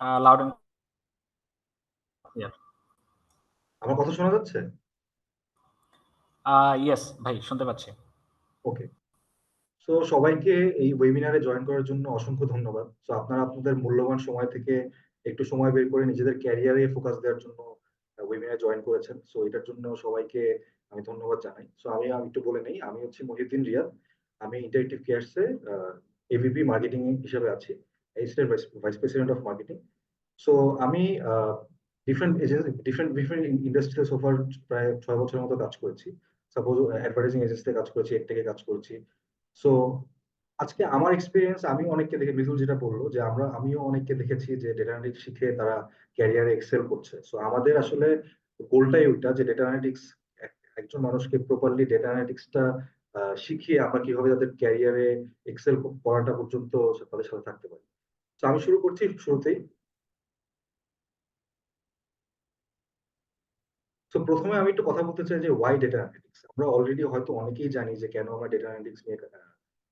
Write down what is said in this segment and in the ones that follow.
Loud and clear. আমার কথা শোনা যাচ্ছে? ইয়েস ভাই, শুনতে পাচ্ছি। ওকে। সো সবাইকে এই ওয়েবিনারে জয়েন করার জন্য অসংখ্য ধন্যবাদ। সো আপনারা আপনাদের মূল্যবান সময় থেকে একটু সময় বের করে নিজেদের ক্যারিয়ারে ফোকাস দেওয়ার জন্য ওয়েবিনারে জয়েন করেছেন। সো এটার জন্য সবাইকে আমি ধন্যবাদ জানাই। সো আমি একটু বলে নেই, আমি হচ্ছে মহিউদ্দিন রিয়াদ। আমি ইন্টারেক্টিভ কেয়ারসে এভিপি মার্কেটিং হিসেবে আছি, assistant vice president of marketing. So আমি ডিফারেন্ট এজেন্সি ডিফারেন্ট ডিফারেন্ট ইন্ডাস্ট্রিতে সোফার প্রায় 6 বছরের মতো কাজ করেছি। সাপোজ অ্যাডভার্টাইজিং এজেন্সিতে কাজ করেছি, এডটেকে কাজ করেছি। সো আজকে আমার এক্সপিরিয়েন্স, আমি অনেককে দেখে, মৃদুল যেটা বললো যে আমিও অনেককে দেখেছি যে ডেটা অ্যানালিটিক্স শিখে তারা ক্যারিয়ারে এক্সেল করছে। সো আমাদের আসলে গোলটাই ওইটা যে ডেটা অ্যানালিটিক্স একজন মানুষকে প্রপারলি ডেটা অ্যানালিটিক্সটা শিখিয়ে আমরা কিভাবে তাদের ক্যারিয়ারে এক্সেল করাটা পর্যন্ত তাদের সাথে থাকতে পারি। তো আমি শুরু করছি শুরুতেই। তো প্রথমে আমি একটু কথা বলতে চাই যে ওয়াই ডেটা অ্যানালিটিক্স। আমরা অলরেডি হয়তো অনেকেই জানি যে কেন আমরা ডেটা অ্যানালিটিক্স নিয়ে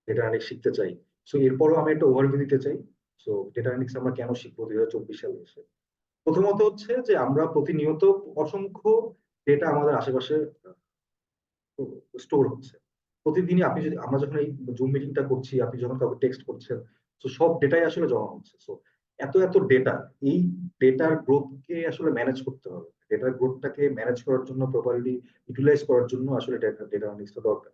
ডেটা অ্যানালিটিক্স শিখতে চাই। সো এরপরও আমি একটা ওভারভিউ দিতে চাই। সো ডেটা অ্যানালিটিক্স আমরা কেন শিখবো 2024 সালে এসে। প্রথমত হচ্ছে যে আমরা প্রতিনিয়ত অসংখ্য ডেটা আমাদের আশেপাশে স্টোর হচ্ছে। প্রতিদিনই আপনি যদি, আমরা যখন এই জুম মিটিংটা করছি, আপনি যখন কাউকে টেক্সট করছেন, তো সব ডেটাই আসলে জমা হচ্ছে। সো এত এত ডেটা, এই ডেটার গ্রোথকে আসলে ম্যানেজ করতে হবে। ডেটার গ্রোথটাকে ম্যানেজ করার জন্য, প্রপারলি ইউটিলাইজ করার জন্য আসলে ডেটা ডেটা অ্যানালিস্টটা দরকার।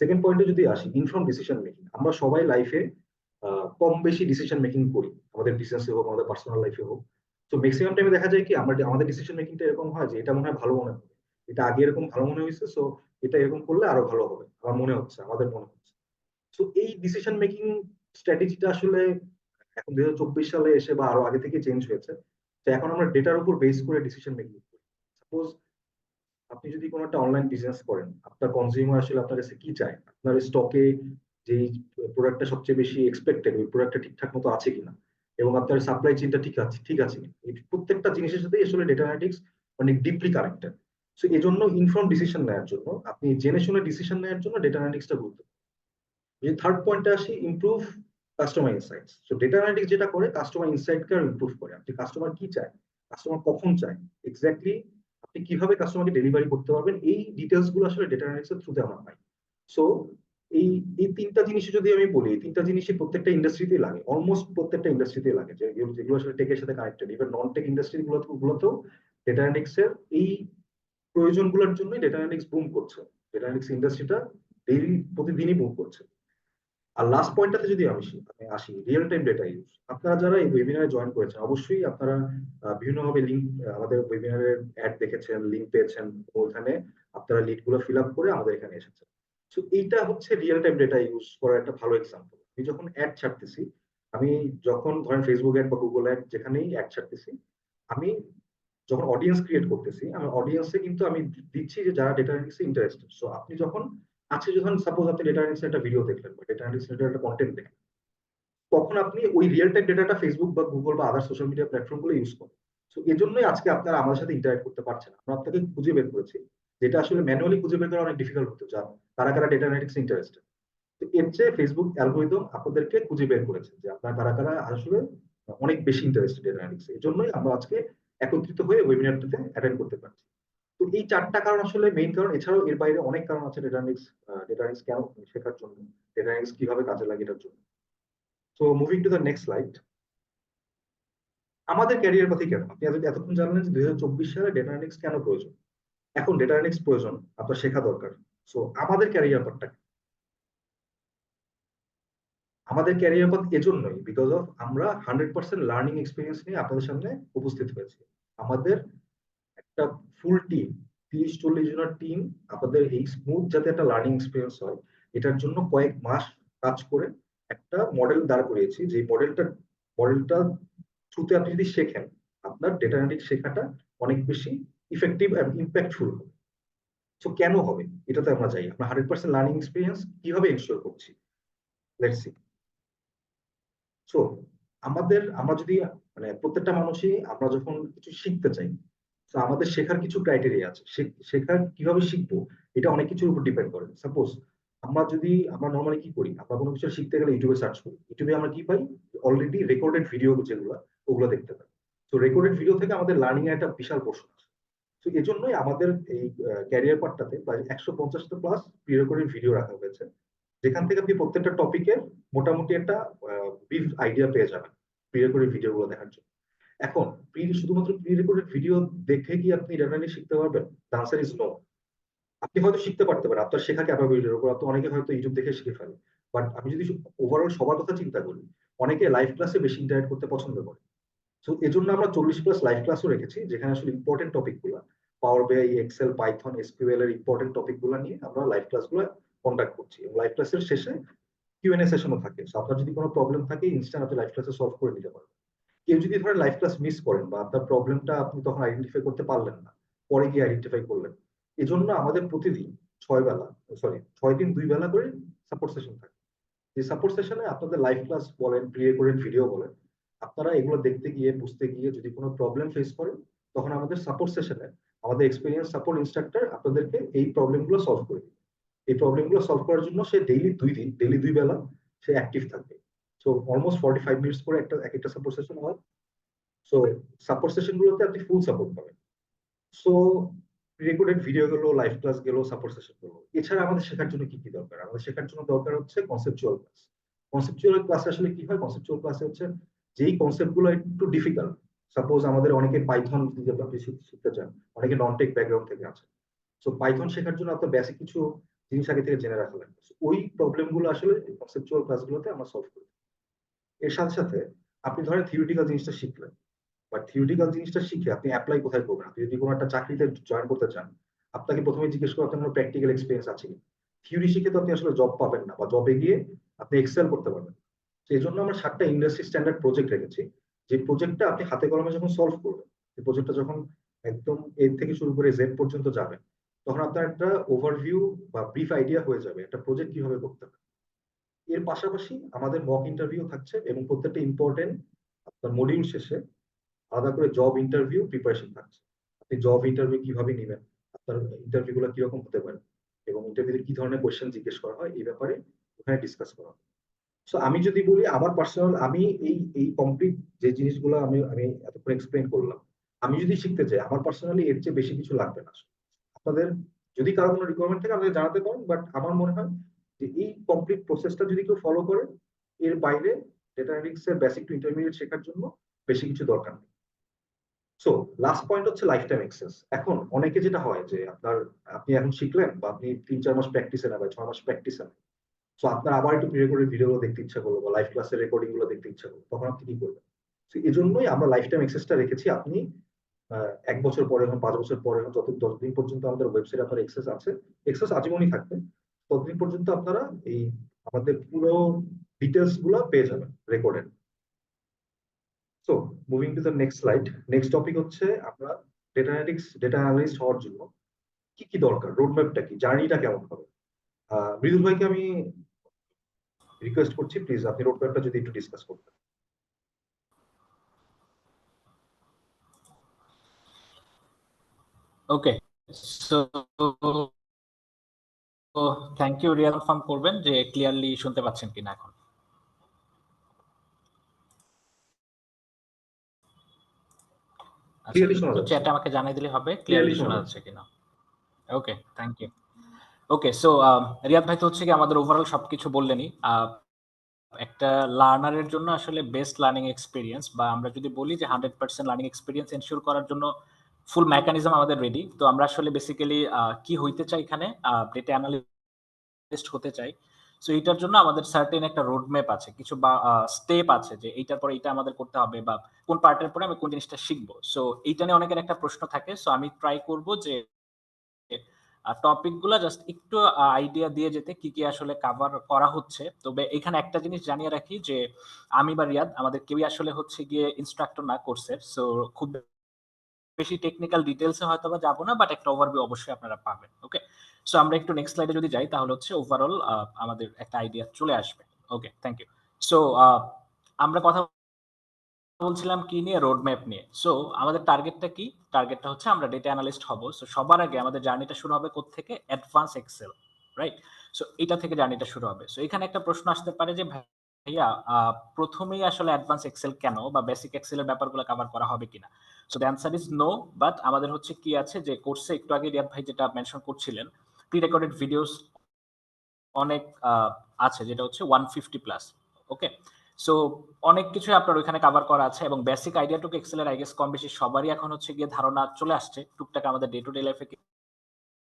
সেকেন্ড পয়েন্টে যদি আসি, ইনফর্ম ডিসিশন মেকিং। আমরা সবাই লাইফে কম বেশি ডিসিশন মেকিং করি, আমাদের বিজনেসে হোক, আমাদের পার্সোনাল লাইফে হোক। তো ম্যাক্সিমাম টাইমে দেখা যায় কি আমরা আমাদের ডিসিশন মেকিংটা এরকম হয় যে এটা মনে হয় ভালো মনে হবে, এটা আগে এরকম ভালো মনে হয়েছে, সো এটা এরকম করলে আরো ভালো হবে, আমার মনে হচ্ছে, আমাদের মনে হচ্ছে। তো এই ডিসিশন মেকিং স্ট্র্যাটেজিটা আসলে এখন 2024 সালে এসে বা আরো আগে থেকে চেঞ্জ হয়েছে। তো এখন আমরা ডেটার উপর বেস করে ডিসিশন মেকিং করি। সাপোজ আপনি যদি কোনো একটা অনলাইন বিজনেস করেন, আপনার কনজিউমার আসলে আপনার কাছে কি চায়, আপনার স্টকে যে প্রোডাক্টটা সবচেয়ে বেশি এক্সপেক্টেড, ওই প্রোডাক্টটা ঠিকঠাক মতো আছে কিনা, এবং আপনার সাপ্লাই চেইনটা ঠিক আছে কিনা, এই প্রত্যেকটা জিনিসের সাথে আসলে ডেটা অ্যানালিটিক্স অনেক ডিপলি কানেক্টেড। সো এই জন্য ইনফর্ম ডিসিশন নেওয়ার জন্য, আপনি জেনে শুনে ডিসিশন নেওয়ার জন্য ডেটা অ্যানালিটিক্সটা গুরুত্বপূর্ণ। যে থার্ড পয়েন্টে আসি, ইমপ্রুভ কাস্টমার ইনসাইটস। তো ডেটা অ্যানালিটিক্স যেটা করে, কাস্টমার ইনসাইটকে ইমপ্রুভ করে। আপনি কাস্টমার কি চায়, কাস্টমার কখন চায়, এক্স্যাক্টলি আপনি কিভাবে কাস্টমারকে ডেলিভারি করতে পারবেন, এই ডিটেলস গুলো আসলে ডেটা অ্যানালিটিক্স এর থ্রুতে আমরা পাই। সো এই এই তিনটা জিনিস যদি আমি বলি, এই তিনটা জিনিসই প্রত্যেকটা ইন্ডাস্ট্রিতেই লাগে, অলমোস্ট প্রত্যেকটা ইন্ডাস্ট্রিতেই লাগে, যেগুলো যেগুলো আসলে টেকের সাথে connected. Even non tech industry গুলোতেও ডেটা অ্যানালিটিক্স এর এই প্রয়োজনগুলোর জন্যই ডেটা অ্যানালিটিক্স বুম করছে। ডেটা অ্যানালিটিক্স ইন্ডাস্ট্রিটা ডেইলি, প্রতিদিনই বুম করছে। আর লাস্ট পয়েন্টটাতে যদি আমি আসি, রিয়েল টাইম ডেটা ইউজ। আপনারা যারা এই ওয়েবিনারে জয়েন করেছেন, অবশ্যই আপনারা বিভিন্নভাবে লিঙ্ক, আমাদের ওয়েবিনারের অ্যাড দেখেছেন, লিঙ্ক পেয়েছেন, ওখানে আপনারা লিড গুলো ফিল আপ করে আমাদের এখানে এসেছেন। তো এইটা হচ্ছে রিয়েল টাইম ডেটা ইউজ করার একটা ভালো এক্সাম্পল। আমি যখন অ্যাড ছাড়তেছি, আমি যখন ধরেন ফেসবুক অ্যাড বা গুগল অ্যাড যেখানেই অ্যাড ছাড়তেছি, আমি যখন অডিয়েন্স ক্রিয়েট করতেছি, আমি অডিয়েন্সে কিন্তু আমি দিচ্ছি যে যারা ডেটা অ্যানালিটিক্সে ইন্টারেস্টেড। সো আপনি যখন, আজকে যখন সাপোজ আপনি ডেটা অ্যানালিটিক্স একটা ভিডিও দেখলেন বা ডেটা অ্যানালিটিক্স একটা কন্টেন্ট দেখলেন, তখন আপনি ওই রিয়েল টাইম ডেটাটা ফেসবুক বা গুগল বা আদার সোশ্যাল মিডিয়া প্ল্যাটফর্ম গুলো ইউজ করেন। তো এই জন্যই আজকে আপনারা আমাদের সাথে ইন্টারঅ্যাক্ট করতে পারছেন। আমরা আপনাকে খুঁজে বের করেছি, যেটা আসলে ম্যানুয়ালি খুঁজে বের করা অনেক ডিফিকাল্ট হতো, যা কারা কারা ডেটা অ্যানালিটিক্স ইন্টারেস্টেড। তো এর চেয়ে ফেসবুক অ্যালগোরিদম আপনাদেরকে খুঁজে বের করেছে যে আপনার কারা কারা আসলে অনেক বেশি ইন্টারেস্টেড ডেটা অ্যানালিটিক্স। এই জন্যই আমরা আজকে একত্রিত হয়ে ওয়েবিনারটাতে অ্যাটেন্ড করতে পারছি। তো এই চারটা কারণ আসলে মেইন কারণ। এছাড়াও এর বাইরে অনেক কারণ আছে ডেটা অ্যানালিটিক্স, ডেটা অ্যানালিটিক্স কেন শেখার জন্য, ডেটা অ্যানালিটিক্স কিভাবে কাজে লাগে এটার জন্য। তো moving to the next slide. আমাদের ক্যারিয়ার পথে কেন, আপনি এতক্ষণ জানলেন যে 2024 সালে ডেটা অ্যানালিটিক্স কেন প্রয়োজন, এখন ডেটা অ্যানালিটিক্স প্রয়োজন, আপনার শেখা দরকার। সো আমাদের ক্যারিয়ার পথটা, আমাদের ক্যারিয়ার পথ এজন্যই বিকজ অফ আমরা 100% লার্নিং এক্সপিরিয়েন্স নিয়ে আপনাদের সামনে উপস্থিত হয়েছি। আমাদের একটা ফুল টিম, 30-40 জনের টিম, আপনাদের এই স্মুথ যাতে একটা লার্নিং এক্সপিরিয়েন্স হয়, এটার জন্য কয়েক মাস কাজ করে একটা মডেল দাঁড় করিয়েছি। যে মডেলটা থ্রুতে আপনি যদি শেখেন, আপনার ডেটা অ্যানালিটিক্স শেখাটা অনেক বেশি ইফেক্টিভ এবং ইম্প্যাক্টফুল হবে। তো কেন হবে, এটাতে আমরা যাই। আমরা 100% লার্নিং এক্সপিরিয়েন্স কিভাবে এনশিওর করছি, লেটস সি। সো আমরা যদি, মানে প্রত্যেকটা মানুষই আমরা যখন কিছু শিখতে চাই, তো আমাদের শেখার কিছু ক্রাইটেরিয়া আছে। শেখার কিভাবে শিখবো, এটা অনেক কিছুর উপর ডিপেন্ড করে। সাপোজ আমরা নর্মালি কি করি, আমরা কোনো কিছু শিখতে গেলে ইউটিউবে সার্চ করি। ইউটিউবে আমরা কি পাই, অলরেডি রেকর্ডেড ভিডিও যেগুলো, ওগুলো দেখতে পারি। তো রেকর্ডেড ভিডিও থেকে আমাদের লার্নিং এর একটা বিশাল পোর্শন আছে। তো এই জন্যই আমাদের এই ক্যারিয়ার পার্টটাতে প্রায় 150টা প্লাস প্রি রেকর্ডেড ভিডিও রাখা হয়েছে, যেখান থেকে আপনি প্রত্যেকটা টপিকের মোটামুটি একটা ব্রিফ আইডিয়া পেয়ে যাবেন প্রি রেকর্ডেড ভিডিও গুলো দেখার জন্য। এখন শুধুমাত্র প্রি রেকর্ডেড ভিডিও দেখে কি আপনি ডেটা অ্যানালিটিক্স শিখতে পারবেন? The answer is no. আপনি হয়তো শিখতে পারতে পারেন, আপনার শেখা ক্যাপাবিলিটির উপর। আপনি অনেকে হয়তো ইউটিউব দেখে শিখে ফেলে, বাট আমি যদি ওভারঅল সবার কথা চিন্তা করি, অনেকে লাইভ ক্লাসে বেশি ইন্টারেক্ট করতে পছন্দ করে। তো এজন্য আমরা 40+ লাইভ ক্লাসও রেখেছি, যেখানে আসলে ইম্পর্টেন্ট টপিক গুলো, পাওয়ার বিআই, এক্সেল, পাইথন, এসকিউএল এর ইম্পর্টেন্ট টপিক গুলো নিয়ে আমরা লাইভ ক্লাস গুলো কন্ডাক্ট করছি। এবং লাইভ ক্লাসের শেষে কিউএনএ সেশনও থাকে। সো আপনার যদি কোনো প্রবলেম থাকে, ইনস্ট্যান্ট আপনি লাইভ ক্লাসে সলভ করে নিতে পারবেন। কেউ যদি ধরেন লাইভ ক্লাস মিস করেন বা আপনার প্রবলেমটা আপনি তখন আইডেন্টিফাই করতে পারলেন না, পরে গিয়ে আইডেন্টিফাই করলেন, এজন্য আমাদের প্রতিদিন 6 দিন 2 বেলা করে সাপোর্ট সেশন থাকে। এই সাপোর্ট সেশনে আপনাদের লাইভ ক্লাস বলেন, প্রি রেকর্ডেড ভিডিও বলেন, আপনারা এগুলো দেখতে গিয়ে বুঝতে গিয়ে যদি কোনো প্রবলেম ফেস করেন, তখন আমাদের সাপোর্ট সেশনে আমাদের এক্সপিরিয়েন্স সাপোর্ট ইনস্ট্রাক্টর আপনাদেরকে এই প্রবলেমগুলো সলভ করে দিবে। এই প্রবলেমগুলো সলভ করার জন্য সে ডেইলি 2 বেলা সে অ্যাক্টিভ থাকবে। সো অলমোস্ট 45 মিনিটস করে এক একটা সাপোর্ট সেশন হয়। সো সাপোর্ট সেশন গুলোতে আপনি ফুল সাপোর্ট পাবেন। সো রেকর্ডেড ভিডিও গেলো, লাইভ ক্লাস গেলো, সাপোর্ট সেশন গেলো। এছাড়া আমাদের শেখার জন্য কি কি দরকার? আমাদের শেখার জন্য দরকার হচ্ছে কনসেপচুয়াল ক্লাস। কনসেপচুয়াল ক্লাসে আসলে কি হয়? কনসেপচুয়াল ক্লাসে হচ্ছে যেই কনসেপ্ট গুলো একটু ডিফিকাল্ট, সাপোজ আমাদের অনেকে পাইথন আপনি শিখতে চান, অনেকে নন টেক ব্যাকগ্রাউন্ড থেকে আছে। সো পাইথন শেখার জন্য আপনার বেসিক কিছু জিনিস আগে থেকে জেনে রাখা লাগবে। ওই প্রবলেম গুলো আসলে কনসেপচুয়াল ক্লাসগুলোতে আমরা সলভ করি। এর সাথে সাথে আপনি ধরেন থিওরিটিক্যাল জিনিসটা শিখলেন, বাট থিওরিটিক্যাল জিনিসটা শিখে আপনি অ্যাপ্লাই কোথায় করবেন? আপনি যদি কোনো একটা চাকরিতে জয়েন করতে চান, আপনাকে প্রথমে জিজ্ঞেস করতে আপনার প্র্যাকটিক্যাল এক্সপিরিয়েন্স আছে কি। থিওরি শিখে তো আপনি আসলে জব পাবেন না, বা জবে গিয়ে আপনি এক্সেল করতে পারবেন। সেই জন্য আমরা 7টা ইন্ডাস্ট্রি স্ট্যান্ডার্ড প্রজেক্ট রেখেছি, যে প্রজেক্টটা আপনি হাতে কলমে যখন সলভ করবেন, এই প্রজেক্টটা যখন একদম এ থেকে শুরু করে জেড পর্যন্ত যাবে, তখন আপনার একটা ওভারভিউ বা ব্রিফ আইডিয়া হয়ে যাবে একটা প্রজেক্ট কিভাবে করতে হবে। এর পাশাপাশি আমাদের মক ইন্টারভিউ থাকছে, এবং প্রত্যেকটা ইম্পর্টেন্ট আপনার মডিউল শেষে আলাদা করে জব ইন্টারভিউ প্রিপারেশন থাকছে। আপনি জব ইন্টারভিউ কিভাবে নেবেন, আপনার ইন্টারভিউ গুলো কিরকম হতে পারে, এবং ইন্টারভিউতে কি ধরনের কোয়েশ্চেন জিজ্ঞেস করা হয়, এই ব্যাপারে ওখানে ডিসকাস করা হয়। সো আমি যদি বলি আমার পার্সোনাল, আমি এই এই কমপ্লিট যে জিনিসগুলো আমি আমি এতক্ষণ এক্সপ্লেন করলাম, আমি যদি শিখতে চাই, আমার পার্সোনালি এর চেয়ে বেশি কিছু লাগবে না। আপনাদের যদি কারো কোনো রিকোয়ারমেন্ট থাকে আমাদের জানাতে পারেন, বাট আমার মনে হয় যে এই কমপ্লিট প্রসেসটা যদি কেউ ফলো করে, এর বাইরে ডেটা অ্যানালিটিক্স এর বেসিক টু ইন্টারমিডিয়েট শেখার জন্য বেশি কিছু দরকার নেই। সো লাস্ট পয়েন্ট হচ্ছে লাইফ টাইম এক্সেস। এখন অনেকে যেটা হয় যে আপনি এখন শিখলেন, বা আপনি 3-4 মাস প্র্যাকটিসে না, বা 6 মাস প্র্যাকটিসে না, সো আপনার আবার একটু প্রি রেকর্ডেড ভিডিও দেখতে ইচ্ছা করলো, বা লাইভ ক্লাসের রেকর্ডিং গুলো দেখতে ইচ্ছা করলো, তখন আপনি কি করবেন? তো এই জন্যই আমরা লাইফ টাইম এক্সেসটা রেখেছি। আপনি 1 বছর পরে হন, 5 বছর পরে হন, যতদিন পর্যন্ত আমাদের ওয়েবসাইটে আপনার এক্সেস আছে, এক্সেস আজীবনই থাকবে, ততদিন পর্যন্ত আপনারা এই আমাদের পুরো ডিটেলস গুলো পেয়ে যাবেন recorded. So moving to the next slide. Next topic হচ্ছে আমরা ডেটা অ্যানালিস্ট হওয়ার জন্য কি কি দরকার, রোডম্যাপটা কি, জার্নিটা কেমন হবে। মৃদুল ভাইকে আমি রিকোয়েস্ট করছি, প্লিজ আপনি রোডম্যাপটা যদি একটু ডিসকাস করতেন। Okay, so thank you. Real confirm করবেন যে ক্লিয়ারলি শুনতে পাচ্ছেন কিনা এখন। আচ্ছা, ক্লিয়ারলি শোনা একটু যাচ্ছে, চ্যাটে আমাকে জানিয়ে দিলে হবে ক্লিয়ারলি ক্লিয়ারলি শোনা শোনা যাচ্ছে। যাচ্ছে কিনা। Okay, thank you. Okay, so Riyad ভাই তো হচ্ছে কি আমাদের ওভারঅল সবকিছু বললেনই। একটা লার্নারের জন্য আসলে বেস্ট লার্নিং এক্সপিরিয়েন্স, বা আমরা যদি বলি যে 100% লার্নিং এক্সপিরিয়েন্স এনশিওর করার জন্য ফুল মেকানিজম আমাদের রেডি। তো আমরা আসলে বেসিক্যালি কি হইতে চাই এখানে, ডেটা অ্যানালিস্ট হতে চাই। সো এইটার জন্য আমাদের সার্টেন একটা রোড ম্যাপ আছে, কিছু বা স্টেপ আছে যে এইটার পরে এটা আমাদের করতে হবে, বা কোন পার্টের পরে আমি কোন জিনিসটা শিখবো। সো এইটা নিয়ে অনেকের একটা প্রশ্ন থাকে। সো আমি ট্রাই করব যে টপিক গুলা জাস্ট একটু আইডিয়া দিয়ে যেতে কি কি আসলে কভার করা হচ্ছে। তবে এখানে একটা জিনিস জানিয়ে রাখি যে আমি বা রিয়াদ আমাদের কেউই আসলে হচ্ছে গিয়ে ইনস্ট্রাক্টর না কোর্সের। সো খুব বেশি টেকনিক্যাল ডিটেইলসে হয়তো বা যাবো না, বাট একটা ওভারভিউ অবশ্যই আপনারা পাবেন। ওকে, সো আমরা একটু নেক্সট স্লাইডে যদি যাই, তাহলে হচ্ছে ওভারঅল আমাদের একটা আইডিয়া চলে আসবে। ওকে, থ্যাংক ইউ। সো আমরা কথা বলছিলাম কি নিয়ে, রোড ম্যাপ নিয়ে। সো আমাদের টার্গেটটা কি? টার্গেটটা হচ্ছে আমরা ডেটা অ্যানালিস্ট হব। সো সবার আগে আমাদের জার্নিটা শুরু হবে কোত্থেকে? Advance Excel, right? সো এটা থেকে জার্নিটা শুরু হবে। সো এখানে একটা প্রশ্ন আসতে পারে যে ভাইয়া প্রথমেই আসলে অ্যাডভান্স এক্সেল কেন বা বেসিক এক্সেলের ব্যাপারগুলো কভার করা হবে কিনা? So the answer is no. But আমাদের হচ্ছে কি আছে যে কোর্সে একটু আগে রিয়াদ ভাই যেটা মেনশন করছিলেন, প্রি রেকর্ডেড ভিডিওস অনেক আছে যেটা হচ্ছে 150 প্লাস। ওকে? সো অনেক কিছুই আপনার ওইখানে কভার করা আছে এবং বেসিক আইডিয়াটুকু এক্সেলের আই গেস কম বেশি সবারই এখন হচ্ছে গিয়ে ধারণা চলে আসছে। টুকটাক আমাদের ডে টু ডে লাইফে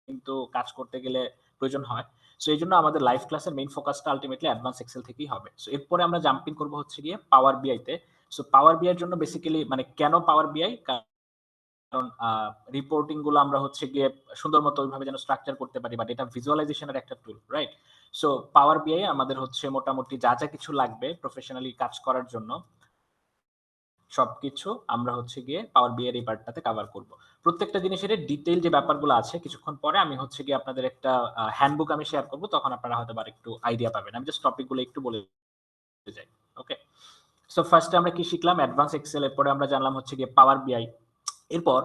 কিন্তু কাজ করতে গেলে প্রয়োজন হয়। সো এইজন্য আমাদের লাইভ ক্লাসের মেইন ফোকাসটা আল্টিমেটলি অ্যাডভান্স এক্সেল থেকেই হবে। সো এরপরে আমরা জাম্পিং করব হচ্ছে গিয়ে পাওয়ার বিআই তে। সো পাওয়ার বিআই এর জন্য বেসিক্যালি মানে কেন পাওয়ার বিআই? কারণ রিপোর্টিং গুলো আমরা হচ্ছে গিয়ে সুন্দর মতো ওইভাবে যেন স্ট্রাকচার করতে পারি বা ডেটা ভিজুয়ালাইজেশন এর একটা টুল, রাইট? সো পাওয়ার বিআই আমাদের হচ্ছে মোটামুটি যা কিছু লাগবে প্রফেশনালি কাজ করার জন্য সবকিছু আমরা হচ্ছে গিয়ে পাওয়ার বিআই এর এই পার্টটাতে কভার করব। প্রত্যেকটা জিনিসের ডিটেইল যে ব্যাপারগুলো আছে কিছুক্ষণ পরে আমি হচ্ছে গিয়ে আপনাদের একটা হ্যান্ডবুক আমি শেয়ার করব, তখন আপনারা হয়তো একটু আইডিয়া পাবেন। আমি জাস্ট টপিকগুলো একটু বলে যাই। ওকে? সো ফার্স্ট এ আমরা কি শিখলাম? অ্যাডভান্স এক্সেল, এরপরে আমরা জানলাম হচ্ছে গিয়ে পাওয়ার বিআই। এরপর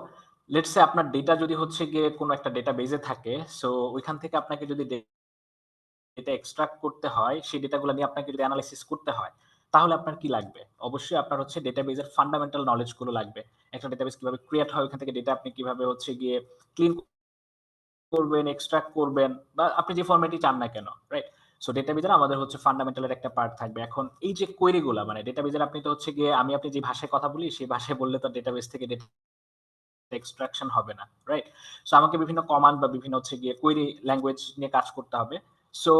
লেটস সে আপনার ডেটা যদি হচ্ছে গিয়ে কোনো একটা ডেটাবেজে থাকে, সো ওইখান থেকে আপনাকে যদি ডেটা এক্সট্রাক্ট করতে হয়, সেই ডেটাগুলো নিয়ে আপনাকে যদি এনালাইসিস করতে হয়, তাহলে আপনার কি লাগবে? অবশ্যই আপনার হচ্ছে ডেটাবেজের ফান্ডামেন্টাল নলেজ গুলো লাগবে। একটা ডেটাবেস কিভাবে ক্রিয়েট হয়, ওখান থেকে ডেটা আপনি কিভাবে হচ্ছে গিয়ে ক্লিন করবেন, এক্সট্রাক্ট করবেন বা আপনি যে ফরম্যাটই চান না কেন, রাইট? সো ডেটাবেজের আমাদের হচ্ছে ফান্ডামেন্টাল এর একটা পার্ট থাকবে। এখন এই যে কোয়েরি গুলা মানে ডেটাবেজের আপনি তো হচ্ছে গিয়ে আপনি যে ভাষায় কথা বলি, সেই ভাষায় বললে তো ডেটাবেস থেকে ডেটা এক্সট্রাকশন হবে না, রাইট? সো আমাকে বিভিন্ন কমান্ড বা বিভিন্ন হচ্ছে গিয়ে কোয়েরি ল্যাঙ্গুয়েজ নিয়ে কাজ করতে হবে। সো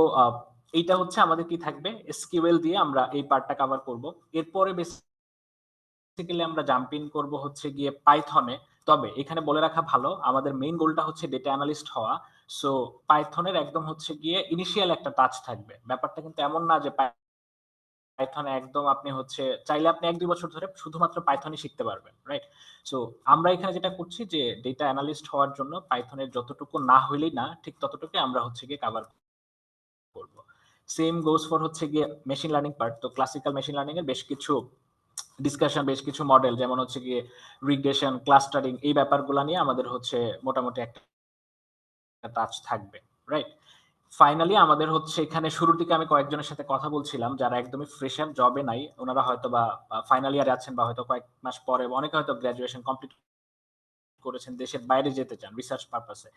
এইটা হচ্ছে আমাদের কি থাকবে, এসকিউএল দিয়ে আমরা এই পার্টটা কভার করব। এরপরে বেসিক্যালি আমরা জাম্প ইন করব হচ্ছে গিয়ে পাইথনে। তবে এখানে বলে রাখা ভালো, আমাদের মেইন গোলটা হচ্ছে ডেটা অ্যানালিস্ট হওয়া। সো পাইথনের একদম হচ্ছে গিয়ে ইনিশিয়াল একটা টাচ থাকবে। ব্যাপারটা কিন্তু এমন না যে পাইথন একদম আপনি হচ্ছে চাইলে আপনি ১-২ বছর ধরে শুধুমাত্র পাইথনই শিখতে পারবেন, রাইট? সো আমরা এখানে যেটা করছি যে ডেটা অ্যানালিস্ট হওয়ার জন্য পাইথনের যতটুকু না হইলেই না, ঠিক ততটুকুই আমরা হচ্ছে গিয়ে কভার করব। সেম গোস ফর হচ্ছে গিয়ে মেশিন লার্নিং পার্ট। তো ক্লাসিক্যাল মেশিন লার্নিং এর বেশ কিছু ডিসকাশন, বেশ কিছু মডেল যেমন হচ্ছে গিয়ে রিগ্রেশন, ক্লাস্টারিং এই ব্যাপারগুলো নিয়ে আমাদের হচ্ছে মোটামুটি একটা টাচ থাকবে, রাইট? ফাইনালি আমাদের হচ্ছে এখানে শুরুর দিকে আমি কয়েকজনের সাথে কথা বলছিলাম যারা একদমই ফ্রেশার, জবে নাই। ওনারা হয়তোবা ফাইনাল ইয়ারে আছেন বা হয়তো কয়েক মাস পরে, অনেকে হয়তো গ্র্যাজুয়েশন কমপ্লিট করেছেন, দেশের বাইরে যেতে চান রিসার্চ পারপাসে।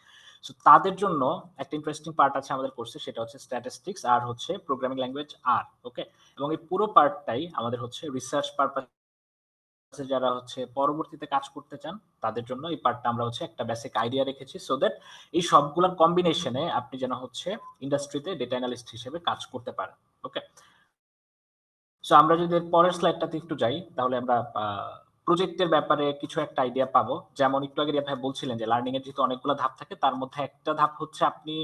সো তাদের জন্য একটা ইন্টারেস্টিং পার্ট আছে আমাদের কোর্সে, সেটা হচ্ছে স্ট্যাটিস্টিক্স আর হচ্ছে প্রোগ্রামিং ল্যাঙ্গুয়েজ আর। ওকে? এবং এই পুরো পার্টটাই আমাদের হচ্ছে রিসার্চ পারপাসে যারা হচ্ছে পরবর্তীতে কাজ করতে চান তাদের জন্য এই পার্টটা আমরা হচ্ছে একটা বেসিক আইডিয়া রেখেছি, সো দ্যাট এই সবগুলোর কম্বিনেশনে আপনি যেন হচ্ছে ইন্ডাস্ট্রিতে ডেটা অ্যানালিস্ট হিসেবে কাজ করতে পারেন। ওকে? সো আমরা যদি এর পরের স্লাইডটাতে একটু যাই, তাহলে আমরা প্রজেক্টের ব্যাপারে কিছু একটা আইডিয়া পাবো। যেমন একটু আগে রিয়া ভাই বলছিলেন যে লার্নিং এর যেহেতু অনেকগুলো ধাপ থাকে, তার মধ্যে একটা ধাপ হচ্ছে আপনি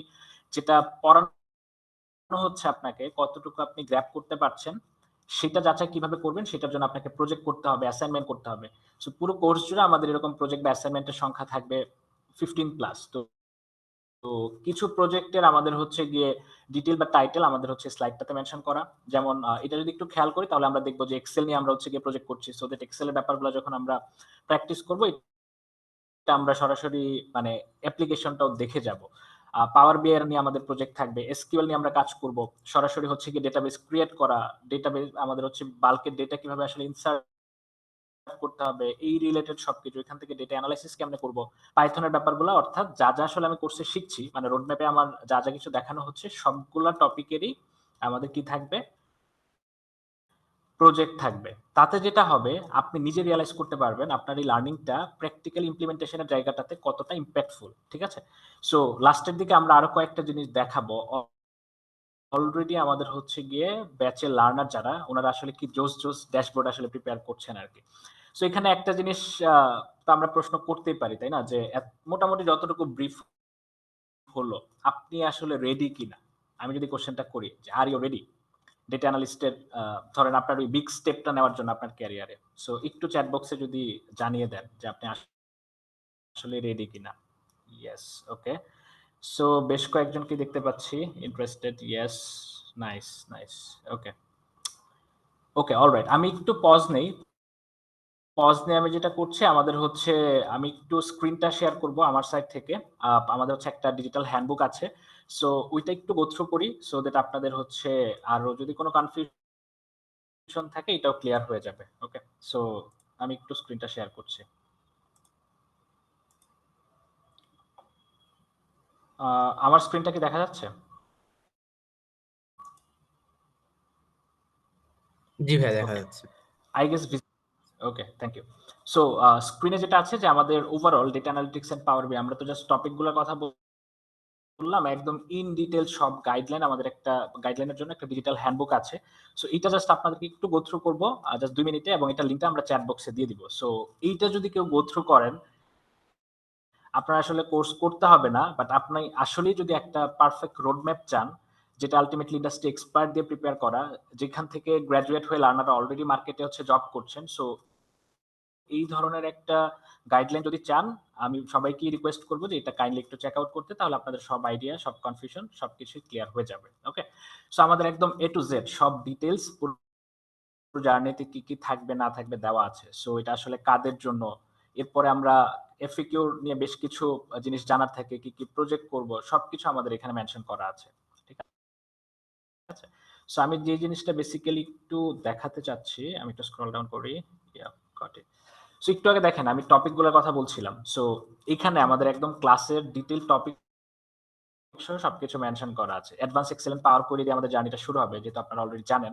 যেটা পড়ানো হচ্ছে আপনাকে কতটুকু আপনি গ্র্যাব করতে পারছেন, সেটা যাচাই কিভাবে করবেন সেটার জন্য আপনাকে প্রজেক্ট করতে হবে, অ্যাসাইনমেন্ট করতে হবে। সো পুরো কোর্স জুড়ে আমাদের এরকম প্রজেক্ট বা অ্যাসাইনমেন্টের সংখ্যা থাকবে 15 প্লাস। তো কিছু প্রজেক্টের আমাদের হচ্ছে গিয়ে ডিটেইল বা টাইটেল আমাদের হচ্ছে স্লাইডটাতে মেনশন করা। যেমন এটা যদি একটু খেয়াল করি তাহলে আমরা দেখব যে এক্সেল নিয়ে আমরা হচ্ছে গিয়ে প্রজেক্ট করছি। সো দ্যাট এক্সেল এর ব্যাপারগুলো যখন আমরা প্র্যাকটিস করব, এটা আমরা সরাসরি মানে অ্যাপ্লিকেশনটাও দেখে যাব। পাওয়ার বিআই নিয়ে আমাদের প্রজেক্ট থাকবে। এসকিউএল নিয়ে আমরা কাজ করব। সরাসরি হচ্ছে গিয়ে ডেটাবেস ক্রিয়েট করা, ডেটাবেস আমাদের হচ্ছে বাল্কের ডেটা কিভাবে আসলে ইনসার্ট করতে হবে, এই রিলেটেড সবকিছু। এখান থেকে ডেটা অ্যানালাইসিস কেমনে করব, পাইথনের ব্যাপারগুলো, অর্থাৎ যা আসলে আমি কোর্সে শিখছি মানে রোড ম্যাপে আমার যা কিছু দেখানো হচ্ছে সবগুলা টপিকেরই আমাদের কি থাকবে, প্রজেক্ট থাকবে। তাতে যেটা হবে আপনি নিজে রিয়ালাইজ করতে পারবেন আপনার এই লার্নিংটা প্র্যাকটিক্যাল ইমপ্লিমেন্টেশনের জায়গাটাতে কতটা ইম্প্যাক্টফুল। ঠিক আছে? সো লাস্টের দিকে আমরা আরো কয়েকটা জিনিস দেখাবো। অলরেডি আমাদের হচ্ছে গিয়ে ব্যাচের লার্নার যারা ওনারা আসলে কি জোস ড্যাশবোর্ড আসলে প্রিপেয়ার করছেন আরকি। সো এখানে একটা জিনিস তো আমরা প্রশ্ন করতেই পারি, তাই না? যে মোটামুটি যতটুকু ব্রিফ হলো, আপনি আসলে রেডি কিনা? আমি যদি কোয়েশ্চেনটা করি যে আর ইউ রেডি? ডেটা অ্যানালিস্টের ধরেন আপনার ওই বিগ স্টেপটা নেওয়ার জন্য আপনার ক্যারিয়ারে। সো একটু চ্যাট বক্সে যদি জানিয়ে দেন যে আপনি আসলে রেডি কিনা। ইয়েস, ওকে। সো বেশ কয়েকজনকে দেখতে পাচ্ছি interested. Yes, nice, nice. Okay, okay, alright. আমি একটু পজ নেই। পজ নিয়ে আমি যেটা করছি আমাদের হচ্ছে আমি একটু স্ক্রিনটা শেয়ার করব আমার সাইড থেকে। আমাদের হচ্ছে একটা ডিজিটাল হ্যান্ডবুক আছে। সো ওইটা একটু গো থ্রু করি সো দ্যাট আপনাদের হচ্ছে আরো যদি কোনো কনফিউশন কনফিউশন থাকে এটাও ক্লিয়ার হয়ে যাবে। ওকে, সো আমি একটু স্ক্রিনটা শেয়ার করছি। আমার স্ক্রিনটা কি দেখা যাচ্ছে? জি ভাই, দেখা ওকে, যাচ্ছে। I guess okay, thank you. So স্ক্রিনে যেটা আছে যে আমাদের overall data analytics and power BI, আমরা তো জাস্ট টপিকগুলোর কথা বললাম, একদম ইন ডিটেইল সব গাইডলাইন, আমাদের একটা গাইডলাইনের জন্য একটা ডিজিটাল হ্যান্ডবুক আছে। সো এটা জাস্ট আপনাদেরকে একটু গো থ্রু করব জাস্ট 2 মিনিটে, এবং এটা লিংকটা আমরা চ্যাট বক্সে দিয়ে দিব। সো এইটা যদি কেউ গো থ্রু করেন, আপনার আসলে কোর্স করতে হবে না, বাট আপনি আসলেই যদি একটা পারফেক্ট রোড ম্যাপ চান, যেটা আলটিমেটলি ইন্ডাস্ট্রি এক্সপার্ট দিয়ে প্রিপেয়ার করা, যেখান থেকে গ্র্যাজুয়েট হয়ে লার্নাররা অলরেডি মার্কেটে হচ্ছে জব করছেন, সো এই ধরনের একটা গাইডলাইন যদি চান, আমি সবাইকে রিকোয়েস্ট করব যে এটা কাইন্ডলি একটু চেক আউট করতে, তাহলে আপনাদের সব আইডিয়া, সব কনফিউশন সবকিছুই ক্লিয়ার হয়ে যাবে। ওকে, সো আমাদের একদম এ টু জেড সব ডিটেইলস পুরো জার্নিতে কি কি থাকবে না থাকবে দেওয়া আছে। সো এটা আসলে কাদের জন্য, এরপরে আমরা এফএকিউ নিয়ে বেশ কিছু জিনিস জানার থাকে, কি কি প্রজেক্ট করব, সবকিছু আমাদের এখানে মেনশন করা আছে। ঠিক আছে, সো আমি যে জিনিসটা বেসিক্যালি একটু দেখাতে চাচ্ছি, আমি একটু স্ক্রল ডাউন করি। ইয়া, গট ইট। সো একটু আগে দেখেন আমি টপিকগুলোর কথা বলছিলাম। সো এখানে আমাদের একদম ক্লাসের ডিটেইল টপিক সহ সবকিছু মেনশন করা আছে। অ্যাডভান্স এক্সেলেন্ট পাওয়ার কোয়েরি দিয়ে আমাদের জার্নিটা শুরু হবে, যেটা আপনারা অলরেডি জানেন।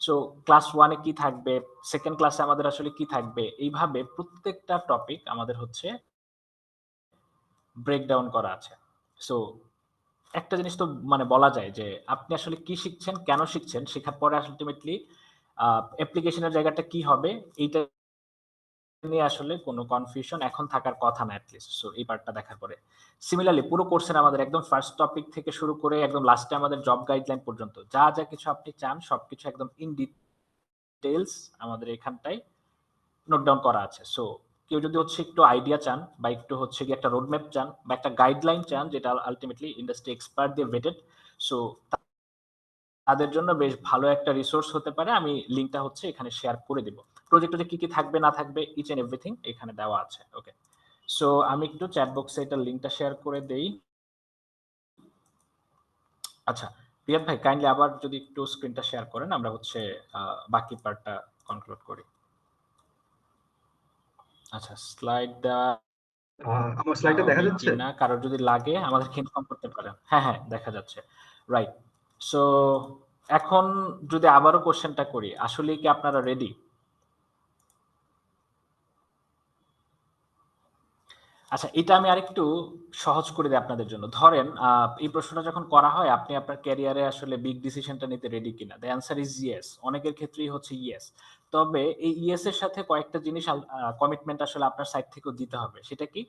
সো ক্লাস 1 এ কি থাকবে, সেকেন্ড ক্লাসে আমাদের আসলে কি থাকবে, এইভাবে প্রত্যেকটা টপিক আমাদের হচ্ছে ব্রেকডাউন করা আছে। সো একটা জিনিস তো মানে বলা যায় যে আপনি আসলে কি শিখছেন, কেন শিখছেন, শেখার পরে আলটিমেটলি অ্যাপ্লিকেশনের জায়গাটা কি হবে, এইটা নিয়ে আসলে কোনো কনফিউশন এখন থাকার কথা না এটলিস্ট। সো এই পার্টটা দেখার পরে সিমিলারলি পুরো কোর্সের আমাদের একদম ফার্স্ট টপিক থেকে শুরু করে একদম লাস্টে আমাদের জব গাইডলাইন পর্যন্ত যা যা কিছু আপনি চান সবকিছু একদম ইন ডিটেইলস আমাদের এখানটায় নোট ডাউন করা আছে। সো কেউ যদি হচ্ছে একটু আইডিয়া চান, বা একটু হচ্ছে কি একটা রোডম্যাপ চান, বা একটা গাইডলাইন চান যেটা আলটিমেটলি ইন্ডাস্ট্রি এক্সপার্ট দিয়ে ভেটেড, সো তাদের জন্য বেশ ভালো একটা রিসোর্স হতে পারে। আমি লিংকটা হচ্ছে এখানে শেয়ার করে দিব। প্রজেক্টে কি কি থাকবে না থাকবে ইচ এন্ড এভরিথিং এখানে দেওয়া আছে। ওকে, সো আমি একটু চ্যাট বক্সে এটার লিংকটা শেয়ার করে দেই। আচ্ছা, রিয়াদ ভাই কাইন্ডলি আবার যদি একটু স্ক্রিনটা শেয়ার করেন, আমরা হচ্ছে বাকি পার্টটা কনক্লুড করি। আচ্ছা, স্লাইড দেওয়া আমার স্লাইডটা দেখা হবে যাচ্ছে? কিনা, কারোর যদি লাগে আমাদেরকে ইনফর্ম করতে পারেন। হ্যাঁ হ্যাঁ, দেখা যাচ্ছে। রাইট, সো এখন যদি আবারও কোশ্চেনটা করি, আসলে কি আপনারা রেডি? আচ্ছা, এটা আমি আরেকটু সহজ করে দিই আপনাদের জন্য। ধরেন এই প্রশ্নটা যখন করা হয়, আপনি আপনার ক্যারিয়ারে আসলে বিগ ডিসিশনটা নিতে রেডি কিনা? The answer is yes. অনেকের ক্ষেত্রেই হচ্ছে ইয়েস। তবে এই ইয়েস এর সাথে কয়েকটা জিনিস কমিটমেন্ট আসলে আপনার সাইড থেকেও দিতে হবে। সেটা কি?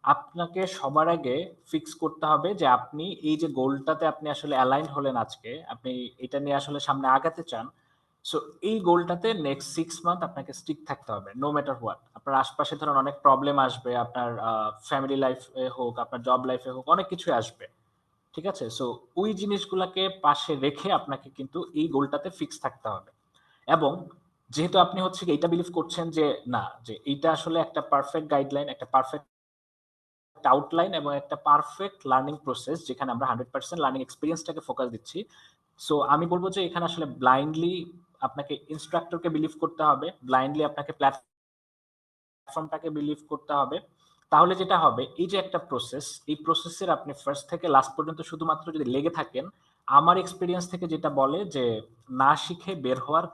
আপনাকে সবার আগে ফিক্স করতে হবে যে আপনি এই যে গোলটাতে আপনি আসলে অ্যালাইন হলেন আজকে, আপনি এটা নিয়ে আসলে সামনে আগাতে চান। সো এই গোলটাতে নেক্সট 6 মান্থ আপনাকে স্টিক থাকতে হবে নো ম্যাটার হোয়াট। আপনার আশপাশে ধরুন অনেক প্রবলেম আসবে, আপনার ফ্যামিলি লাইফে হোক, আপনার জব লাইফে হোক, অনেক কিছুই আসবে। ঠিক আছে? সো ওই জিনিসগুলাকে পাশে রেখে আপনাকে কিন্তু এই গোলটাতে ফিক্স থাকতে হবে। এবং যেহেতু আপনি হচ্ছে এইটা বিলিভ করছেন যে না, যে এইটা আসলে একটা পারফেক্ট গাইডলাইন, একটা পারফেক্ট আউটলাইন এবং একটা পারফেক্ট লার্নিং প্রসেস, যেখানে আমরা 100% লার্নিং এক্সপেরিয়েন্সটাকে ফোকাস দিচ্ছি। সো আমি বলব যে এখানে আসলে ব্লাইন্ডলি আপনাকে ইনস্ট্রাক্টরকে বিলিভ করতে হবে, ব্লাইন্ডলি আপনাকে প্ল্যাটফর্মটাকে বিলিভ করতে হবে। তাহলে যেটা হবে, এই যে একটা প্রসেস, এই প্রসেসের আপনি ফার্স্ট থেকে লাস্ট পর্যন্ত শুধুমাত্র যদি লেগে থাকেন, আমার এক্সপেরিয়েন্স থেকে যেটা বলে যে না শিখে বের হওয়ার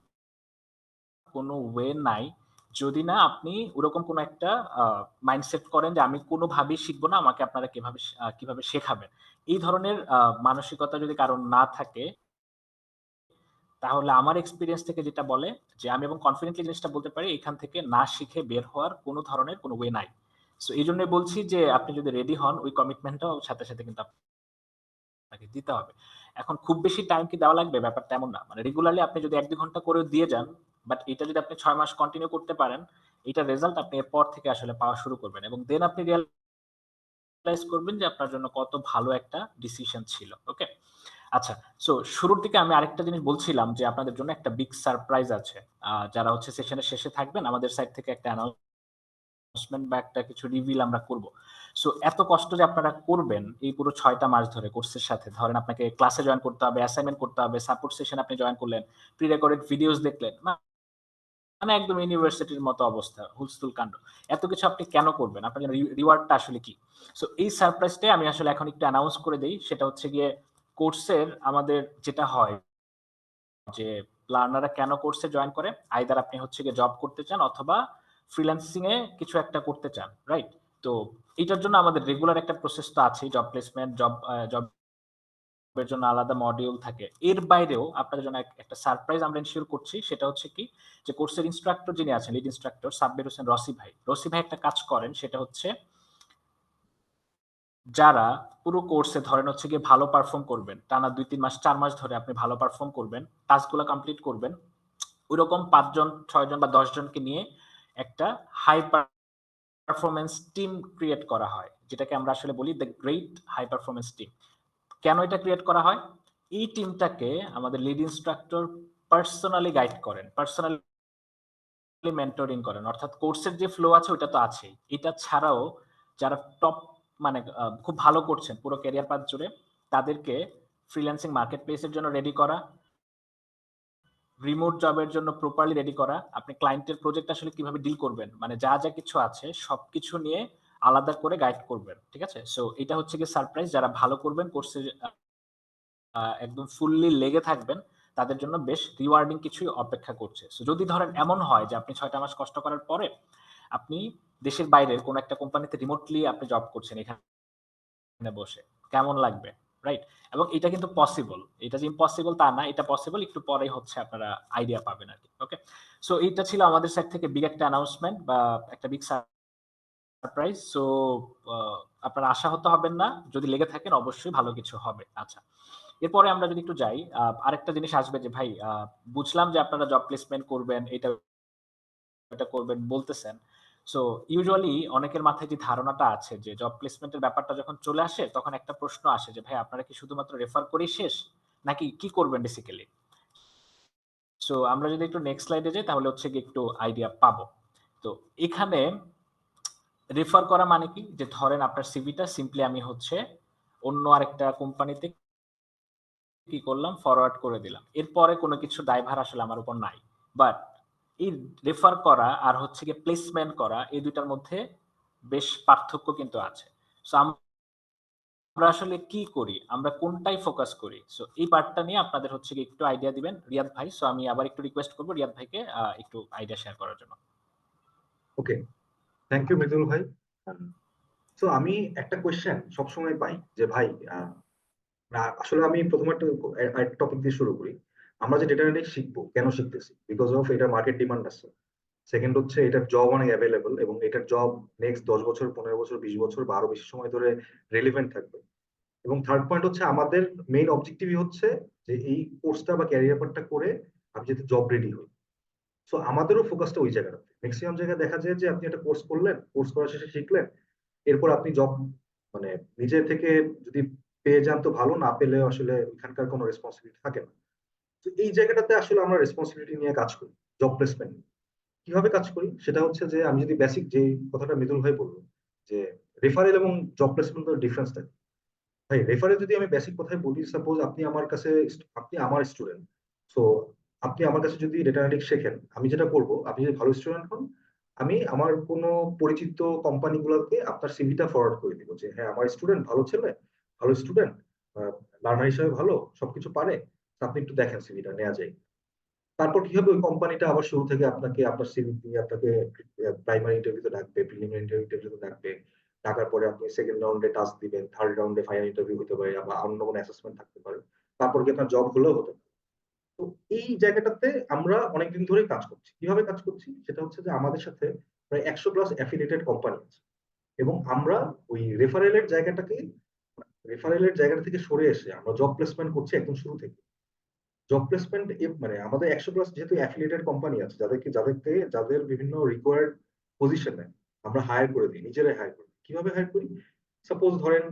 কোনো ওয়ে নাই। যদি না আপনি ওরকম কোনো একটা মাইন্ডসেট করেন যে আমি কোনোভাবেই শিখব না, আমাকে আপনারা কিভাবে শেখাবেন। এই ধরনের মানসিকতা যদি কারো না থাকে, তাহলে আমার এক্সপেরিয়েন্স থেকে যেটা বলে যে আমি এবং কনফিডেন্টলি জিনিসটা বলতে পারি, এখান থেকে না শিখে বের হওয়ার কোনো ধরনের কোনো ওয়ে নাই। সো এইজন্যই বলছি যে আপনি যদি রেডি হন, ওই কমিটমেন্টটাও সাথে, সাথে কিন্তু আপনাকে দিতে হবে। এখন খুব বেশি টাইম কি দেওয়া লাগবে? ব্যাপারটা এমন না। মানে রেগুলারলি আপনি যদি ১-২ ঘন্টা করেও দিয়ে যান, বাট এটা যদি আপনি ৬ মাস কন্টিনিউ করতে পারেন, এটার রেজাল্ট আপনি এরপর থেকে আসলে পাওয়া শুরু করবেন। এবং দেন আপনি রিয়ালাইজ করবেন যে আপনার জন্য কত ভালো একটা ডিসিশন ছিল। ওকে? আচ্ছা, সো শুরুর দিকে আমি আরেকটা জিনিস বলছিলাম যে আপনাদের জন্য একটা বিগ সারপ্রাইজ আছে। যারা হচ্ছে সেশনের শেষে থাকবেন, আমাদের সাইড থেকে একটা অ্যানাউন্সমেন্ট বা একটা কিছু রিভিল আমরা করব। সো এত কষ্ট যে আপনারা করবেন এই পুরো ৬ টা মাস ধরে কোর্সের সাথে, ধরেন আপনাকে ক্লাসে জয়েন করতে হবে, অ্যাসাইনমেন্ট করতে হবে, সাপোর্ট সেশন আপনি জয়েন করলেন, প্রি রেকর্ডেড ভিডিওস দেখলেন। মানে একদম ইউনিভার্সিটির মতো অবস্থা, হুলস্থুল কাণ্ড। এত কিছু আপনি কেন করবেন? আপনার জন্য রিওয়ার্ডটা আসলে কি? সো এই সারপ্রাইজটাই আমি আসলে এখন একটু অ্যানাউন্স করে দেই। সেটা হচ্ছে গিয়ে কোর্সের আমাদের যেটা হয় যে লার্নাররা কেন কোর্সে জয়েন করে? আইদার আপনি হচ্ছে গিয়ে জব করতে চান অথবা ফ্রিল্যান্সিং এ কিছু একটা করতে চান, রাইট? তো এটার জন্য আমাদের রেগুলার একটা প্রসেস তো আছেই। জব প্লেসমেন্ট, জবের জন্য আলাদা মডিউল থাকে। এর বাইরেও আপনাদের জন্য একটা সারপ্রাইজ আমরা এনশিওর করছি। সেটা হচ্ছে কি যে কোর্সের ইন্সট্রাক্টর যিনি আছেন, লিড ইন্সট্রাক্টর সাব্বির হোসেন রসি ভাই। রসি ভাই একটা কাজ করেন, সেটা হচ্ছে যারা পুরো কোর্সে ধরেন হচ্ছে গিয়ে ভালো পারফর্ম করবেন, টানা ২-৩ মাস ৪ মাস ধরে আপনি ভালো পারফর্ম করবেন, টাস্কগুলো কমপ্লিট করবেন। ওইরকম ৫ জন, ৬ জন বা ১০ জনকে নিয়ে একটা হাই পারফরম্যান্স টিম ক্রিয়েট করা হয়। যেটাকে আমরা আসলে বলি the great high performance team. কেন এটা ক্রিয়েট করা হয়? এই টিমটাকে আমাদের লিড ইন্সট্রাক্টর পার্সোনালি গাইড করেন, পার্সোনালি মেন্টরিং করেন। অর্থাৎ কোর্সের যে ফ্লো আছে ওইটা তো আছেই। এটা ছাড়াও যারা টপ মানে খুব ভালো করছেন পুরো ক্যারিয়ার পাথ জুড়ে, তাদেরকে ফ্রিল্যান্সিং মার্কেট প্লেস এর জন্য রেডি করা, রিমোট জবের জন্য প্রপারলি রেডি করা, আপনি ক্লায়েন্টের প্রজেক্ট আসলে কিভাবে ডিল করবেন, মানে যা যা কিছু আছে সবকিছু নিয়ে আলাদা করে গাইড করবেন। ঠিক আছে? সো এটা হচ্ছে গিয়ে সারপ্রাইজ। যারা ভালো করবেন কোর্সে একদম ফুললি লেগে থাকবেন, তাদের জন্য বেশ রিওয়ার্ডিং কিছুই অপেক্ষা করছে। সো যদি ধরেন এমন হয় যে আপনি ৬ টা মাস কষ্ট করার পরে আপনি দেশের বাইরের কোন একটা কোম্পানিতে রিমোটলি আপনি জব করছেন এখানে বসে। কেমন লাগবে? রাইট? এবং এটা কিন্তু পসিবল। এটা যে ইম্পসিবল তা না। এটা পসিবল, একটু পরেই হচ্ছে আপনারা আইডিয়া পাবেন আরকি। ওকে? সো এইটা ছিল আমাদের সাইড থেকে বিগ একটা অ্যানাউন্সমেন্ট বা একটা বিগ সারপ্রাইজ। সো আ আপনারা আশাহত হবেন না। যদি লেগে থাকেন অবশ্যই ভালো কিছু হবে। আচ্ছা। এরপরে আমরা যদি একটু যাই, আরেকটা জিনিস আসবে যে ভাই বুঝলাম যে আপনারা জব প্লেসমেন্ট করবেন, এটা ওটা করবেন বলতেছেন। সো ইউজুয়ালি অনেকের মাথায় যে ধারণাটা আছে যে জব প্লেসমেন্ট এর ব্যাপারটা যখন চলে আসে তখন একটা প্রশ্ন আসে যে ভাই আপনারা কি শুধুমাত্র রেফার করেই শেষ? নাকি কি করবেন বেসিক্যালি? সো আমরা যদি একটু নেক্সট স্লাইডে যাই তাহলে হচ্ছে গিয়ে একটু আইডিয়া পাবো। তো এখানে রেফার করা মানে কি? যে ধরেন আপনার সিভিটা সিম্পলি আমি হচ্ছে অন্য আরেকটা কোম্পানিতে কি করলাম? ফরওয়ার্ড করে দিলাম। এরপরে কোন কিছুর দায়ভার আসলে আমার উপর নাই। বাট এই রেফার করা আর হচ্ছে গিয়ে প্লেসমেন্ট করা এই ২ টার মধ্যে বেশ পার্থক্য কিন্তু আছে। সো আমরা আসলে কি করি? আমরা কোনটায় ফোকাস করি? সো এই পার্টটা নিয়ে আপনাদের হচ্ছে গিয়ে একটু আইডিয়া দিবেন রিয়াদ ভাই। সো আমি আবার একটু রিকোয়েস্ট করব রিয়াদ ভাইকে একটু আইডিয়া শেয়ার করার জন্য। ওকে, থ্যাংক ইউ মৃদুল ভাই। তো আমি একটা কোয়েশ্চেন সবসময় পাই যে ভাই, আসলে আমি প্রথমে একটা টপিক দিয়ে শুরু করি। আমরা যে ডেটা অ্যানালিটিক্স শিখবো কেন শিখতেছি? বিকজ অফ এটা মার্কেট ডিমান্ড আছে। সেকেন্ড হচ্ছে এটার জব অনেক অ্যাভেলেবল এবং এটার জব নেক্সট ১০ বছর, ১৫ বছর, ২০ বছর বা আরো বেশি সময় ধরে রেলিভেন্ট থাকবে। এবং থার্ড পয়েন্ট হচ্ছে আমাদের মেইন অবজেক্টিভই হচ্ছে যে এই কোর্সটা বা ক্যারিয়ার পাথটা করে আমি যাতে জব রেডি হই। সো আমাদেরও ফোকাসটা ওই জায়গাটাতে। ম্যাক্সিমাম জায়গায় দেখা যায় যে আপনি একটা কোর্স করলেন, কোর্স করার শেষে শিখলেন, এরপর আপনি জব মানে নিজে থেকে যদি পেয়ে যান তো ভালো, না পেলে আসলে এখানকার কোনো রেসপন্সিবিলিটি থাকে না। তো এই জায়গাটাতে আসলে আমরা রেসপন্সিবিলিটি নিয়ে কাজ করি। জব প্লেসমেন্ট কিভাবে কাজ করি সেটা হচ্ছে যে আমি যদি বেসিক যে কথাটা মৃদুল ভাই বললো যে রেফারেল এবং জব প্লেসমেন্ট ডিফারেন্স থাকে। ভাই রেফারে যদি আমি বেসিক কথায় বলি, সাপোজ আপনি আমার স্টুডেন্ট। সো আপনি আমার কাছে যদি ডেটা অ্যানালিটিক্স শেখেন, আমি যেটা করব, আপনি যদি ভালো স্টুডেন্ট হন, আমি আমার কোনো পরিচিত কোম্পানিগুলোকে আপনার সিভিটা ফরওয়ার্ড করে দিব যে হ্যাঁ আমার স্টুডেন্ট ভালো ছেলে, ভালো স্টুডেন্ট, লার্নার হিসেবে ভালো, সবকিছু পারে, তো আপনি একটু দেখেন সিভিটা নেওয়া যায়। তারপর কি হবে, ওই কোম্পানিটা আবার শুরু থেকে আপনাকে আপনার সিভি দিয়ে আপনাকে প্রাইমারি ইন্টারভিউতে ডাকবে, প্রিলিমিনারি ইন্টারভিউতে ডাকবে। ডাকার পরে আপনি সেকেন্ড রাউন্ডে টাস্ক দিবেন, থার্ড রাউন্ডে ফাইনাল ইন্টারভিউ হতে পারে বা অন্য কোনো অ্যাসেসমেন্ট থাকতে পারে। তারপর কি আপনার জব হলেও হতে পারে। তো এই জায়গাটাতে আমরা অনেকদিন ধরেই কাজ করছি। কিভাবে কাজ করছি সেটা হচ্ছে যে আমাদের সাথে প্রায় ১০০+ অ্যাফিলিয়েটেড কোম্পানি আছে এবং আমরা ওই রেফারেলের জায়গাটা থেকে সরে এসে আমরা জব প্লেসমেন্ট করছি একদম শুরু থেকে। জব প্লেসমেন্ট মানে আমাদের ১০০+ যেহেতু অ্যাফিলিয়েটেড কোম্পানি আছে যাদের বিভিন্ন রিকোয়ার্ড পজিশনে আমরা হায়ার করে দিই, নিজেরাই হায়ার করি। কিভাবে হায়ার করি? সাপোজ ধরেন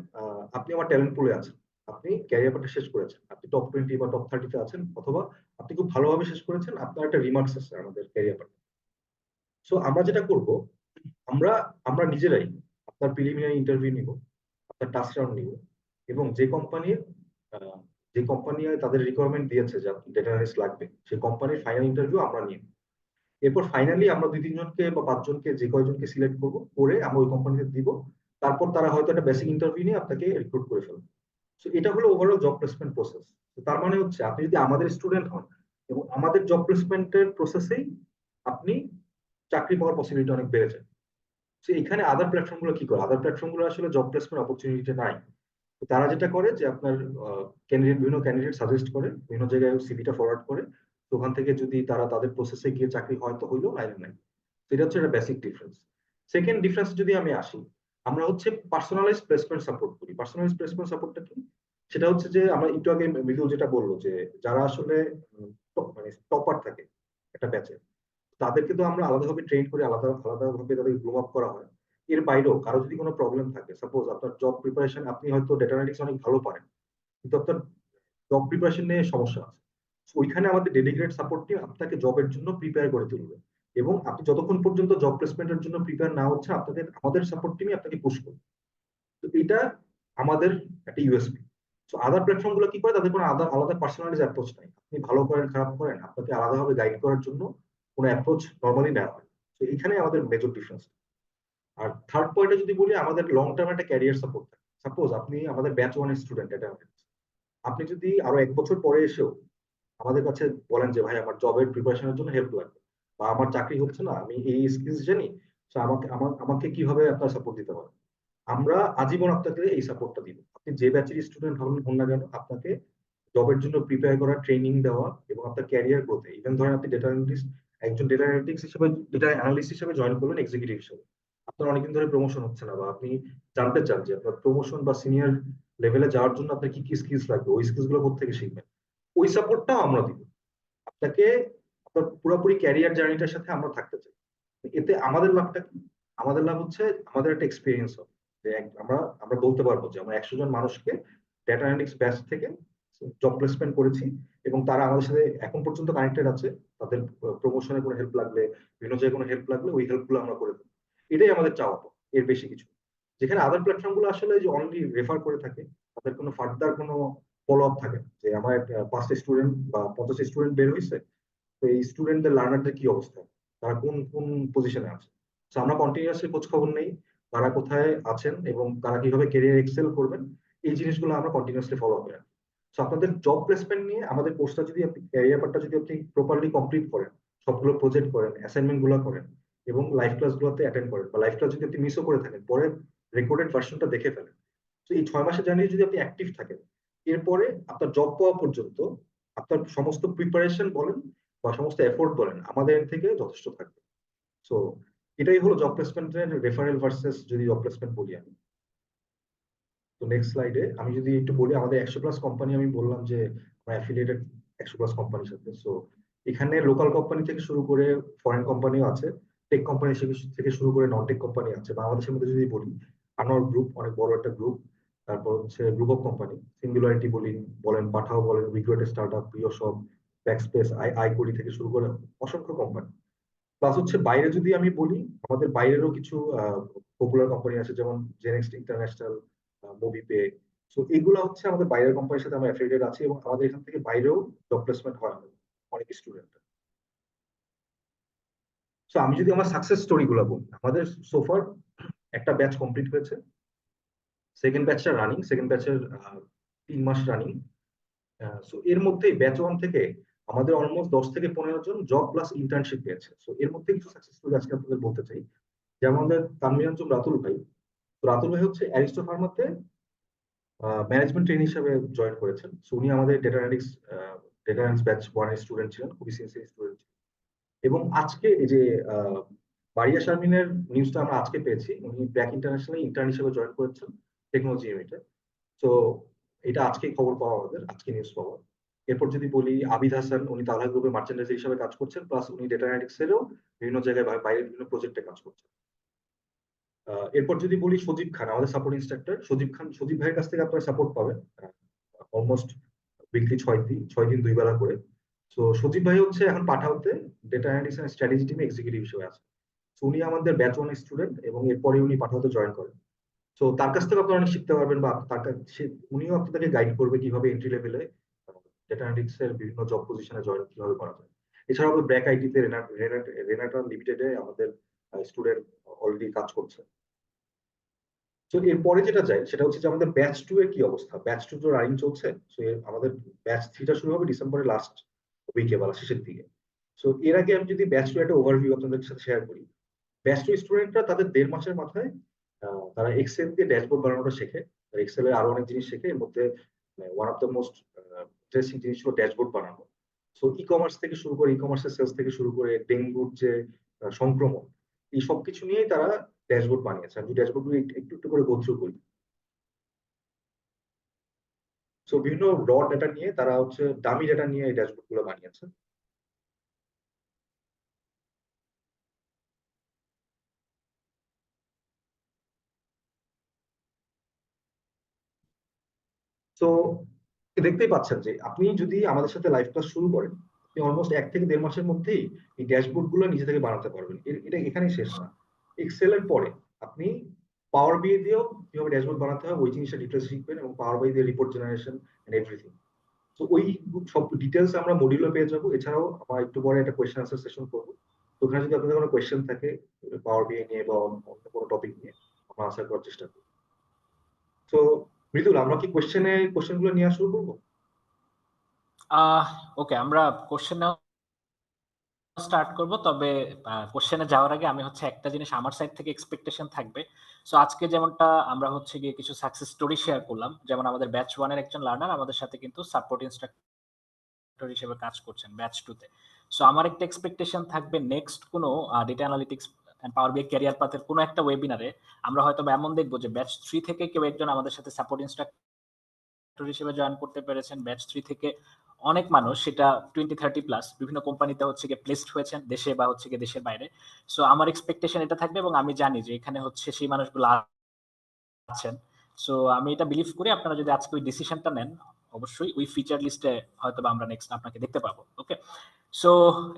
আপনি আমার ট্যালেন্ট পুলে আছেন, আপনি ক্যারিয়ার পাথটা শেষ করেছেন, আপনি টপ 20 বা টপ 30 তে আছেন, অথবা আপনি খুব ভালোভাবে শেষ করেছেন, আপনার একটা রিমার্কস আছে আমাদের ক্যারিয়ার পাথে। সো আমরা যেটা করব, আমরা আমরা নিজেরাই আপনার প্রিলিমিনারি ইন্টারভিউ নিব, আপনার টাস্ক রাউন্ড নিব, এবং যে কোম্পানি তাদের রিকোয়ারমেন্ট দিয়েছে যে ডেটা অ্যানালিস্ট লাগবে, সেই কোম্পানির ফাইনাল ইন্টারভিউ আমরা নিয়ে নিব। এরপর ফাইনালি আমরা 2-3 জনকে বা 5 জনকে যে কয়জনকে সিলেক্ট করবো করে আমরা ওই কোম্পানিতে দিব। তারপর তারা হয়তো একটা বেসিক ইন্টারভিউ নিয়ে আপনাকে রিক্রুট করে ফেলবে। তো এটা হলো ওভারঅল জব প্লেসমেন্ট প্রসেস। তার মানে হচ্ছে আপনি যদি আমাদের স্টুডেন্ট হন এবং আমাদের জব প্লেসমেন্টের প্রসেসেই আপনি চাকরি পাওয়ার পসিবিলিটি অনেক বেড়ে যায়। তো এখানে আদার প্ল্যাটফর্ম গুলো কি করে? আদার প্ল্যাটফর্ম গুলো আসলে জব প্লেসমেন্ট অপরচুনিটি নাই। তো তারা যেটা করে যে আপনার বিভিন্ন ক্যান্ডিডেট সাজেস্ট করে, বিভিন্ন জায়গায় সিভিটা ফরওয়ার্ড করে। তো ওখান থেকে যদি তারা তাদের প্রসেসে গিয়ে চাকরি হয়তো হইলো, নাইলে নাই। তো এটা হচ্ছে একটা বেসিক ডিফারেন্স। সেকেন্ড ডিফারেন্স যদি আমি আসি, আমরা হচ্ছে পার্সোনালাইজ প্লেসমেন্ট সাপোর্ট করি। পার্সোনালাইজ প্লেসমেন্ট সাপোর্টটা কি? সেটা হচ্ছে যে আমরা একটু আগে মৃদুল যেটা বললো যে যারা আসলে মানে টপার থাকে একটা ব্যাচে, তাদেরকে তো আমরা আলাদাভাবে ট্রেন করে আলাদাভাবে তাদের গ্রো আপ করা হয়। এর বাইরেও কারো যদি কোনো প্রবলেম থাকে, সাপোজ আপনার জব প্রিপারেশন, আপনি হয়তো ডেটা অ্যানালিটিক্স অনেক ভালো পারেন কিন্তু আপনার জব প্রিপারেশন নিয়ে সমস্যা আছে, তো ওইখানে আমাদের ডেডিকেটেড সাপোর্ট টিম আপনাকে জবের জন্য প্রিপেয়ার করে তুলবে। এবং আপনি যতক্ষণ পর্যন্ত জব প্লেসমেন্টের জন্য প্রিপেয়ার না হচ্ছে, আমাদের সাপোর্ট টিমই আপনাকে পুশ করবে। তো এটা আমাদের একটা ইউএসপি। তো আদার প্ল্যাটফর্ম গুলো কি করে? তাদের কোনো আলাদা পার্সোনালিজ অ্যাপ্রোচ নাই। আপনি ভালো করেন খারাপ করেন, আপনাকে আলাদাভাবে গাইড করার জন্য কোনো অ্যাপ্রোচ নর্মালি নেওয়া হয়। তো এখানে আমাদের মেজর ডিফারেন্স। আর থার্ড পয়েন্টে যদি বলি, আমাদের লং টার্ম একটা ক্যারিয়ার সাপোর্ট থাকে। সাপোজ আপনি আমাদের ব্যাচ ওয়ানের স্টুডেন্ট, এটা আপনি যদি আরো 1 বছর পরে এসেও আমাদের কাছে বলেন যে ভাই আমার জবের প্রিপারেশনের জন্য হেল্প লাগবে, বা আমার চাকরি হচ্ছে না, আমি এই স্কিলস জানি, তো আমাকে কিভাবে আপনার সাপোর্ট দিতে পারেন, আমরা আজীবন আপনাকে এই সাপোর্টটা দিব। আপনি যে ব্যাচের স্টুডেন্ট হন না কেন, আপনাকে জবের জন্য প্রিপেয়ার করা, ট্রেনিং দেওয়া, এবং আপনার ক্যারিয়ার গ্রোথে, ইভেন ধরেন আপনি ডেটা অ্যানালিটিক্স হিসেবে, ডেটা অ্যানালিস্ট হিসেবে জয়েন করবেন এক্সিকিউটিভ হিসেবে, আপনার অনেকদিন ধরে প্রমোশন হচ্ছে না, বা আপনি জানতে চান যে আপনার প্রমোশন বা সিনিয়র লেভেলে যাওয়ার জন্য আপনার কি কি স্কিলস লাগবে, ওই স্কিলস গুলো কোথা থেকে শিখবেন, ওই সাপোর্টটাও আমরা দিব আপনাকে। আপনার পুরোপুরি ক্যারিয়ার জার্নিটার সাথে আমরা থাকতে চাই। এতে আমাদের লাভটা কি? আমাদের লাভ হচ্ছে আমাদের একটা এক্সপিরিয়েন্স হবে, যে আমরা আমরা বলতে পারবো যে আমরা 100 জন মানুষকে ডেটা অ্যানালিটিক্স ব্যাচ থেকে জব প্লেসমেন্ট করেছি, এবং তারা আমাদের সাথে এখন পর্যন্ত কানেক্টেড আছে। তাদের প্রমোশনে কোনো হেল্প লাগলে, বিভিন্ন জায়গায় কোনো হেল্প লাগলে, ওই হেল্প গুলো আমরা করে দেবো। এটাই আমাদের চাওয়া পাওয়া, এর বেশি কিছু না। যেখানে আদার প্ল্যাটফর্ম গুলো আসলে যে অনলি রেফার করে থাকে, তাদের কোনো ফার্দার কোনো ফলো আপ থাকে না, যে আমার 5টা স্টুডেন্ট বা 50 স্টুডেন্ট বের হয়েছে, তো এই স্টুডেন্টদের লার্নারদের কি অবস্থা, তারা কোন কোন পজিশনে আছে। তো আমরা কন্টিনিউয়াসলি খোঁজ খবর নেই, তারা কোথায় আছেন এবং তারা কিভাবে ক্যারিয়ার এক্সেল করবেন, এই জিনিসগুলো আমরা কন্টিনিউয়াসলি ফলো আপ করি। তো আপনাদের জব প্লেসমেন্ট নিয়ে আমাদের কোর্সটা যদি আপনি, ক্যারিয়ার পার্টটা যদি আপনি প্রপারলি কমপ্লিট করেন, সবগুলো প্রজেক্ট করেন, অ্যাসাইনমেন্ট গুলো করেন, এবং লাইভ ক্লাস গুলোতে অ্যাটেন্ড করেন, বা লাইভ ক্লাস যদি আপনি মিসও করে থাকেন, পরে রেকর্ডেড ভার্সনটা দেখে ফেলেন, তো এই 6 মাসের জার্নি যদি আপনি অ্যাক্টিভ থাকেন, এরপরে আপনার জব পাওয়া পর্যন্ত আপনার সমস্ত প্রিপারেশন বলেন বা সমস্ত এফোর্ট বলেন, আমাদের end থেকে যথেষ্ট থাকবে। সো এটাই হলো জব প্লেসমেন্টের রেফারেল ভার্সেস যদি জব প্লেসমেন্ট বলি আমি। তো নেক্সট স্লাইডে আমি যদি একটু বলি, আমাদের 100+ কোম্পানি, আমি বললাম যে আমরা অ্যাফিলিয়েটেড 100+ কোম্পানির সাথে। সো এখানে লোকাল কোম্পানি থেকে শুরু করে ফরেন কোম্পানিও আছে, টেক কোম্পানি থেকে শুরু করে নন টেক কোম্পানি আছে। বাংলাদেশের মধ্যে যদি বলি, আনোয়ার গ্রুপ অনেক বড় একটা গ্রুপ, তারপর হচ্ছে গ্রুপ অফ কোম্পানি, সিঙ্গুলারিটি বলেন, পাঠাও বলেন, রিগ্রেট স্টার্টআপ, প্রিয়সব, ব্যাকস্পেস, আইকোডি থেকে শুরু করে অসংখ্য কোম্পানি। প্লাস হচ্ছে বাইরে যদি আমি বলি, আমাদের বাইরেরও কিছু পপুলার কোম্পানি আছে, যেমন জেনেক্সট ইন্টারন্যাশনাল, মুভিপে। সো এগুলো হচ্ছে আমাদের বাইরের কোম্পানির সাথে আমরা অ্যাফিলিয়েটেড আছি, এবং আমাদের এখান থেকে বাইরেও জব প্লেসমেন্ট হয় আমাদের অনেক স্টুডেন্ট। সো আমি যদি আমার সাকসেস স্টোরি গুলো বলি, আমাদের সোফার একটা ব্যাচ কমপ্লিট হয়েছে, সেকেন্ড ব্যাচের 3 মাস রানিং। সো এর মধ্যে ব্যাচ ওয়ান থেকে আমাদের অলমোস্ট 10 থেকে 15 জন জব প্লাস ইন্টার্নশিপ পেয়েছে। সো এর মধ্যে কিছু সাকসেস স্টোরি আজকে আপনাদের বলতে চাই। যেমন আমাদের তানভীর আঞ্জুম রাতুল ভাই, তো রাতুল ভাই হচ্ছে অ্যারিস্টো ফার্মাতে ম্যানেজমেন্ট ট্রেন হিসেবে জয়েন করেছেন। সো উনি আমাদের ডেটা অ্যানালিটিক্স ব্যাচ ওয়ানের স্টুডেন্ট ছিলেন, খুবই সিনসিয়ার স্টুডেন্ট। এবং আজকে এই যে বারিয়া শারমিনের নিউজটা আমরা আজকে পেয়েছি, উনি ব্র্যাক ইন্টারন্যাশনাল ইন্টার্ন হিসেবে জয়েন করেছেন টেকনোলজি ইউনিটে। তো এটা আজকেই খবর পাওয়া, আমাদের আজকে নিউজ পাওয়া। এরপর যদি বলি আবিদ হাসান, উনি তালহা গ্রুপে মার্চেন্ডাইজার হিসেবে কাজ করছেন, প্লাস উনি ডেটা অ্যানালিটিক্স এরও বিভিন্ন জায়গায় বাইরের বিভিন্ন প্রজেক্টে কাজ করছেন। এরপর যদি বলি সজীব খান, আমাদের সাপোর্ট ইনস্ট্রাক্টর সজীব ভাইয়ের কাছ থেকে আপনারা সাপোর্ট পাবেন অলমোস্ট উইকলি 6 দিন 2 বেলা করে। তো সজীব ভাই হচ্ছে এখন পাঠাওতে ডেটা অ্যানালিটিক্স এন্ড স্ট্র্যাটেজি টিমে এক্সিকিউটিভ হিসেবে আছে। উনি আমাদের ব্যাচ 1 স্টুডেন্ট এবং এরপরে উনি পাঠাতে জয়েন করেন। তো তার কাছ থেকে আপনারা অনেক শিখতে পারবেন, বা তার কাছে উনিও আপনাদেরকে গাইড করবে কিভাবে এন্ট্রি লেভেলে ডেটা অ্যানালিটিক্স এর বিভিন্ন জব পজিশনে জয়েন কিভাবে করা যায়। এছাড়াও আমাদের ব্র্যাক আইটিতে রেনাটা লিমিটেডে আমাদের স্টুডেন্ট অলরেডি কাজ করছে। তো এরপরে যেটা যায় সেটা হচ্ছে যে আমাদের ব্যাচ 2 এর কি অবস্থা। ব্যাচ 2 তো রানিং চলছে। তো আমাদের ব্যাচ 3টা শুরু হবে ডিসেম্বরের লাস্ট উইকে বা শেষের দিকে। তো এর আগে আমি যদি ব্যাচ 2 একটা ওভারভিউ আপনাদের সাথে শেয়ার করি। ব্যাচ 2 স্টুডেন্টরা তাদের 1.5 মাসের মাথায় তারা এক্সেল দিয়ে ড্যাশবোর্ড বানানোটা শেখে। এক্সেল এর আরো অনেক জিনিস শেখে। এর মধ্যে one of the most interesting জিনিস হলো ড্যাশবোর্ড বানানো। সো ই কমার্স থেকে শুরু করে, ই কমার্সের সেলস থেকে শুরু করে ডেঙ্গুর যে সংক্রমণ, এই সবকিছু নিয়েই তারা ড্যাশবোর্ড বানিয়েছে। আমি ড্যাশবোর্ড গুলো একটু একটু করে গো থ্রু করি। সো বিভিন্ন র ডেটা নিয়ে তারা হচ্ছে দামি ডেটা নিয়ে এই ড্যাশবোর্ড গুলো বানিয়েছে। তো দেখতেই পাচ্ছেন যে আপনি যদি আমাদের সাথে লাইভ ক্লাস শুরু করেন, আপনি অলমোস্ট 1 থেকে 1.5 মাসের মধ্যেই এই ড্যাশবোর্ড গুলো নিজে থেকে বানাতে পারবেন। এটা এখানেই শেষ না। এক্সেল এর পরে আপনি পাওয়ার বিআই দিয়েও কিভাবে ড্যাশবোর্ড বানাতে হয় ওই জিনিসটা ডিটেলস শিখবেন, এবং পাওয়ার বিআই দিয়ে রিপোর্ট জেনারেশন এন্ড এভরিথিং। তো ওই সব ডিটেলস আমরা মডিউলে পেয়ে যাবো। এছাড়াও আমরা একটু পরে একটা কোয়েশ্চেন আনসার সেশন করবো। তো ওখানে যদি আপনাদের কোনো কোয়েশ্চেন থাকে পাওয়ার বিআই নিয়ে বা অন্য কোনো টপিক নিয়ে, আমরা আনসার করার চেষ্টা করবো। তো মৃদুল, আমরা কি কোয়েশ্চেন গুলো নিয়ে শুরু করবো? আহ ওকে, আমরা কোশ্চেন স্টার্ট করব। তবে কোশ্চেনে যাওয়ার আগে আমি হচ্ছে একটা জিনিস আমার সাইড থেকে এক্সপেকটেশন থাকবে। সো আজকে যেমনটা আমরা হচ্ছে গিয়ে কিছু সাকসেস স্টোরি শেয়ার করলাম, যেমন আমাদের ব্যাচ 1 এর একজন লার্নার আমাদের সাথে কিন্তু সাপোর্ট ইনস্ট্রাক্টর হিসেবে কাজ করছেন ব্যাচ 2 তে। সো আমার একটা এক্সপেকটেশন থাকবে নেক্সট কোনো ডেটা অ্যানালিটিক্স এন্ড পাওয়ার বিআই ক্যারিয়ার পাথের কোনো একটা ওয়েবিনারে আমরা হয়তো এমন দেখবো যে ব্যাচ 3 থেকে কেউ একজন আমাদের সাথে সাপোর্ট ইনস্ট্রাক্টর হিসেবে জয়েন করতে পেরেছেন। ব্যাচ 3 থেকে অনেক মানুষ, সেটা 20-30 প্লাস বিভিন্ন কোম্পানিতে হচ্ছে গিয়ে প্লেসড হয়েছেন, দেশে বা হচ্ছে গিয়ে দেশের বাইরে। সো আমার এক্সপেকটেশন এটা থাকবে, এবং আমি জানি যে এখানে হচ্ছে সেই মানুষগুলো আছেন। সো আমি এটা বিলিভ করি আপনারা যদি আজকে ওই ডিসিশনটা নেন, অবশ্যই ওই ফিচার লিস্টে হয়তোবা আমরা নেক্সট আপনাকে দেখতে পাবো। ওকে, সো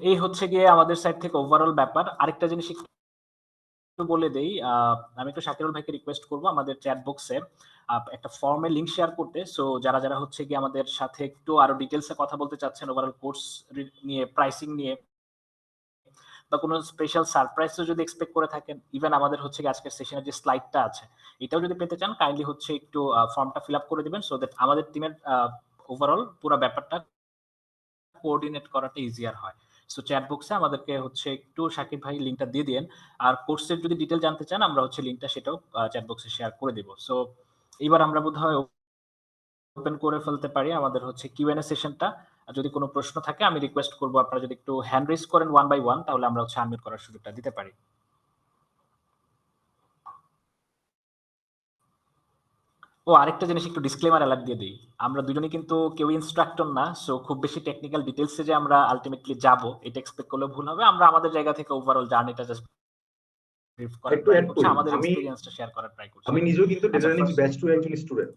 এই হচ্ছে গিয়ে আমাদের সাইড থেকে ওভারঅল ব্যাপার। আরেকটা জিনিস একটু বলে দেই, আমি একটু শাকিরুল ভাইকে রিকোয়েস্ট করব আমাদের চ্যাট বক্সে একটা ফর্মের লিংক শেয়ার করতে। সো যারা যারা হচ্ছে গিয়ে আমাদের সাথে একটু আরো ডিটেলসে কথা বলতে চাচ্ছেন ওভারঅল কোর্স নিয়ে, প্রাইসিং নিয়ে, বা কোনো স্পেশাল সারপ্রাইজও যদি এক্সপেক্ট করে থাকেন, ইভেন আমাদের হচ্ছে গিয়ে আজকের সেশনের যে স্লাইডটা আছে এটাও যদি পেতে চান, কাইন্ডলি হচ্ছে একটু ফর্মটা ফিল আপ করে দিবেন, সো দ্যাট আমাদের টিমের ওভারঅল পুরো ব্যাপারটা কোঅর্ডিনেট করাটা ইজিয়ার হয়। সো চ্যাট বক্সে আমাদেরকে হচ্ছে একটু শাকিব ভাই লিংকটা দিয়ে দিন। আর কোর্সের যদি ডিটেল জানতে চান আমরা হচ্ছে লিংকটা সেটাও চ্যাট বক্সে শেয়ার করে দিব। সো এবার আমরা বোধহয় ওপেন করে ফেলতে পারি আমাদের হচ্ছে কিউএনএ সেশনটা। যদি কোনো প্রশ্ন থাকে আমি রিকোয়েস্ট করব আপনারা যদি একটু হ্যান্ড রেজ করেন ওয়ান বাই ওয়ান, তাহলে আমরা হচ্ছে আনমিউট করার সুযোগটা দিতে পারি। ও আরেকটা জিনিস একটু ডিসক্লেমার অ্যালার্ট দিয়ে দিই, আমরা দুজনেই কিন্তু কেউ ইনস্ট্রাক্টর না। সো খুব বেশি টেকনিক্যাল ডিটেলসে যে আমরা আলটিমেটলি যাব এটা এক্সপেক্ট করলে ভুল হবে। আমরা আমাদের জায়গা থেকে ওভারঅল জার্নিটা জাস্ট ব্রিফ করার একটু ট্রাই অ্যাড করছি, করি, আমাদের আমি এক্সপেরিয়েন্সটা শেয়ার করার ট্রাই করছি। আমি নিজেও কিন্তু ডেটা আচ্ছা অ্যানালিটিক্স ফার্স্ট। ব্যাচ 2 একজন স্টুডেন্ট।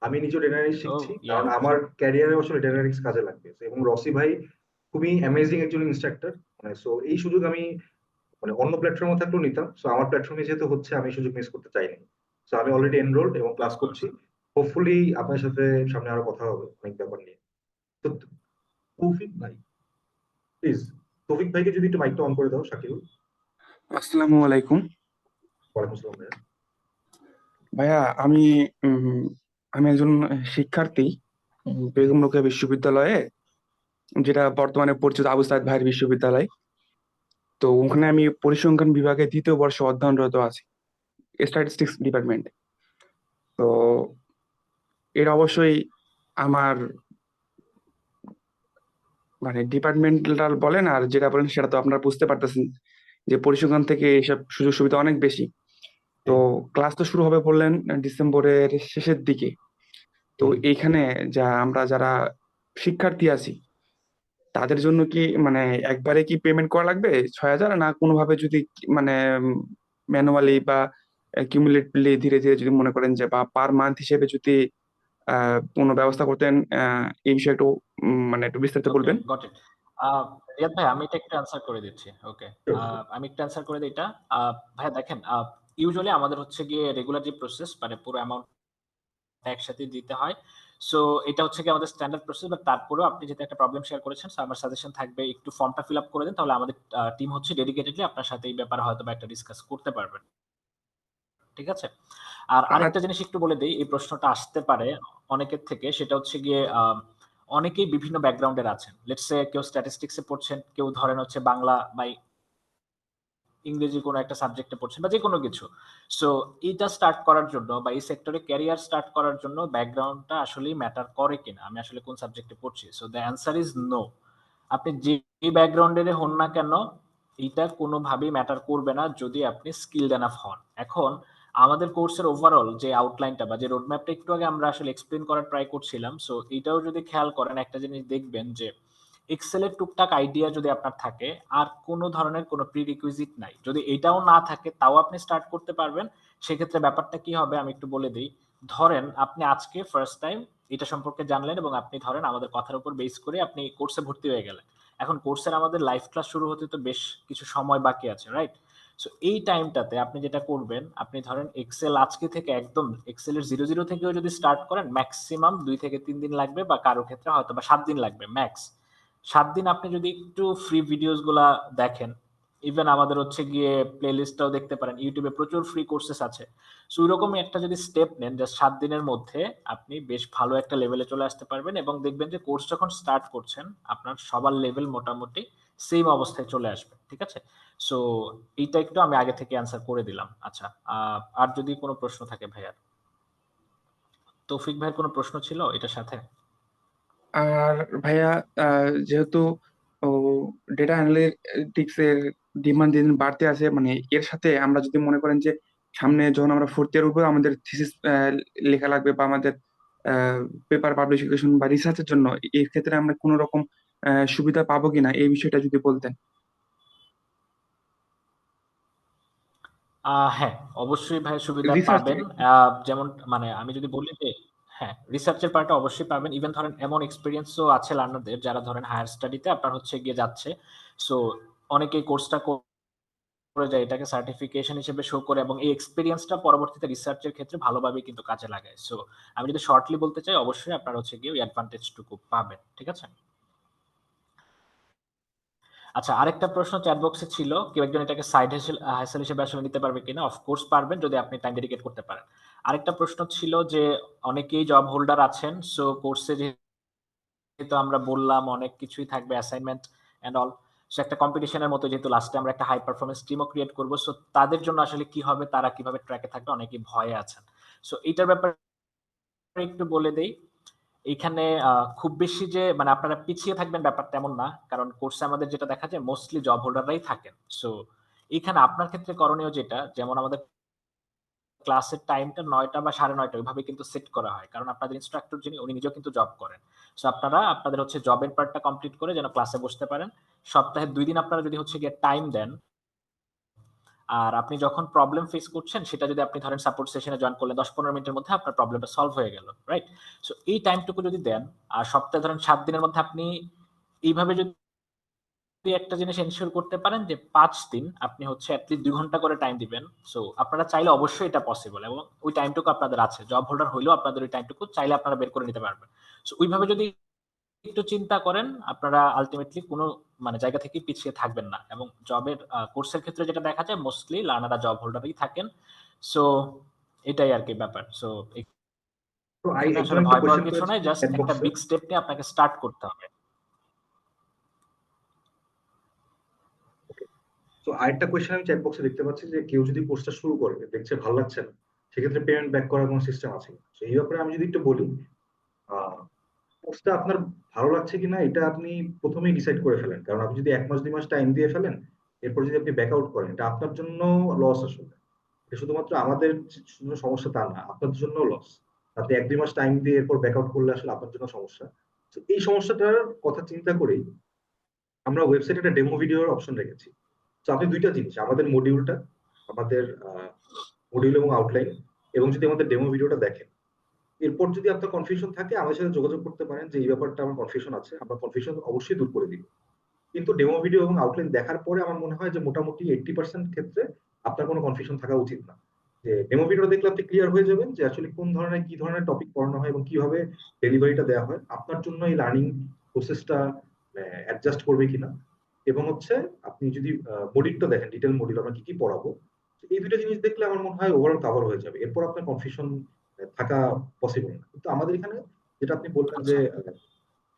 আমি নিজেও ডেটা অ্যানালিটিক্স ও শিখছি, ইয়া, কারণ আমার ক্যারিয়ারে আসলে ডেটা অ্যানালিটিক্স কাজে লাগবে। এবং রসি ভাই খুবই অ্যামেজিং একজন ইনস্ট্রাক্টর। মানে সো এই সুযোগ আমি মানে অন্য প্ল্যাটফর্মে থাকলেও নিতাম। সো আমার প্ল্যাটফর্মে যেহেতু হচ্ছে আমি সুযোগ মিস করতে চাইনি। সো আমি অলরেডি এনরোলড এবং ক্লাস অফকোর্স। করছি। হোপফুলি আপনার সাথে সামনে আরো কথা হবে অনেক ব্যাপার নিয়ে। তো তৌফিক ভাই, প্লিজ তৌফিক ভাইকে যদি একটু মাইকটা অন করে দাও শাকিরুল। আসসালামু আলাইকুম। ওয়ালাইকুম আসসালাম ভাইয়া। ভাইয়া, উম, আমি একজন শিক্ষার্থী বেগম রোকেয়া বিশ্ববিদ্যালয়ে, যেটা বর্তমানে পরিচিত আবু সাইদ ভাইয়ের বিশ্ববিদ্যালয়। তো ওখানে আমি পরিসংখ্যান বিভাগে 2য় বর্ষ অধ্যয়নরত আছি, স্ট্যাটিস্টিক্স ডিপার্টমেন্টে। তো এর অবশ্যই আমার মানে ডিপার্টমেন্টাল বলেন আর যেটা বলেন সেটা তো আপনারা বুঝতে পারতেছেন যে পরিসংখ্যান থেকে এইসব সুযোগ সুবিধা অনেক বেশি। তো ক্লাস তো শুরু হবে বললেন ডিসেম্বরের শেষের দিকে। তো এইখানে আমরা যারা শিক্ষার্থী আছি তাদের জন্য কি মানে একবারে কি পেমেন্ট করা লাগবে 6,000, না কোনোভাবে যদি মানে ম্যানুয়ালি বা কিউমুলেটিভলি ধীরে ধীরে যদি মনে করেন যে বা পার মান্থ হিসেবে যদি কোনো ব্যবস্থা করতেন, এই বিষয়ে একটু মানে একটু বিস্তারিত ওকে, বলবেন। Got it. রিয়াদ ভাই আমি এটা একটু অ্যান্সার করে দিচ্ছি। ওকে। আমি একটু অ্যান্সার করে দিই এটা। ভাইয়া দেখেন, ইউজুয়ালি আমাদের হচ্ছে গিয়ে রেগুলার যে প্রসেস মানে পুরো অ্যামাউন্ট একসাথে দিতে হয়। সো এটা হচ্ছে গিয়ে আমাদের স্ট্যান্ডার্ড প্রসেস, বাট তারপরেও আপনি যেহেতু একটা প্রবলেম শেয়ার করেছেন, সো আমার সাজেশন থাকবে একটু ফর্মটা ফিল আপ করে দেন। তাহলে আমাদের টিম হচ্ছে ডেডিকেটেডলি আপনার সাথে এই ব্যাপারে হয়তোবা একটা ডিসকাস করতে পারবেন। ঠিক আছে? আর আর আরেকটা জিনিস একটু বলে দেই, এই প্রশ্নটা আসতে পারে অনেকের থেকে। সেটা হচ্ছে গিয়ে অনেকেই বিভিন্ন ব্যাকগ্রাউন্ডের আছেন। লেটস সে কেউ স্ট্যাটিস্টিকস এ পড়ছেন, কেউ ধরেন হচ্ছে বাংলা বা ইংরেজি কোনো একটা সাবজেক্টে পড়ছেন বা যেকোনো কিছু। সো এটা স্টার্ট করার জন্য বা এই সেক্টরে ক্যারিয়ার স্টার্ট করার জন্য ব্যাকগ্রাউন্ডটা আসলেই ম্যাটার করে কিনা? আমি আসলে কোন সাবজেক্টে পড়ছি? So the answer is no. আপনি যে ব্যাকগ্রাউন্ডের হন না কেন, এটা কোনোভাবেই ম্যাটার করবে না যদি আপনি স্কিলড এনাফ হন। এখন আমাদের কোর্সের ওভারঅল যে আউটলাইনটা বা যে রোডম্যাপটা একটু আগে আমরা আসলে এক্সপ্লেন করার ট্রাই করছিলাম। সো এটাও যদি খেয়াল করেন, একটা জিনিস দেখবেন যে এক্সেলের টুকটাক আইডিয়া যদি আপনার থাকে, আর কোনো ধরনের কোনো প্রিরিকুইজিট নাই। যদি এটাও না থাকে তাও আপনি স্টার্ট করতে পারবেন। সেক্ষেত্রে ব্যাপারটা কি হবে আমি একটু বলে দিই। ধরেন আপনি আজকে ফার্স্ট টাইম এটা সম্পর্কে জানলেন এবং আপনি ধরেন আমাদের কথার উপর বেস করে আপনি কোর্সে ভর্তি হয়ে গেলেন। এখন কোর্সের আমাদের লাইভ ক্লাস শুরু হতে তো বেশ কিছু সময় বাকি আছে, রাইট? সো এই টাইমটাতে আপনি যেটা করবেন, আপনি ধরেন এক্সেল আজকে থেকে একদম এক্সেলের 0 থেকেও যদি স্টার্ট করেন, ম্যাক্সিমাম 2 থেকে 3 দিন লাগবে বা কারো ক্ষেত্রে হয়তো বা 7 দিন লাগবে ম্যাক্স। 7 দিন আপনি যদি একটু ফ্রি ভিডিওস গুলা দেখেন, ইভেন আমাদের হচ্ছে গিয়ে প্লেলিস্টটাও দেখতে পারেন, ইউটিউবে প্রচুর ফ্রি কোর্সেস আছে। সো এরকমই একটা যদি স্টেপ নেন, জাস্ট 7 দিনের মধ্যে আপনি বেশ ভালো একটা লেভেলে চলে আসতে পারবেন এবং দেখবেন যে কোর্স যখন স্টার্ট করছেন আপনার সবার লেভেল মোটামুটি সেম অবস্থায় চলে আসবে। ঠিক আছে? সো এইটা একটু আমি আগে থেকে অ্যান্সার করে দিলাম। আচ্ছা, আর যদি কোনো প্রশ্ন থাকে ভাইয়ার, তৌফিক ভাইয়ের কোনো প্রশ্ন ছিল এটার সাথে? আর ভাইয়া, যেহেতু ডেটা অ্যানালিটিক্স এর ডিমান্ড দিন দিন বাড়তে আছে, মানে এর সাথে আমরা যদি মনে করেন যে সামনে যখন আমরা ফোর্থ ইয়ার উপরে আমাদের থিসিস লেখা লাগবে বা আমাদের পেপার পাবলিকেশন বা রিসার্চের জন্য, এই ক্ষেত্রে আমরা কোনো রকম সুবিধা পাবো কিনা এই বিষয়টা যদি বলতেন। হ্যাঁ, অবশ্যই ভাই সুবিধা রিসার্চে। পাবেন। যেমন মানে আমি যদি বলি যে হ্যাঁ, রিসার্চের পার্টটা অবশ্যই পাবেন। ইভেন ধরেন এমন এক্সপেরিয়েন্সও আছে লার্নারদের যারা ধরেন হায়ার স্টাডিতে আপনার হচ্ছে গিয়ে যাচ্ছে। সো অনেকেই কোর্সটা করে যায়, এটাকে সার্টিফিকেশন হিসেবে শো করে এবং এই এক্সপেরিয়েন্সটা পরবর্তীতে রিসার্চের ক্ষেত্রে ভালোভাবে কিন্তু কাজে লাগায়। সো আমি যদি শর্টলি বলতে চাই, অবশ্যই আপনার হচ্ছে গিয়ে ওই অ্যাডভান্টেজটুকু পাবেন। ঠিক আছে? আচ্ছা, আরেকটা প্রশ্ন চ্যাট বক্সে ছিল, কেউ একজন এটাকে সাইড হ্যাসেল হিসেবে আসলে নিতে পারবে কিনা? অফকোর্স পারবেন যদি আপনি টাইম ডেডিকেট করতে পারেন। আরেকটা প্রশ্ন ছিল যে অনেকেই জব হোল্ডার আছেন, সো কোর্সে যেহেতু আমরা বললাম অনেক কিছুই থাকবে, অ্যাসাইনমেন্ট এন্ড অল। সো একটা কম্পিটিশনের মতো, যেহেতু লাস্টে আমরা একটা হাই পারফরম্যান্স টিমও ক্রিয়েট করব, সো তাদের জন্য আসলে কি হবে, তারা কিভাবে ট্র্যাকে থাকবে, অনেকেই ভয়ে আছেন। সো এইটার ব্যাপারে একটু বলে দেই। এইখানে খুব বেশি যে মানে আপনারা পিছিয়ে থাকবেন ব্যাপারটা এমন না। কারণ কোর্সে আমাদের যেটা দেখা যায় মোস্টলি জব হোল্ডাররাই থাকেন। সো এইখানে আপনার ক্ষেত্রে করণীয় যেটা, যেমন আমাদের ক্লাসের টাইমটা ৯টা বা ৯:৩০ ওইভাবে কিন্তু সেট করা হয়। কারণ আপনাদের ইন্সট্রাক্টর যিনি উনি নিজেও কিন্তু জব করেন। সো আপনারা আপনাদের হচ্ছে জবের পার্টটা কমপ্লিট করে যেন ক্লাসে বসতে পারেন। সপ্তাহে ২ দিন আপনারা যদি হচ্ছে গিয়ে টাইম দেন, আর আপনি যখন প্রবলেম ফেস করছেন সেটা যদি আপনি ধরেন সাপোর্ট সেশনে জয়েন করলেন ১০-১৫ মিনিটের মধ্যে আপনার প্রবলেমটা সলভ হয়ে গেল। রাইট? সো এই টাইমটুকু যদি দেন, আর সপ্তাহে ধরেন ৭ দিনের মধ্যে আপনি এইভাবে যদি একটা জিনিস এনশিওর করতে পারেন যে ৫ দিন আপনি হচ্ছে এট লিস্ট ২ ঘন্টা করে টাইম দিবেন। সো আপনারা চাইলে অবশ্যই এটা পসিবল এবং ওই টাইমটুকু আপনাদের আছে। জব হোল্ডার হইলেও আপনাদের ওই টাইমটুকু চাইলে আপনারা বের করে নিতে পারবেন। সো ওইভাবে যদি একটু চিন্তা করেন, আপনারা আল্টিমেটলি কোনো মানে জায়গা থেকেই পিছিয়ে থাকবেন না। এবং জবের কোর্সের ক্ষেত্রে যেটা দেখা যায় মোস্টলি লার্নাররা জব হোল্ডারই থাকেন। সো এটাই আরকি ব্যাপার। সো তো এখানে একজন আসলে একটা ভয় পাওয়ার কোয়েশ্চেন কিছু করেছে নাই। জাস্ট চ্যাট একটা বক্সে। বিগ স্টেপ নিয়ে আপনাকে স্টার্ট করতে হবে। তো আরেকটা কোয়েশ্চেন আমি চ্যাট বক্সে দেখতে পাচ্ছি যে কেউ যদি কোর্সটা শুরু করে দেখছে ভালো লাগছে না, সেক্ষেত্রে পেমেন্ট ব্যাক করার কোনো সিস্টেম আছে কিনা? তো এই ব্যাপারে আমি যদি একটু বলি, কোর্সটা আপনার ভালো লাগছে কিনা এটা আপনি প্রথমেই ডিসাইড করে ফেলেন। কারণ আপনি যদি ১ মাস ২ মাস টাইম দিয়ে ফেলেন, এরপর যদি আপনি ব্যাক আউট করেন, এটা আপনার জন্য লস আসলে। এটা শুধুমাত্র আমাদের জন্য সমস্যা তা না, আপনাদের জন্য লস। আপনি ১-২ মাস টাইম দিয়ে এরপর ব্যাক আউট করলে আসলে আপনার জন্য সমস্যা। তো এই সমস্যাটার কথা চিন্তা করেই আমরা ওয়েবসাইটে একটা ডেমো ভিডিওর অপশন রেখেছি। তো আপনি দুইটা জিনিস, আমাদের মডিউলটা, আমাদের মডিউল এবং আউটলাইন, এবং যদি আমাদের ডেমো ভিডিওটা দেখেন, এরপর যদি আপনার কনফিউশন থাকে আমাদের সাথে যোগাযোগ করতে পারেন যে এই ব্যাপারটা আমার কনফিউশন আছে, আমরা কনফিউশন অবশ্যই দূর করে দিব। কিন্তু ডেমো ভিডিও এবং আউটলাইন দেখার পরে আমার মনে হয় যে মোটামুটি 80% ক্ষেত্রে আপনার কোনো কনফিউশন থাকা উচিত না। যে ডেমো ভিডিও দেখলে আপনি ক্লিয়ার হয়ে যাবেন যে আসলে কোন ধরনের কি ধরনের টপিক পড়ানো হয় এবং কিভাবে ডেলিভারিটা দেওয়া হয়, আপনার জন্য এই লার্নিং প্রসেসটা অ্যাডজাস্ট করবে কিনা, এবং হচ্ছে আপনি যদি মডিউলটা দেখেন, ডিটেল মডিউল আমরা কি কি পড়াবো, এই দুটো জিনিস দেখলে আমার মনে হয় ওভারঅল কভার হয়ে যাবে, এরপর আপনার কনফিউশন থাকা পসিবল না। কিন্তু আমাদের এখানে যেটা আপনি বললেন যে আচ্ছা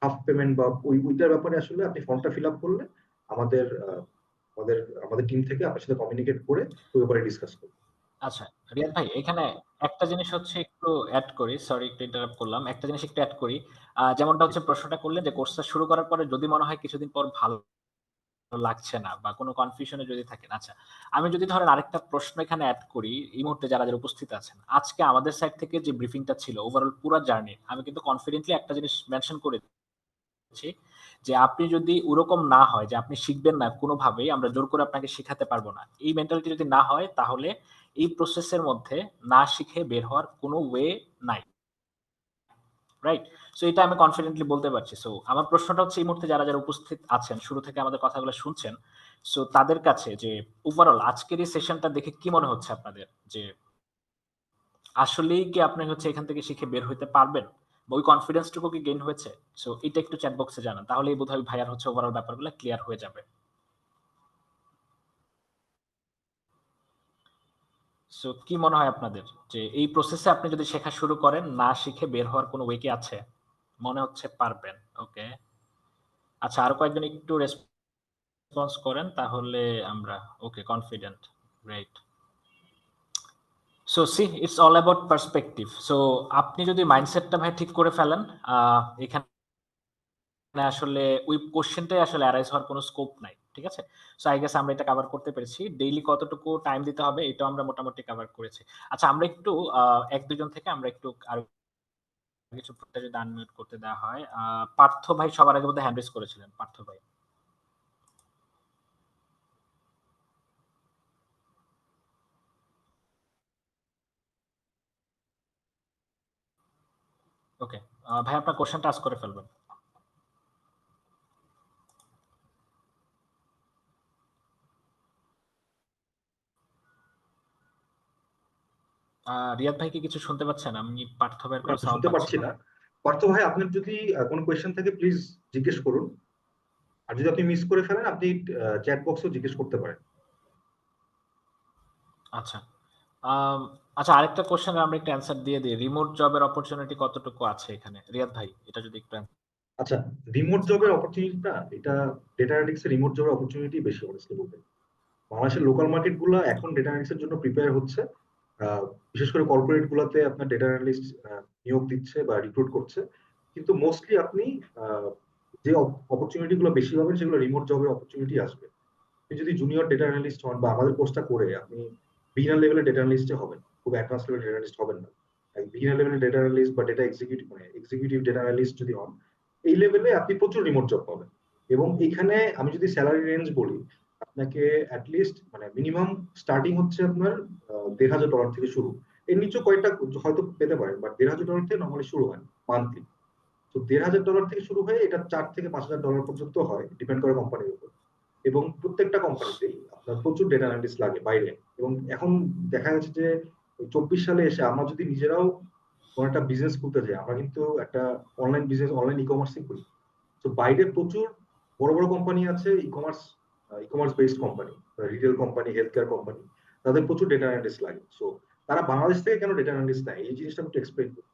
হাফ পেমেন্ট বা ওইটার ব্যাপারে আসলে আপনি ফর্মটা ফিল আপ করলে আমাদের আমাদের আমাদের টিম থেকে আপনার সাথে কমিউনিকেট করে ওই ব্যাপারে ডিসকাস করবো। আচ্ছা রিয়াদ ভাই, এখানে একটা জিনিস হচ্ছে একটু অ্যাড করি, সরি একটু ইন্টারাপ্ট করলাম, একটা জিনিস একটু অ্যাড করি। যেমনটা হচ্ছে প্রশ্নটা করলেন যে কোর্সটা শুরু করার পরে যদি মনে হয় কিছুদিন পর ভালো লাগছে না বা কোনো কনফিউশনে যদি থাকেন, আচ্ছা আমি যদি ধরেন আরেকটা প্রশ্ন এখানে অ্যাড করি, এই মুহূর্তে যারা যারা উপস্থিত আছেন, আজকে আমাদের সাইড থেকে যে ব্রিফিংটা ছিল ওভারঅল পুরো জার্নি, আমি কিন্তু কনফিডেন্টলি একটা জিনিস মেনশন করে দিচ্ছি যে আপনি যদি ওরকম না হয় যে আপনি শিখবেন না কোনোভাবেই, আমরা জোর করে আপনাকে শেখাতে পারবো না, এই মেন্টালিটি যদি না হয়, তাহলে এই প্রসেসের মধ্যে না শিখে বের হওয়ার কোনো ওয়ে নাই। রাইট? সো এটা আমি কনফিডেন্টলি বলতে পারছি। সো আমার প্রশ্নটা হচ্ছে এই মুহূর্তে যারা, যারা উপস্থিত আছেন, শুরু থেকে আমাদের কথাগুলো শুনছেন, সো তাদের কাছে যে ওভারঅল আজকের এই সেশনটা দেখে কি মনে হচ্ছে আপনাদের? যে আসলেই কি আপনি হচ্ছে এখান থেকে শিখে বের হইতে পারবেন? বা ওই কনফিডেন্স টুকু কি গেইন হয়েছে? সো এটা একটু চ্যাট বক্সে জানান। তাহলেই বোধহয় ভাইয়ার হচ্ছে ওভারঅল ব্যাপারগুলো ক্লিয়ার হয়ে যাবে। সো কি মনে হয় আপনাদের? যে এই প্রসেসে আপনি যদি শেখা শুরু করেন, না শিখে বের হওয়ার কোনো ওয়ে কি আছে? মনে হচ্ছে পারবেন। ওকে। আচ্ছা আরো কয়েকজন একটু রেসপন্স করেন তাহলে আমরা okay confident. Right. So see it's all about perspective. So আপনি যদি মাইন্ডসেটটা ভাই ঠিক করে ফেলেন, এখানে আসলে ওই কোশ্চেনটাই আসলে অ্যারাইজ হওয়ার কোনো স্কোপ নাই। ঠিক আছে? সো আই গেস আমরা এটা কভার করতে পেরেছি। ডেইলি কতটুকু টাইম দিতে হবে এটাও আমরা মোটামুটি কভার করেছি। আচ্ছা আমরা একটু ১-২ জন থেকে আমরা একটু আরো কিছু প্রশ্ন যদি আনমিউট করতে দেওয়া হয়। পার্থ ভাই সবার আগে বোধহয় হ্যান্ড রেইজ করেছিলেন। পার্থ ভাই। ওকে। ভাই আপনার কোশ্চেনটা আস্ক করে ফেলবেন। রিয়াদ ভাই কি কিছু শুনতে পাচ্ছেন? আমি পার্থ ভাইয়ের না, কোনো সাউন্ড শুনতে পাচ্ছি পারছি না। না। পার্থ ভাই, আপনার যদি কোনো কোয়েশ্চেন থাকে প্লিজ জিজ্ঞেস করুন, আর যদি আপনি মিস করে ফেলেন আপনি চ্যাট বক্সেও জিজ্ঞেস করতে পারেন। আচ্ছা। আম আচ্ছা আরেকটা কোশ্চেনের আমরা একটু অ্যান্সার দিয়ে দিই। রিমোট জবের অপরচুনিটি কতটুকু আছে এখানে? রিয়াদ ভাই এটা যদি একটু আচ্ছা, রিমোট অ্যান্সার জবের করেন। অপরচুনিটিটা, এটা ডেটা অ্যানালিটিক্স এর রিমোট জবের অপরচুনিটি বেশি অনেস্টলি বলতে। বাংলাদেশের লোকাল মার্কেট গুলো এখন ডেটা অ্যানালিটিক্স এর জন্য প্রিপেয়ার হচ্ছে। বিশেষ করে কর্পোরেট গুলোতে আপনার ডেটা অ্যানালিস্ট নিয়োগ দিচ্ছে বা রিক্রুট করছে। কিন্তু মোস্টলি আপনি আহ, যে অপরচুনিটি গুলো বেশি পাবেন সেগুলো রিমোট জবের অপরচুনিটি আসবে। আপনি যদি জুনিয়র ডেটা অ্যানালিস্ট হন বা আমাদের কোর্সটা করে আপনি বিগিনার লেভেলের ডেটা অ্যানালিস্টে হবেন, খুব অ্যাডভান্স লেভেল ডেটা অ্যানালিস্ট হবেন না। বিগিনার লেভেলের ডেটা অ্যানালিস্ট বা ডেটা এক্সিকিউটিভ, মানে এক্সিকিউটিভ ডেটা অ্যানালিস্ট যদি হন, এই লেভেলে আপনি প্রচুর রিমোট জব পাবেন। এবং এখানে আমি যদি স্যালারি রেঞ্জ বলি, আপনাকে অ্যাটলিস্ট মানে মিনিমাম স্টার্টিং হচ্ছে আপনার $1,500 থেকে শুরু। এর নিচে কয়েকটা হয়তো পেতে পারেন, বাট $1,500 থেকে নর্মালি শুরু হয় মান্থলি। তো $1,500 থেকে শুরু হয়ে এটা $4,000 থেকে $5,000 পর্যন্ত হয়, ডিপেন্ড করে কোম্পানির উপর। এবং প্রত্যেকটা কোম্পানিতেই আপনার প্রচুর ডেটা অ্যানালিস্ট লাগে বাইরে। এবং এখন দেখা যাচ্ছে যে 24 সালে এসে আমরা যদি নিজেরাও কোনো একটা বিজনেস করতে যাই, আমরা কিন্তু একটা অনলাইন বিজনেস, অনলাইন ই কমার্সই করি। তো বাইরে প্রচুর বড় বড় কোম্পানি আছে, e commerce based company, retail company, health care company, তাদের প্রচুর ডেটা অ্যানালিস্ট লাগে। সো তারা বাংলাদেশ থেকে কেন ডেটা অ্যানালিস্ট নেয়, এই জিনিসটা একটু এক্সপ্লেন করি।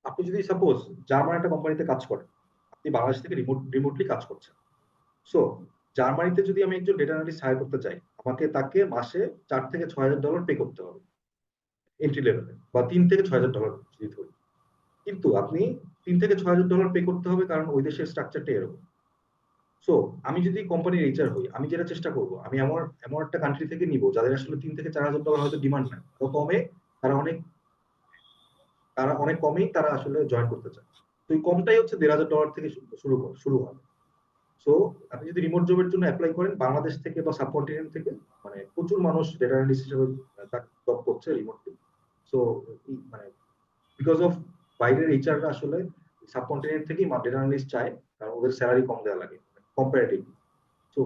আপনি যদি সাপোজ জার্মান একটা কোম্পানিতে কাজ করেন, আপনি বাংলাদেশ থেকে রিমোটলি কাজ করছেন। সো জার্মানিতে যদি আমি একজন ডেটা অ্যানালিস্ট হায়ার করতে চাই, আমাকে তাকে মাসে $4,000 থেকে $6,000 পে করতে হবে এন্ট্রি লেভেলে, বা $3,000 থেকে $6,000 যদি ধরি। কিন্তু আপনি $3,000 থেকে $6,000 পে করতে হবে, কারণ ওই দেশের স্ট্রাকচারটা এরকম। সো আমি যদি কোম্পানির এইচআর হই, আমি যেটা চেষ্টা করবো, আমি এমন এমন একটা কান্ট্রি থেকে নিব যাদের আসলে $3,000 থেকে $4,000 হয়তো ডিমান্ড নাই, তো কমে, তারা অনেক তারা অনেক কমেই তারা আসলে জয়েন করতে চায়। তো এই কমটাই হচ্ছে $1,500 থেকে শুরু হয়। সো আপনি যদি রিমোট জবের জন্য অ্যাপ্লাই করেন বাংলাদেশ থেকে বা সাবকন্টিনেন্ট থেকে, মানে প্রচুর মানুষ ডেটা অ্যানালিস্ট হিসেবে তার জব করছে রিমোটলি। সো মানে বিকজ অফ বাইরের এইচআররা আসলে সাবকন্টিনেন্ট থেকেই ডেটা অ্যানালিস্ট চায়, কারণ ওদের স্যালারি কম দেওয়া লাগে। কম্পারেটিভ। তো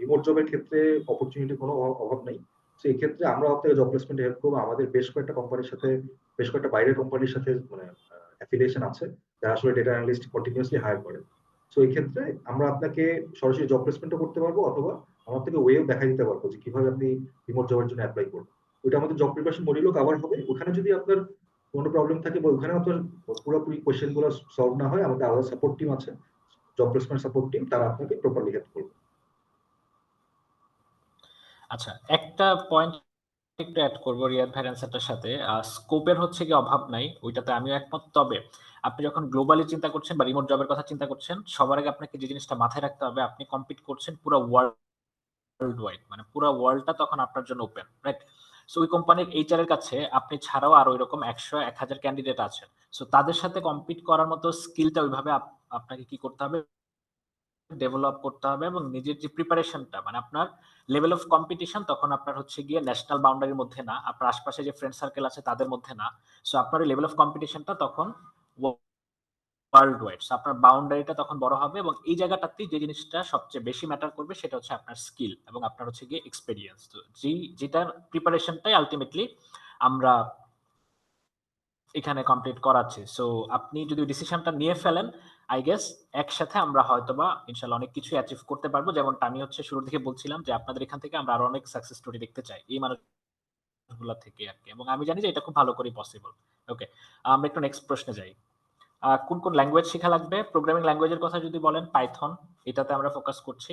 রিমোট জবের ক্ষেত্রে অপরচুনিটি কোনো অভাব নেই। তো এই ক্ষেত্রে আমরা আপনাকে জব প্লেসমেন্টে হেল্প করবো। আমাদের বেশ কয়েকটা কোম্পানির সাথে, বেশ কয়েকটা বাইরের কোম্পানির সাথে মানে অ্যাফিলিয়েশন আছে, যারা আসলে ডেটা অ্যানালিস্ট কন্টিনিউয়াসলি হায়ার করে। তো এই ক্ষেত্রে আমরা আপনাকে সরাসরি জব প্লেসমেন্টও করতে পারবো, অথবা আমরা আপনাকে ওয়েও দেখা দিতে পারবো যে কিভাবে আপনি রিমোট জবের জন্য অ্যাপ্লাই করবেন। ওইটা আমাদের জব প্রিপারেশন মডিউলও কভার হবে। ওখানে যদি আপনার কোনো প্রবলেম থাকে বা ওখানে আপনার পুরোপুরি কোয়েশ্চেন গুলো সলভ না হয়, আমাদের আলাদা সাপোর্ট টিম আছে, জব প্লেসমেন্ট সাপোর্ট টিম, তারা আপনাকে প্রপারলি হেল্প করবে। আচ্ছা, একটা পয়েন্ট একটু অ্যাড করবো রিয়াদ ভাইয়ের অ্যান্সারটার সাথে। স্কোপের হচ্ছে কি অভাব নাই, ওইটাতে আমিও একমত। তবে আপনি যখন গ্লোবালি চিন্তা করছেন বা রিমোট জবের কথা চিন্তা করছেন, সবার আগে আপনাকে যে জিনিসটা মাথায় রাখতে হবে, আপনি কম্পিট করছেন পুরো ওয়ার্ল্ড ওয়াইড, মানে পুরো ওয়ার্ল্ডটা তখন আপনার জন্য ওপেন, রাইট? সো ওই কোম্পানির এইচআর এর কাছে আপনি ছাড়াও আরো এরকম 100-1000 ক্যান্ডিডেট আছেন। সো তাদের সাথে কম্পিট করার মতো স্কিলটা ওইভাবে আপনাকে কি করতে হবে, ডেভেলপ করতে হবে। এবং নিজের যে প্রিপারেশনটা, মানে আপনার লেভেল অফ কম্পিটিশন তখন আপনার হচ্ছে গিয়ে ন্যাশনাল বাউন্ডারির মধ্যে না, আপনার আশপাশে যে ফ্রেন্ড সার্কেল আছে তাদের মধ্যে না। সো আপনার লেভেল অফ কম্পিটিশনটা তখন ওয়ার্ল্ড ওয়াইড। সো আপনার বাউন্ডারিটা তখন বড় হবে, এবং এই জায়গাটাতে যে জিনিসটা সবচেয়ে বেশি ম্যাটার করবে সেটা হচ্ছে আপনার স্কিল এবং আপনার হচ্ছে গিয়ে এক্সপেরিয়েন্স। তো যেটার প্রিপারেশনটাই আলটিমেটলি আমরা এখানে কমপ্লিট করাচ্ছি। সো আপনি যদি ডিসিশনটা নিয়ে ফেলেন, আই গেস একসাথে আমরা হয়তোবা ইনশাআল্লাহ অনেক কিছু অ্যাচিভ করতে পারবো। যেমনটা আমি হচ্ছে শুরুর দিকে বলছিলাম যে আপনাদের এখান থেকে আমরা আরো অনেক সাকসেস স্টোরি দেখতে চাই এই মানুষগুলা থেকে আর কি। এবং আমি জানি যে এটা খুব ভালো করে পসিবল। ওকে, আমরা একটু নেক্সট প্রশ্নে যাই। কোন কোন ল্যাঙ্গুয়েজ শেখা লাগবে? প্রোগ্রামিং ল্যাঙ্গুয়েজের কথা যদি বলেন, পাইথন, এটাতে আমরা ফোকাস করছি।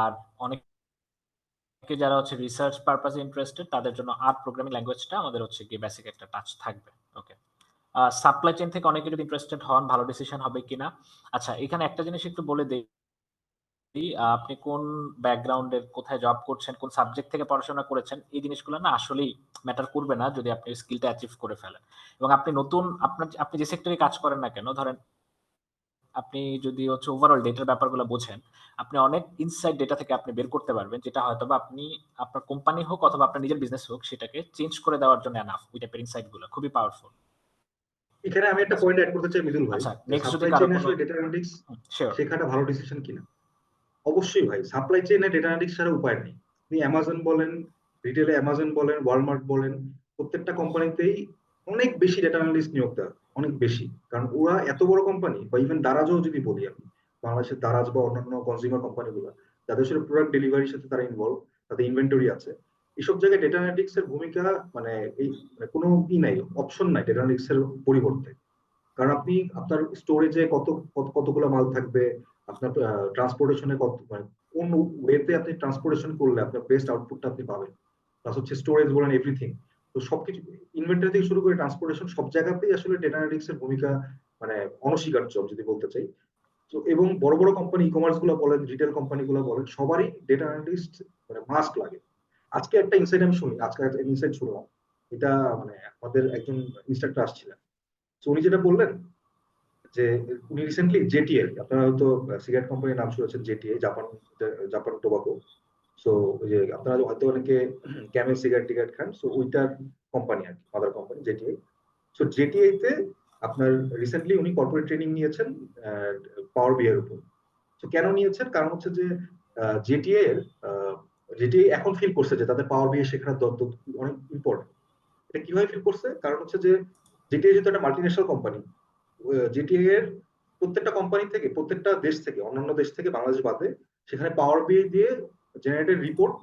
আর অনেকে যারা হচ্ছে রিসার্চ পারপাসে ইন্টারেস্টেড, তাদের জন্য আর প্রোগ্রামিং ল্যাঙ্গুয়েজটা আমাদের হচ্ছে কি বেসিক একটা টাচ থাকবে। ওকে, সাপ্লাই চেইন থেকে অনেকে যদি ইন্টারেস্টেড হন, ভালো ডিসিশন হবে কিনা। আচ্ছা, এখানে একটা জিনিস একটু বলে দেই, আপনি কোন ব্যাকগ্রাউন্ডের, কোথায় জব করছেন, কোন সাবজেক্ট থেকে পড়াশোনা করেছেন, এই জিনিসগুলো না আসলেই ম্যাটার করবে না যদি আপনি স্কিলটা অ্যাচিভ করে ফেলেন। এবং আপনি নতুন, আপনি যে সেক্টরে কাজ করেন না কেন, ধরেন আপনি যদি হচ্ছে ওভারঅল ডেটার ব্যাপারগুলো বোঝেন, আপনি অনেক ইনসাইড ডেটা থেকে আপনি বের করতে পারবেন, যেটা হয়তোবা আপনি আপনার কোম্পানি হোক অথবা আপনার নিজের বিজনেস হোক, সেটাকে চেঞ্জ করে দেওয়ার জন্য এনাফ। ওই টাইপের ইনসাইট গুলো খুবই পাওয়ারফুল। এখানে আমি একটা পয়েন্ট অ্যাড করতে চাই মিদুল ভাই, আচ্ছা, যে নেক্সট যদি সাপ্লাই কারো চেইনে কোনো, আসলে ডেটা অ্যানালিটিক্স শিওর। শেখাটা ভালো ডিসিশন কিনা। অবশ্যই ভাই, সাপ্লাই চেইনে ডেটা অ্যানালিটিক্স ছাড়া উপায় নেই। আপনি অ্যামাজন বলেন, রিটেলে অ্যামাজন বলেন, ওয়ালমার্ট বলেন, প্রত্যেকটা কোম্পানিতেই অনেক বেশি ডেটা অ্যানালিস্ট নিয়োগ দেওয়া, অনেক বেশি। কারণ ওরা এত বড় কোম্পানি, বা ইভেন দারাজও যদি বলি আমি, বাংলাদেশের দারাজ বা অন্যান্য কনজিউমার কোম্পানিগুলো, যাদের সাথে প্রোডাক্ট ডেলিভারির সাথে তারা ইনভলভ, তাদের ইনভেন্টরি আছে, এইসব জায়গায় ডেটা অ্যানালিটিক্স এর ভূমিকা মানে এই মানে কোনো নাই, অপশন নাই ডেটা অ্যানালিটিক্স এর পরিবর্তে। কারণ আপনি আপনার স্টোরেজে কতগুলো মাল থাকবে, আপনার ট্রান্সপোর্টেশনে কত মানে কোন ওয়েতে আপনি ট্রান্সপোর্টেশন করলে আপনার বেস্ট আউটপুটটা আপনি পাবেন, প্লাস হচ্ছে স্টোরেজ বলেন, এভরিথিং। তো সবকিছু, ইনভেন্টরি থেকে শুরু করে ট্রান্সপোর্টেশন, সব জায়গাতেই আসলে ডেটা অ্যানালিটিক্স এর ভূমিকা মানে অনস্বীকার্য যদি বলতে চাই। তো এবং বড় বড় কোম্পানি, ই কমার্স গুলো বলেন, রিটেল কোম্পানি গুলো বলেন, সবারই ডেটা অ্যানালিস্ট মানে মাস্ট লাগে। আজকে একটা ইনসাইট আমি শুনি, আজকে একটা ইনসাইট শুনলাম, এটা মানে আমাদের একজন ইনস্ট্রাক্টর আসছিলেন। তো উনি যেটা বললেন যে উনি রিসেন্টলি জেটিএল, আপনারা হয়তো সিগারেট কোম্পানির নাম শুনেছেন, JTA, Japan, Japan tobacco. So ওই যে আপনারা হয়তো অনেকে ক্যামেল সিগারেট টিগারেট খান, সো ওইটার কোম্পানি আর কি, mother company JTA. So JTA তে আপনার রিসেন্টলি উনি কর্পোরেট ট্রেনিং নিয়েছেন পাওয়ার বি এর উপর। তো কেন নিয়েছেন, কারণ হচ্ছে যে জেটিএ এর জেটিএ এখন ফিল করছে যে তাদের পাওয়ার বি এ শেখার অনেক ইম্পর্টেন্ট। এটা কিভাবে ফিল করছে, কারণ হচ্ছে যে জেটিএ যেহেতু একটা মাল্টিন্যাশনাল কোম্পানি, জিটিএ এর প্রত্যেকটা কোম্পানি থেকে, প্রত্যেকটা দেশ থেকে, অন্যান্য দেশ থেকে বাংলাদেশ বাদে, সেখানে পাওয়ার বিআই দিয়ে জেনারেটেড রিপোর্ট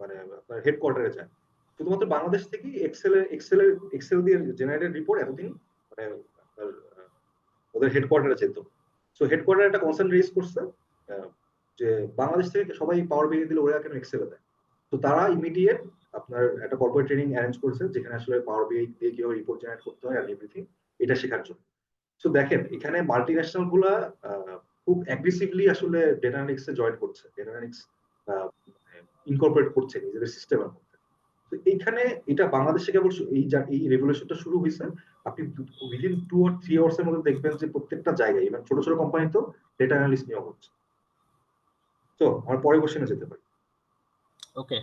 মানে আপনার হেডকোয়ার্টারে যায়। শুধুমাত্র বাংলাদেশ থেকেই এক্সেল দিয়ে জেনারেটেড রিপোর্ট এতদিন মানে আপনার ওদের হেডকোয়ার্টারে যেত। সো হেডকোয়ার্টার একটা কনসার্ন রেজ করছে যে বাংলাদেশ থেকে সবাই পাওয়ার বিআই দিলে ওরা কেন এক্সেলে দেয়। তো তারা ইমিডিয়েট আপনার একটা কর্পোরেট ট্রেনিং অ্যারেঞ্জ করছে, যেখানে আসলে পাওয়ার বিআই দিয়ে কিভাবে রিপোর্ট জেনারেট করতে হয় আর এভরিথিং, এটা শেখার জন্য। তো দেখেন এখানে মাল্টিন্যাশনাল গুলা খুব অ্যাগ্রেসিভলি আসলে ডেটা অ্যানালিটিক্স এ জয়েন করছে, ডেটা অ্যানালিটিক্স ইনকর্পোরেট করছে নিজেদের সিস্টেমের মধ্যে। তো এইখানে এটা বাংলাদেশে কেবল এই রেভলিউশনটা শুরু হয়েছে। আপনি উইদিন 2 or 3 আওয়ার্স এর মধ্যে দেখবেন যে প্রত্যেকটা জায়গায়, ইভেন ছোট ছোট কোম্পানিতেও ডেটা অ্যানালিস্ট নিয়োগ হচ্ছে। তো আমার পরের কোশ্চেনে যেতে পারি। ওকে,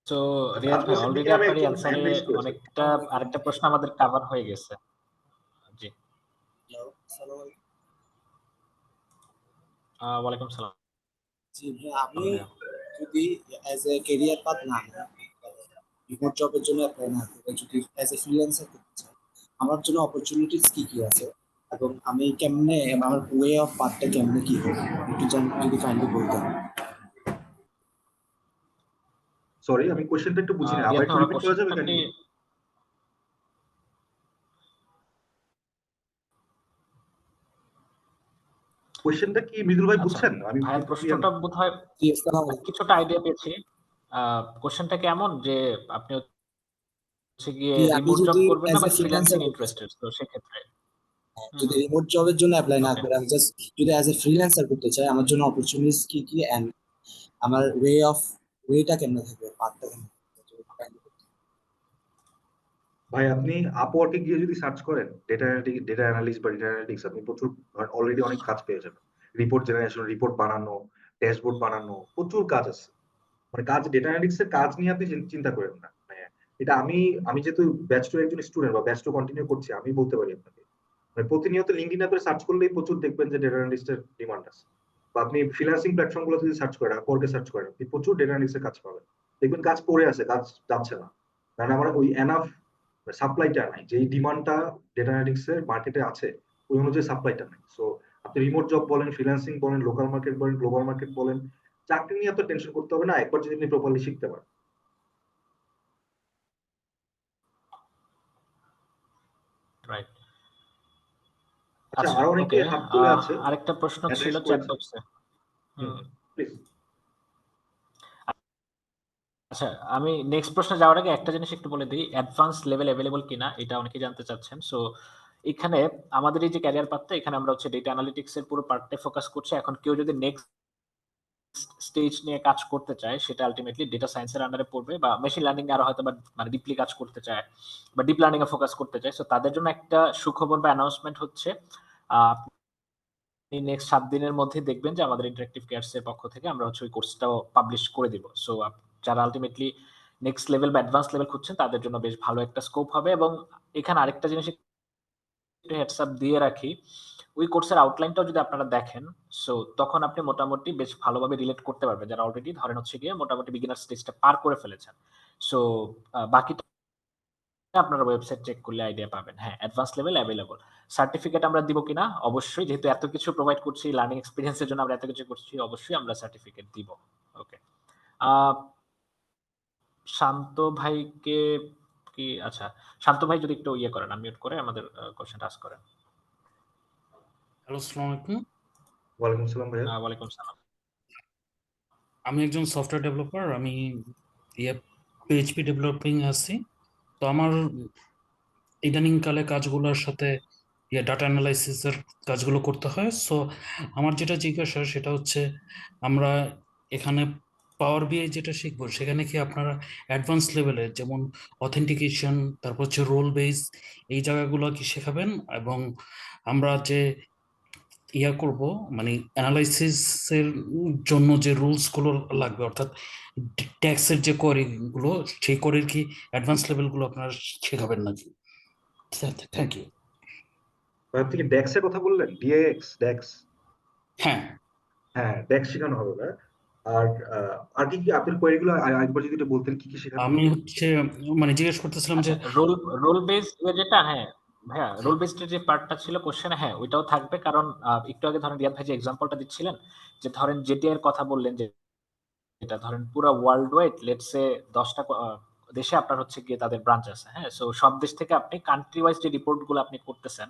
তো রিয়াদ ভাই, আশপাশের দিকে অলরেডি আমি আপনার এই একজন অ্যান্সারে হ্যান্ড রেজ করেছি। অনেকটা, আরেকটা প্রশ্ন আমাদের কভার হয়ে গেছে। জি, ওয়ালাইকুম সালাম। জি ভাই, আমি যদি অ্যাজ এ ক্যারিয়ার পাথ না রিমোট জবের জন্য অ্যাপ্লাই না করে যদি অ্যাজ এ ফ্রিল্যান্সার করতে চাই, আমার জন্য অপরচুনিটিস কি কি আছে এবং আমি কেমনে আমার ওয়ে অফ পাথটা কেমনে কি হবে একটু যদি কাইন্ডলি বলতেন। সরি, আমি কোশ্চেনটা একটু বুঝিনি, আবার রিয়াদ একটু ভাই, আমার রিপিট করা যাবে কোশ্চেনটা কি? কাইন্ডলি? কোশ্চেনটা কি মৃদুল ভাই আচ্ছা, বুঝছেন? আমি ভাইয়ের clear প্রশ্নটা না। বোধহয় জি, আসসালামু আলাইকুম। কিছুটা আইডিয়া পেয়েছি। কোশ্চেনটা কেমন যে আপনি হচ্ছে গিয়ে জি, আমি রিমোট জব যদি করবেন না, as a but freelancing freelancer করতে চাই, ইন্টারেস্টেড, তো সেক্ষেত্রে যদি রিমোট জবের জন্য অ্যাপ্লাই না ওকে। করে আমি জাস্ট যদি অ্যাজ এ ফ্রিল্যান্সার করতে চাই, আমার জন্য অপরচুনিটিস কি কি এন্ড আমার ওয়েটা কেমনে থাকবে, পাথটা কেমনে থাকবে, যদি kindly বলতেন। ভাই আপনি আপওয়ার্কে গিয়ে যদি সার্চ করেন ডেটা অ্যানালিস্ট বা ডেটা অ্যানালিটিক্স, আপনি প্রচুর অলরেডি অনেক কাজ পেয়ে যাবেন। রিপোর্ট জেনারেশন, রিপোর্ট বানানো, ড্যাশবোর্ড বানানো, প্রচুর কাজ আছে। মানে কাজ, ডেটা অ্যানালিটিক্স এর কাজ নিয়ে আপনি চিন্তা করেন না। মানে এটা আমি যেহেতু ব্যাচ টু একজন স্টুডেন্ট বা ব্যাচ টু কন্টিনিউ করছি, আমি বলতে পারি আপনাকে। মানে প্রতিনিয়ত লিঙ্কডইন অ্যাপে সার্চ করলেই প্রচুর দেখবেন যে ডেটা অ্যানালিস্টের ডিমান্ড আছে। বা আপনি ফ্রিল্যান্সিং প্ল্যাটফর্ম গুলো যদি সার্চ করেন, আপওয়ার্কে সার্চ করেন, আপনি প্রচুর ডেটা অ্যানালিস্টের কাজ পাবেন। দেখবেন কাজ পড়ে আছে, কাজ যাচ্ছে না, কারণ আমার ওই এনাফ সাপ্লাইটা নাই। যে ডিমান্ডটা ডেটা অ্যানালিটিক্স এর মার্কেটে আছে, ওই অনুযায়ী সাপ্লাইটা নাই। সো আপনি রিমোট জব বলেন, ফ্রিল্যান্সিং বলেন, লোকাল মার্কেট বলেন, গ্লোবাল মার্কেট বলেন, চাকরি নিয়ে এত টেনশন করতে হবে না, একবার যদি আপনি প্রপারলি শিখতে পারেন। রাইট। আচ্ছা, আচ্ছা, আরো অনেকে ওকে। হাত তুলে আছে, আরেকটা প্রশ্ন হ্যান্ড ছিল রাইজ চ্যাট করেছে। বক্সে। প্লিজ। আচ্ছা, আমি নেক্সট প্রশ্নে যাওয়ার আগে একটা জিনিস একটু বলে দিই, অ্যাডভান্স লেভেল অ্যাভেলেবল কিনা এটা অনেকেই জানতে চাচ্ছেন। সো এখানে আমাদের এই যে ক্যারিয়ার পাথটা, এখানে আমরা হচ্ছে ডেটা অ্যানালিটিক্স এর পুরো পার্টটাই ফোকাস করছি। এখন কেউ যদি নেক্সট স্টেজ নিয়ে কাজ করতে চায়, সেটা আলটিমেটলি ডেটা সায়েন্সের আন্ডারে পড়বে, বা মেশিন লার্নিং আরো হয়তো বা মানে ডিপলি কাজ করতে চায়, বা ডিপ লার্নিং এ ফোকাস করতে চায়। সো তাদের জন্য একটা সুখবর বা অ্যানাউন্সমেন্ট হচ্ছে, আপনি নেক্সট 7 দিনের মধ্যে দেখবেন যে আমাদের ইন্টারেক্টিভ কেয়ারস এর পক্ষ থেকে আমরা হচ্ছে ওই কোর্সটাও পাবলিশ করে দিব। সো যারা আলটিমেটলি নেক্সট লেভেল বা অ্যাডভান্স লেভেল খুঁজছেন, তাদের জন্য বেশ ভালো একটা স্কোপ হবে। এবং এখানে আরেকটা জিনিস একটু হেডস আপ দিয়ে রাখি, ওই কোর্সের আউটলাইনটাও যদি আপনারা দেখেন, সো তখন আপনি মোটামুটি বেশ ভালোভাবে রিলেট করতে পারবেন, যারা অলরেডি ধরেন হচ্ছে গিয়ে মোটামুটি বিগিনার স্টেজটা পার করে ফেলেছেন। সো বাকিটা আপনারা ওয়েবসাইট চেক করলে আইডিয়া পাবেন। হ্যাঁ, অ্যাডভান্স লেভেল এভেইলেবল। সার্টিফিকেট আমরা দিব কিনা? অবশ্যই, যেহেতু এত কিছু প্রোভাইড করছি, লার্নিং এক্সপেরিয়েন্স এর জন্য আমরা এত কিছু করছি, অবশ্যই আমরা সার্টিফিকেট দিব। ওকে। আ শান্ত ভাইকে কি, আচ্ছা, শান্ত ভাই যদি একটু ইয়ে করেন, আনমিউট করে আমাদের কোশ্চেনটা আস্ক করেন। হ্যালো, আসসালামু আলাইকুম। ওয়ালাইকুম আসসালাম ভাইয়া। ওয়ালাইকুম সালাম। আমি একজন সফটওয়্যার ডেভেলপার। আমি PHP ডেভেলপিং আছি। তো আমার ইদানিং কালে কাজগুলোর সাথে ডাটা অ্যানালাইসিসের কাজগুলো করতে হয়। সো আমার যেটা জিজ্ঞাসা সেটা হচ্ছে, আমরা এখানে পাওয়ার বিআই যেটা শিখবো, সেখানে কি আপনারা অ্যাডভান্স লেভেলের যেমন অথেন্টিকেশন, তারপর হচ্ছে রোল বেস, এই জায়গাগুলো কি শেখাবেন? এবং আমরা যে করব, মানে অ্যানালাইসিসের জন্য যে রুলস গুলো লাগবে, অর্থাৎ ট্যাক্সের যে কোয়ারি গুলো, সেই কোয়ারির কি অ্যাডভান্স লেভেল গুলো আপনারা শেখাবেন নাকি? Thank you. ভাই আপনি কি ডেক্স এর কথা বললেন? DX, DAX? হ্যাঁ, হ্যাঁ, ডেক্স শেখানো হবে না। আর আর কি কি আপনার কোয়েরি গুলো আরেকবার যদি একটু বলতেন, কি কি শেখানো আমি হবে? হচ্ছে মানে জিজ্ঞেস করতেছিলাম যে আচ্ছা, রোল রোল বেস যেটা, হ্যাঁ ভাইয়া, রোল বেসড যে পার্টটা ছিল কোশ্চেনে, হ্যাঁ ওইটাও থাকবে। কারণ একটু আগে ধরেন রিয়াদ ভাই যে এক্সাম্পলটা দিচ্ছিলেন, যে ধরেন জেটিআই এর কথা বললেন, যে এটা ধরেন পুরো ওয়ার্ল্ড ওয়াইড লেটস সে 10টা দেশে আপনার হচ্ছে গিয়ে তাদের ব্রাঞ্চ আছে। হ্যাঁ, সো সব দেশ থেকে আপনি কান্ট্রি ওয়াইজ যে রিপোর্ট গুলো আপনি করতেছেন,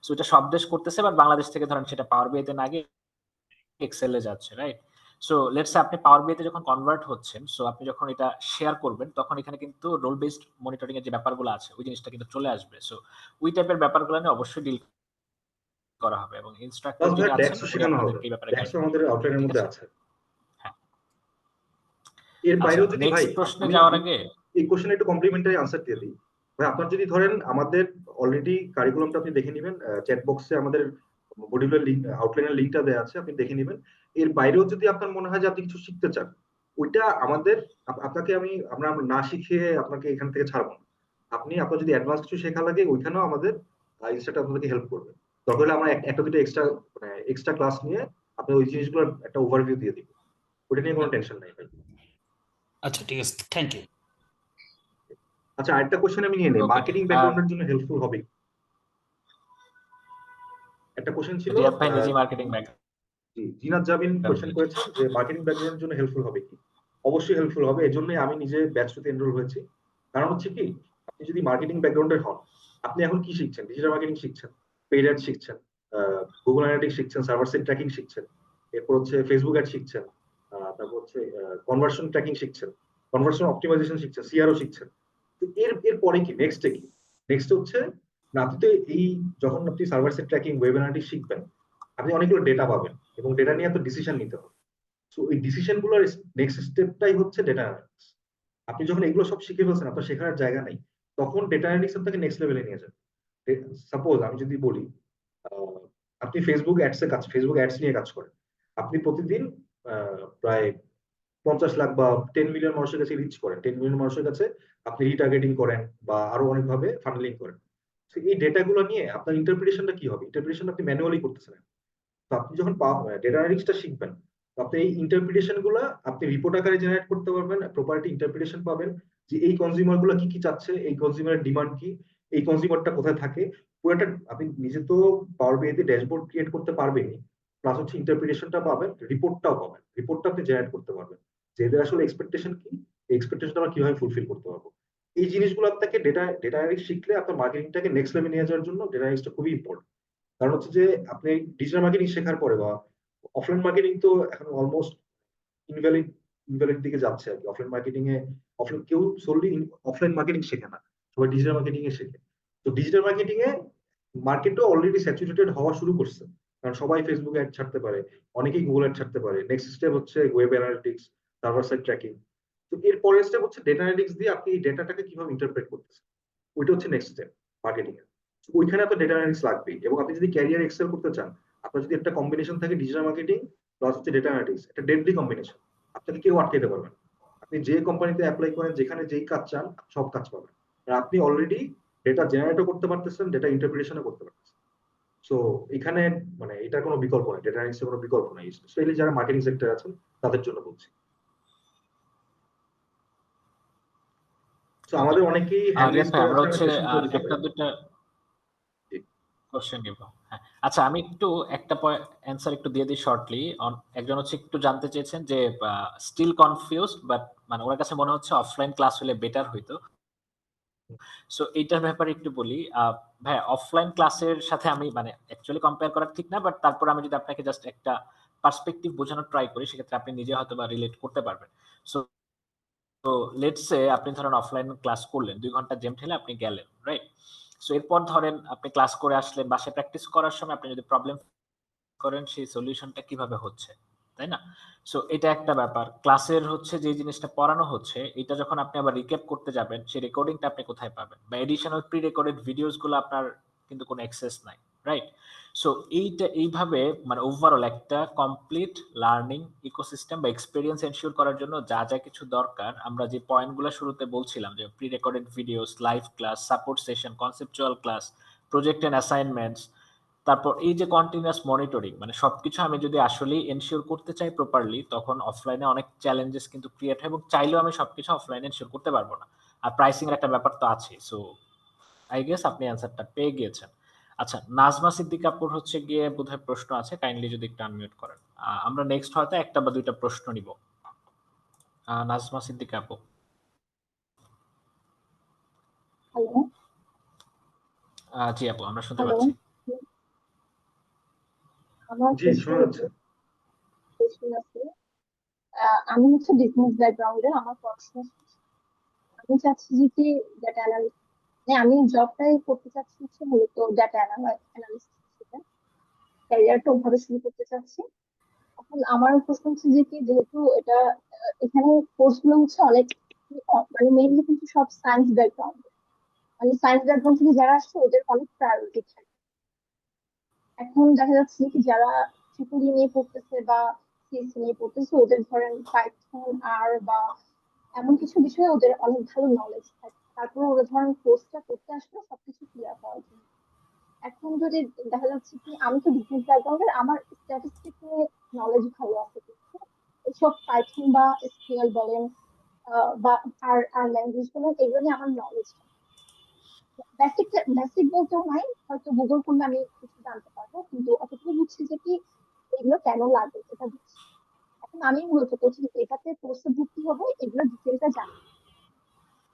সো এটা সব দেশ করতেছে, বাট বাংলাদেশ থেকে ধরেন সেটা পাওয়ার বিআই তে না গিয়ে এক্সেল এ যাচ্ছে, রাইট? সো লেটস সে আপনি পাওয়ার বিআই তে যখন কনভার্ট হচ্ছেন, সো আপনি যখন এটা শেয়ার করবেন, তখন এখানে কিন্তু রোল বেসড মনিটরিং এর যে ব্যাপারগুলো আছে, ওই জিনিসটা কিন্তু চলে আসবে। সো ওই টাইপের ব্যাপারগুলো নিয়ে অবশ্যই ডিল করা হবে, এবং ইনস্ট্রাক্টর প্লাস যিনি ভাইয়া আছেন ডেক্সও উনি শেখানো হবে। আপনাদেরকে এই ব্যাপারে গাইড ডেক্সও করবেন। আমাদের আউটলাইনের ঠিক মধ্যে আছে? আছে। হ্যাঁ। এর আচ্ছা, বাইরেও যদি ভাই, নেক্সট প্রশ্নে আমি যাওয়ার আমি আগে এই কোশ্চেনে একটু কমপ্লিমেন্টারি আনসার দিয়ে দিই। ভাই আপনার যদি ধরেন আমাদের অলরেডি কারিকুলামটা আপনি দেখে নেবেন, চ্যাট বক্সে আমাদের মডিউলের লিঙ্ক, আউটলাইনের লিঙ্কটা দেওয়া আছে, আপনি দেখে নেবেন। এর বাইরেও যদি আপনার মনে হয় যে আপনি কিছু শিখতে চান, ওইটা আমাদের আপনাকে আমরা না শিখিয়ে আপনাকে এখান থেকে ছাড়বো না। আপনার যদি অ্যাডভান্স কিছু শেখা লাগে, ওইখানেও আমাদের ইনস্ট্রাক্টর আপনাদেরকে হেল্প করবে। দরকার হলে আমরা একটা দুটো এক্সট্রা ক্লাস নিয়ে আপনি ওই জিনিসগুলোর একটা ওভারভিউ দিয়ে দিবেন, ওটা নিয়ে কোনো টেনশন নাই ভাই। আচ্ছা ঠিক আছে, থ্যাংক ইউ। আচ্ছা, আরেকটা কোশ্চেন আমি নিয়ে নেই, ওকে মার্কেটিং ব্যাকগ্রাউন্ডের জন্য হেল্পফুল হবে কি? একটা কোশ্চেন ছিল, রিয়াদ ভাই নিজে মার্কেটিং ব্যাক জি, জিনাত জাবিন কোশ্চেন করেছেন যে মার্কেটিং ব্যাকগ্রাউন্ডের জন্য হেল্পফুল হবে কি? অবশ্যই হেল্পফুল হবে, এজন্যই আমি নিজে ব্যাচটাতে এনরোল হয়েছি। কারণ হচ্ছে কি, আপনি যদি মার্কেটিং ব্যাকগ্রাউন্ডের হন, আপনি এখন কি শিখছেন? ডিজিটাল মার্কেটিং শিখছেন, পেইড অ্যাড শিখছেন, গুগল অ্যানালিটিক্স শিখছেন, সার্ভার সাইড ট্র্যাকিং শিখছেন, এরপর হচ্ছে ফেসবুক অ্যাড শিখছেন, তারপর হচ্ছে কনভার্সন ট্র্যাকিং শিখছেন, কনভার্সন অপটিমাইজেশন শিখছেন, সিআরও শিখছেন। তো এর পরে কি নেক্সটে কি? নেক্সট হচ্ছে না, আপনি তো এই যখন আপনি server side tracking, web analytics শিখবেন, আপনি অনেকগুলো ডেটা পাবেন এবং ডেটা নিয়ে তো ডিসিশন নিতে হবে। সো ওই ডিসিশন গুলোর নেক্সট স্টেপটাই হচ্ছে ডেটা অ্যানালিটিক্স। আপনি যখন এগুলো সব শিখে ফেলছেন, আপনার শেখার জায়গা নেই, তখন ডেটা অ্যানালিটিক্স আপনাকে নেক্সট লেভেলে নিয়ে যাবে। সাপোজ আমি যদি বলি, আহ, আপনি ফেসবুক অ্যাডস নিয়ে কাজ করেন, আপনি প্রতিদিন প্রায় 50 লাখ বা 10 মিলিয়ন মানুষের কাছে রিচ করেন, 10 মিলিয়ন মানুষের কাছে আপনি রিটার্গেটিং করেন বা আরো অনেকভাবে ফান্ডলিং করেন। তো এই ডেটাগুলো নিয়ে আপনার ইন্টারপ্রিটেশনটা কি হবে? ইন্টারপ্রিটেশন আপনি ম্যানুয়ালি করতেছেন। তো আপনি যখন ডেটা অ্যানালিটিক্সটা শিখবেন, তো আপনি এই ইন্টারপ্রিটেশন গুলা আপনি রিপোর্ট আকারে জেনারেট করতে পারবেন, প্রপার্টি ইন্টারপ্রিটেশন পাবেন, যে এই কনজিউমার গুলো কি কি চাচ্ছে, এই কনজিউমারের ডিমান্ড কি, এই কনজিউমারটা কোথায় থাকে, পুরোটা আপনি নিজে তো পাওয়ার বিআইতে ড্যাশবোর্ড ক্রিয়েট করতে পারবেনই, প্লাস হচ্ছে ইন্টারপ্রিটেশনটা পাবেন, রিপোর্টটাও পাবেন, রিপোর্টটা আপনি জেনারেট করতে পারবেন, যে এদের আসলে এক্সপেকটেশন কি, এই এক্সপেকটেশনটা আমরা কিভাবে ফুলফিল করতে পারবো। এই জিনিসগুলো আপনাকে ডেটা অ্যানালিটিক্স শিখলে আপনার মার্কেটিংটাকে নেক্সট লেভেলে নিয়ে যাওয়ার জন্য ডেটা অ্যানালিটিক্সটা খুবই ইম্পর্টেন্ট। কারণ হচ্ছে যে আপনি ডিজিটাল মার্কেটিং শেখার পরে বা অফলাইন মার্কেটিং তো এখন অলমোস্ট ইনভ্যালিড ইনভ্যালিড দিকে যাচ্ছে আর কি। অফলাইন মার্কেটিং এ কেউ সোললি অফলাইন মার্কেটিং শেখে না, সবাই ডিজিটাল মার্কেটিং এ শেখে। তো ডিজিটাল মার্কেটিং এ মার্কেটও অলরেডি স্যাচুরেটেড হওয়া শুরু করছে, কারণ সবাই ফেসবুক অ্যাড ছাড়তে পারে, অনেকেই গুগল অ্যাড ছাড়তে পারে। নেক্সট স্টেপ হচ্ছে web analytics, server side tracking. তো এর পরের স্টেপ হচ্ছে ডেটা অ্যানালিটিক্স দিয়ে আপনি এই ডেটাটাকে কিভাবে ইন্টারপ্রেট করতেছেন, ওইটা হচ্ছে নেক্সট স্টেপ মার্কেটিং এর। ওইখানে আপনার ডেটা অ্যানালিটিক্স লাগবেই। এবং আপনি যদি ক্যারিয়ার এক্সেল করতে চান, আপনার যদি একটা কম্বিনেশন থাকে ডিজিটাল মার্কেটিং প্লাস হচ্ছে ডেটা অ্যানালিটিক্স, একটা ডেডলি কম্বিনেশন, আপনাকে কেউ আটকাতে পারবেন না। আপনি যে কোম্পানিতে অ্যাপ্লাই করেন, যেখানে যেই কাজ চান, সব কাজ পাবেন। আর আপনি অলরেডি ডেটা জেনারেটও করতে পারতেছেন, ডেটা ইন্টারপ্রিটেশনও করতে পারতেছেন। সো এখানে মানে এটার কোনো বিকল্প নেই, ডেটা অ্যানালিটিক্সের কোনো বিকল্প নেই, স্পেশালি যারা মার্কেটিং সেক্টরে আছেন তাদের জন্য বলছি। তো ওকে। আমাদের অনেকেই হ্যান্ড রেজ রিয়াদ ভাই করে আমরা আছে, আমি হচ্ছে কোশ্চেন করে দিতে একটা পারি। দুটা জি কোশ্চেন নিব। হ্যাঁ, আচ্ছা আমি একটু একটা অ্যান্সার একটু দিয়ে দিই শর্টলি। একজন হচ্ছে একটু জানতে চেয়েছেন যে স্টিল কনফিউজড, বাট মানে ওনার কাছে মনে হচ্ছে অফলাইন ক্লাস হলে বেটার হইতো। সো এইটার ব্যাপারে একটু বলি। ভাই অফলাইন ক্লাসের সাথে আমি মানে অ্যাকচুয়ালি কম্পেয়ার করা ঠিক না, বাট তারপর আমি যদি আপনাকে জাস্ট একটা পার্সপেক্টিভ বোঝানোর ট্রাই করি, সেক্ষেত্রে আপনি নিজে হয়তো বা রিলেট করতে পারবেন। সো তো লেটস সে আপনি ধরেন অফলাইন ক্লাস করলেন, 2 ঘন্টা জেম ঠেলে আপনি গেলেন, রাইট? সো এরপর ধরেন আপনি ক্লাস করে আসলেন, বাসায় প্র্যাকটিস করার সময় আপনি যদি প্রবলেম করেন সেই সলিউশনটা কিভাবে হচ্ছে, তাই না? সো এটা একটা ব্যাপার। ক্লাসের হচ্ছে যে জিনিসটা পড়ানো হচ্ছে, এটা যখন আপনি আবার রিক্যাপ করতে যাবেন, সেই রেকর্ডিংটা আপনি কোথায় পাবেন? বা এডিশনাল প্রি রেকর্ডেড ভিডিওস গুলো আপনার কিন্তু কোনো অ্যাক্সেস নাই, রাইট? সো এইভাবে মানে ওভারঅল একটা কমপ্লিট লার্নিং ইকোসিস্টেম বা এক্সপেরিয়েন্স এনশিওর করার জন্য যা যা কিছু দরকার, আমরা যে পয়েন্টগুলো শুরুতে বলছিলাম, যে pre recorded videos, live class, support session, conceptual class, project and assignments, তারপর এই যে কন্টিনিউয়াস মনিটরিং, মানে সবকিছু আমি যদি আসলেই এনশিওর করতে চাই প্রপারলি, তখন অফলাইনে অনেক চ্যালেঞ্জেস কিন্তু ক্রিয়েট হয়, এবং চাইলেও আমি সবকিছু অফলাইনে এনশিওর করতে পারবো না। আর প্রাইসিং এর একটা ব্যাপার তো আছে। সো আই গেস আপনি অ্যান্সারটা পেয়ে গিয়েছেন। আচ্ছা, নাজমা সিদ্দিক আপুর হচ্ছে গিয়ে বোধহয় প্রশ্ন আছে, কাইন্ডলি যদি একটু আনমিউট করেন। আমরা নেক্সট হয়তো একটা বা দুইটা প্রশ্ন নিব। নাজমা সিদ্দিক আপু। হ্যালো। জি আপু, আমরা শুনতে হ্যালো। পাচ্ছি। আমার জি প্রশ্ন শোনা যাচ্ছে। আছে। আমি হচ্ছে বিজনেস ব্যাকগ্রাউন্ডের, আমার পড়াশোনা শেষ। আমি চাচ্ছি যে কি ডেটা অ্যানালিস্ট, মানে আমি জবটাই করতে চাচ্ছি হচ্ছে মূলত ডেটা অ্যানালিস্ট হিসেবে, ক্যারিয়ারটা ওভাবে শুরু করতে চাচ্ছি। এখন আমার প্রশ্ন হচ্ছে যে কি, যেহেতু এটা এখানে কোর্স গুলো হচ্ছে অনেক মানে মেইনলি কিন্তু সব সায়েন্স ব্যাকগ্রাউন্ড, মানে সায়েন্স ব্যাকগ্রাউন্ড থেকে যারা আসছে ওদের অনেক প্রায়োরিটি থাকে। এখন দেখা যাচ্ছে কি যারা ট্রিপল নিয়ে পড়তেছে বা সিএসসি নিয়ে পড়তেছে, ওদের ধরেন পাইথন আর বা এমন কিছু বিষয়ে ওদের অনেক ভালো নলেজ থাকে, তারপরে ওরা ধরেন কোর্সটা করতে আসলে সবকিছু ক্লিয়ার করার জন্য। এখন যদি দেখা যাচ্ছে কি আমি তো বিজনেস ব্যাকগ্রাউন্ডের, আমার স্ট্যাটিস্টিক নিয়ে নলেজ ভালো আছে, কিন্তু এসব পাইথন বা এসকিউএল বলেন বা আর আর ল্যাঙ্গুয়েজ বলেন, এগুলো নিয়ে আমার নলেজ বেসিক বেসিক বলতেও নাই, হয়তো গুগল করলে আমি কিছু জানতে পারবো, কিন্তু অতটুকু বুঝছি যে কি এগুলো কেন লাগে এটা বুঝছি। এখন আমি মূলত করছি এটাতে কোর্সে ভর্তি হবো, এগুলো ডিটেলটা জানি।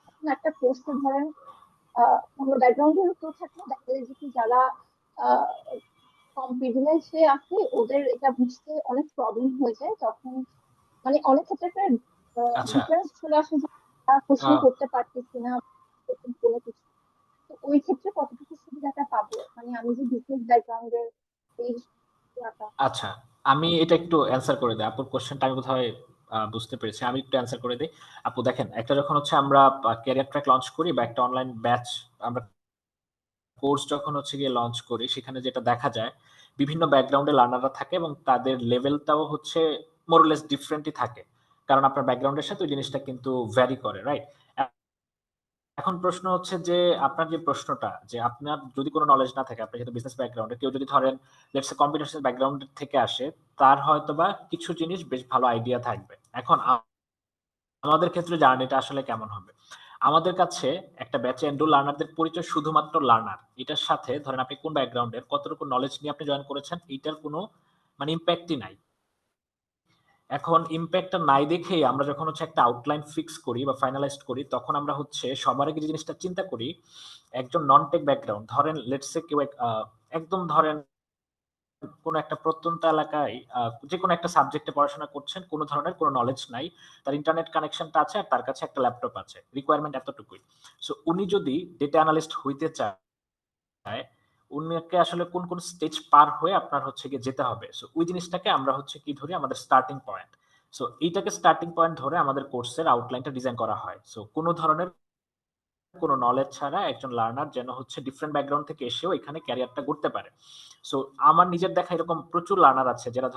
এখন একটা কোর্সে ধরেন অন্য ব্যাকগ্রাউন্ডের কেউ থাকলে দেখা যায় যে কি যারা কম প্রিভিলেজে আছে ওদের এটা বুঝতে অনেক প্রবলেম হয়ে যায়, তখন মানে অনেক ক্ষেত্রে একটা আচ্ছা, ডিফারেন্স চলে আসে যে তারা কোশ্চেন আহ, করতে পারতেছি না এরকম কোনো কিছু। তো ওই ক্ষেত্রে কতটুকু সুবিধাটা পাবো, মানে আমি যে বিজনেস ব্যাকগ্রাউন্ডের এই ইয়াটা। আচ্ছা, আমি এটা একটু অ্যান্সার করে দিই। আপুর কোশ্চেনটা আমি বোধহয় বুঝতে পেরেছি। আমি একটু অ্যান্সার করে দিই। আপু দেখেন, একটা যখন হচ্ছে আমরা ক্যারিয়ার ট্র্যাক লঞ্চ করি বা একটা অনলাইন ব্যাচ, আমরা কোর্স যখন হচ্ছে গিয়ে লঞ্চ করি, সেখানে যেটা দেখা যায় বিভিন্ন ব্যাকগ্রাউন্ডে লার্নাররা থাকে এবং তাদের লেভেলটাও হচ্ছে মোরলেস ডিফারেন্টই থাকে, কারণ আপনার ব্যাকগ্রাউন্ডের সাথে ওই জিনিসটা কিন্তু ভ্যারি করে, রাইট? এখন প্রশ্ন হচ্ছে যে আপনার যে প্রশ্নটা, যে আপনার যদি কোনো নলেজ না থাকে, আপনি যেহেতু বিজনেস ব্যাকগ্রাউন্ডে, কেউ যদি ধরেন let's say computer science background থেকে আসে, তার হয়তোবা কিছু জিনিস বেশ ভালো আইডিয়া থাকবে। এখন আমাদের ক্ষেত্রে জার্নিটা আসলে কেমন হবে? আমাদের কাছে একটা ব্যাচে এনরোল লার্নারদের পরিচয় শুধুমাত্র লার্নার। এটার সাথে ধরেন আপনি কোন ব্যাকগ্রাউন্ডের, কতটুকু নলেজ নিয়ে আপনি জয়েন করেছেন, এইটার কোনো মানে ইম্প্যাক্টই নাই। এখন ইম্প্যাক্টটা নাই দেখেই আমরা যখন হচ্ছে একটা আউটলাইন ফিক্স করি বা ফাইনালাইজড করি, তখন আমরা হচ্ছে সবার আগে যে জিনিসটা চিন্তা করি, একজন নন টেক ব্যাকগ্রাউন্ড, ধরেন লেটস সে কেউ একদম ধরেন কোনো একটা প্রত্যন্ত এলাকায় যে কোনো একটা সাবজেক্টে পড়াশোনা করছেন, কোনো ধরনের কোনো নলেজ নাই, তার ইন্টারনেট কানেকশনটা আছে আর তার কাছে একটা ল্যাপটপ আছে, রিকোয়ারমেন্ট এতটুকুই। সো উনি যদি ডেটা অ্যানালিস্ট হইতে চায়, উনাকে আসলে কোন কোন স্টেজ পার হয়ে আপনার হচ্ছে গিয়ে যেতে হবে, সো ওই জিনিসটাকে আমরা হচ্ছে কি ধরি আমাদের স্টার্টিং পয়েন্ট। সো এইটাকে স্টার্টিং পয়েন্ট ধরে আমাদের কোর্সের আউটলাইনটা ডিজাইন করা হয়। সো কোনো ধরনের কোনো নলেজ ছাড়া একজন লার্নার যেন হচ্ছে ডিফারেন্ট ব্যাকগ্রাউন্ড থেকে এসেও এখানে ক্যারিয়ারটা করতে পারে। সো আমার নিজের দেখা এরকম প্রচুর লার্নার আছে যারা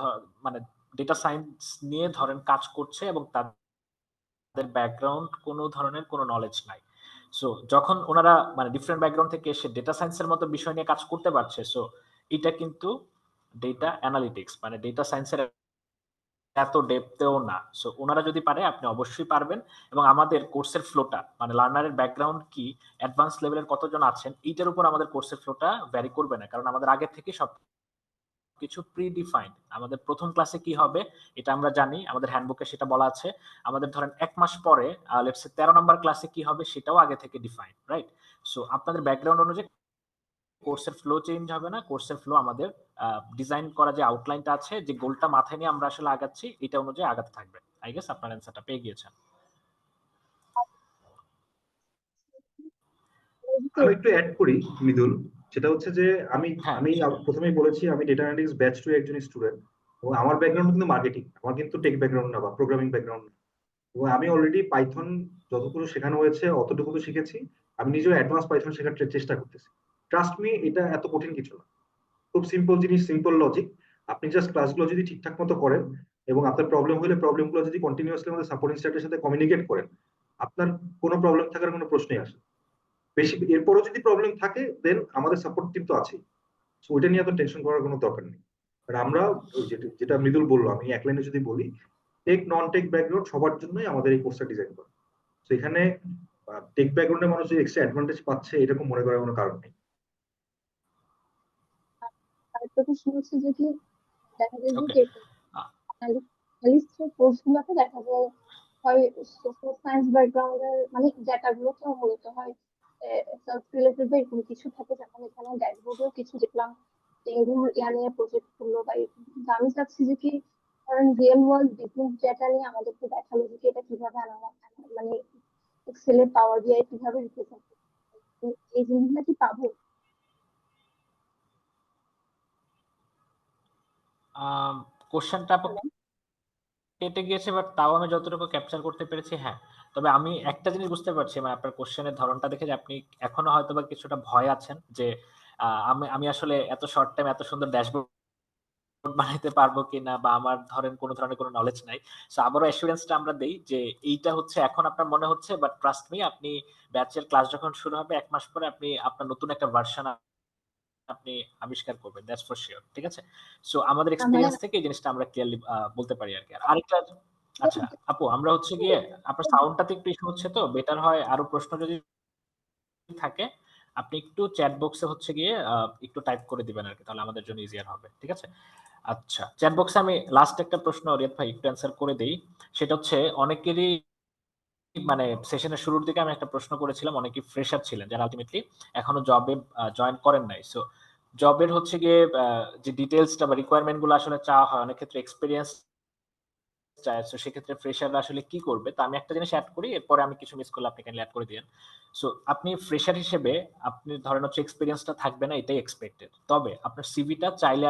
মানে ডেটা সায়েন্স নিয়ে ধরেন কাজ করছে এবং তাদের ব্যাকগ্রাউন্ড কোনো ধরনের কোনো নলেজ নাই। সো যখন ওনারা মানে ডিফারেন্ট ব্যাকগ্রাউন্ড থেকে এসে ডেটা সায়েন্সের মতো বিষয় নিয়ে কাজ করতে পারছে, সো এটা কিন্তু ডেটা অ্যানালিটিক্স মানে ডেটা সায়েন্সের এত ডেপথেও না। সো ওনারা যদি পারে আপনি অবশ্যই পারবেন। এবং আমাদের কোর্সের ফ্লোটা মানে লার্নারের ব্যাকগ্রাউন্ড কি, অ্যাডভান্স লেভেলের কতজন আছেন, এইটার উপর আমাদের কোর্সের ফ্লোটা ভ্যারি করবে না, কারণ আমাদের আগে থেকে সব কিছু প্রি ডিফাইন্ড। আমাদের প্রথম ক্লাসে কি হবে এটা আমরা জানি, আমাদের হ্যান্ডবুকে সেটা বলা আছে। আমাদের ধরেন এক মাস পরে লেটস সে 13 নম্বর ক্লাসে কি হবে সেটাও আগে থেকে ডিফাইন্ড, রাইট? সো আপনাদের ব্যাকগ্রাউন্ড অনুযায়ী কোর্সের ফ্লো চেঞ্জ হবে না। কোর্সের ফ্লো আমাদের ডিজাইন করা যে আউটলাইনটা আছে, যে গোলটা মাথায় নিয়ে আমরা আসলে আগাচ্ছি, এটা অনুযায়ী আগাতে থাকবে। আই গেস আপনার অ্যান্সারটা পেয়ে গিয়েছেন। আমি একটু অ্যাড করি মৃদুল, সেটা হচ্ছে যে আমি হ্যাঁ, আমি নিশ্চয়ই। প্রথমেই বলেছি আমি ডেটা অ্যানালিটিক্স ব্যাচ 2 একজন স্টুডেন্ট, এবং আমার ব্যাকগ্রাউন্ড কিন্তু মার্কেটিং, আমার কিন্তু টেক ব্যাকগ্রাউন্ড না বা প্রোগ্রামিং ব্যাকগ্রাউন্ড। এবং আমি অলরেডি পাইথন যতটুকু শেখানো হয়েছে অতটুকু তো শিখেছি। আমি নিজেও অ্যাডভান্স পাইথন শেখার চেষ্টা করতেছি। ট্রাস্ট মি, এটা এত কঠিন কিছু না, খুব সিম্পল জিনিস, সিম্পল লজিক। আপনি জাস্ট ক্লাসগুলো যদি ঠিকঠাক মতো করেন এবং আপনার প্রবলেম হলে প্রবলেমগুলো যদি কন্টিনিউয়াসলি আমাদের সাপোর্টিং স্টাফের সাথে কমিউনিকেট করেন, আপনার কোনো প্রবলেম থাকার কোনো প্রশ্নই আসে না। বেশি এরপরও যদি প্রবলেম থাকে দেন আমাদের সাপোর্ট টিম তো আছেই। So ওইটা নিয়ে এত টেনশন করার কোনো দরকার নেই। আর আমরা ওই যেটা মৃদুল বললো, আমি এক লাইনে যদি বলি, টেক নন টেক ব্যাকগ্রাউন্ড সবার জন্যই আমাদের এই কোর্সটা ডিজাইন করা। তো এখানে টেক ব্যাকগ্রাউন্ডের মানুষ যে এক্সট্রা অ্যাডভান্টেজ পাচ্ছে এরকম মনে করার কোনো কারণ নেই। আরেকটা প্রশ্ন হচ্ছে যে কি দেখা যায় ওকে। যে অ্যানালিস্টের কোর্স গুলোতে দেখা যায় হয় সোশ্যাল সায়েন্স ব্যাকগ্রাউন্ডের মানে ডেটা গুলো তো মূলত হয় সেলফ রিলেটেড বা এরকম কিছু থাকে, যেমন এখানে ড্যাশবোর্ডেও কিছু দেখলাম যে এগুলো ইয়া নিয়ে প্রজেক্ট করলো বা এরকম। কিন্তু আমি চাচ্ছি যে কি কারণ রিয়েল ওয়ার্ল্ড বিজনেস ডেটা নিয়ে আমাদেরকে দেখালো যে কি এটা কিভাবে মানে এক্সেলে পাওয়ার বিআই কিভাবে রিপ্রেজেন্ট, এই জিনিসগুলো কি পাবো? কোশ্চেনটা কেটে গিয়েছে, বাট তাও আমি যতটুকু ক্যাপচার করতে পেরেছি, হ্যাঁ। তবে আমি একটা জিনিস বুঝতে পারছি মানে আপনার কোশ্চেনের ধরনটা দেখে, যে আপনি এখনো হয়তোবা কিছুটা ভয় আছেন যে আমি আমি আসলে এত শর্ট টাইম এত সুন্দর ড্যাশবোর্ড বানাইতে পারবো কিনা, বা আমার ধরেন কোনো ধরনের কোনো নলেজ নাই। সো আবারও অ্যাসুরেন্সটা আমরা দেই যে এইটা হচ্ছে এখন আপনার মনে হচ্ছে, বাট ট্রাস্ট মি, আপনি ব্যাচের ক্লাস যখন শুরু হবে এক মাস পরে আপনি আপনার নতুন একটা ভার্সন আপনি আবিষ্কার করবেন, দ্যাটস ফর শিওর। ঠিক আছে? সো আমাদের মানে এক্সপেরিয়েন্স থেকে এই জিনিসটা আমরা ক্লিয়ারলি বলতে পারি আরকি। আর আরেকটা, আচ্ছা আপু, আমরা হচ্ছে গিয়ে আপনার সাউন্ডটাতে একটু ইস্যু হচ্ছে, তো বেটার হয় আরো প্রশ্ন যদি থাকে আপনি একটু চ্যাট বক্সে হচ্ছে গিয়ে একটু টাইপ করে দিবেন আরকি, তাহলে আমাদের জন্য ইজিয়ার হবে। ঠিক আছে? আচ্ছা, চ্যাট বক্সে আমি লাস্ট একটা প্রশ্ন রিয়াদ ভাই একটু অ্যান্সার করে দেই। সেটা হচ্ছে অনেকেরই মানে সেশনের শুরুর দিকে আমি একটা প্রশ্ন করেছিলাম, অনেকেই ফ্রেশার ছিলেন যারা আলটিমেটলি এখনো জবে জয়েন করেন নাই। সো জবের হচ্ছে গিয়ে যে ডিটেইলসটা বা রিকোয়ারমেন্ট গুলো আসলে চাওয়া হয়, অনেক ক্ষেত্রে এক্সপেরিয়েন্স চায়। সো সেক্ষেত্রে ফ্রেশাররা আসলে কি করবে? তো আমি একটা জিনিস এড করি, এরপরে আমি কিছু মিস করলে আপনি কাইন্ডলি এড করে দিয়েন। সো আপনি ফ্রেশার হিসেবে আপনি ধরেন হচ্ছে এক্সপেরিয়েন্সটা থাকবে না, এটাই এক্সপেক্টেড। তবে আপনার সিভিটা চাইলে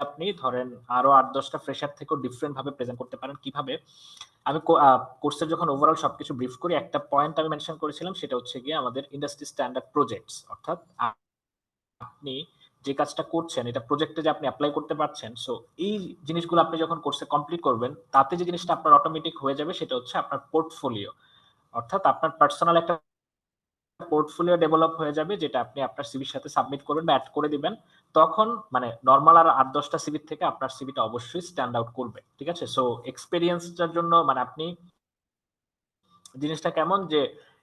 আপনি ধরেন আরো ৮-১০ টা ফ্রেশার থেকেও ডিফারেন্ট ভাবে প্রেজেন্ট করতে পারেন। কিভাবে? আমি কোর্সের যখন ওভারঅল সবকিছু ব্রিফ করি, একটা পয়েন্ট আমি মেনশন করেছিলাম, সেটা হচ্ছে গিয়ে আমাদের ইন্ডাস্ট্রি স্ট্যান্ডার্ড প্রজেক্টস, অর্থাৎ আপনি যে কাজটা করছেন এটা প্রজেক্টে যে আপনি এপ্লাই করতে পারছেন। সো এই জিনিসগুলো আপনি যখন কোর্সে কমপ্লিট করবেন, তাতে যে জিনিসটা আপনার অটোমেটিক হয়ে যাবে সেটা হচ্ছে আপনার পোর্টফোলিও। অর্থাৎ আপনার পার্সোনাল একটা পোর্টফোলিও ডেভেলপ হয়ে যাবে, যেটা আপনি আপনার সিভির সাথে সাবমিট করবেন বা অ্যাড করে দিবেন। তখন মানে নরমাল আর ৮-১০ টা সিভির থেকে আপনার সিভিটা অবশ্যই স্ট্যান্ড আউট করবে। ঠিক আছে? সো এক্সপেরিয়েন্সটার জন্য মানে আপনি জিনিসটা কেমন যে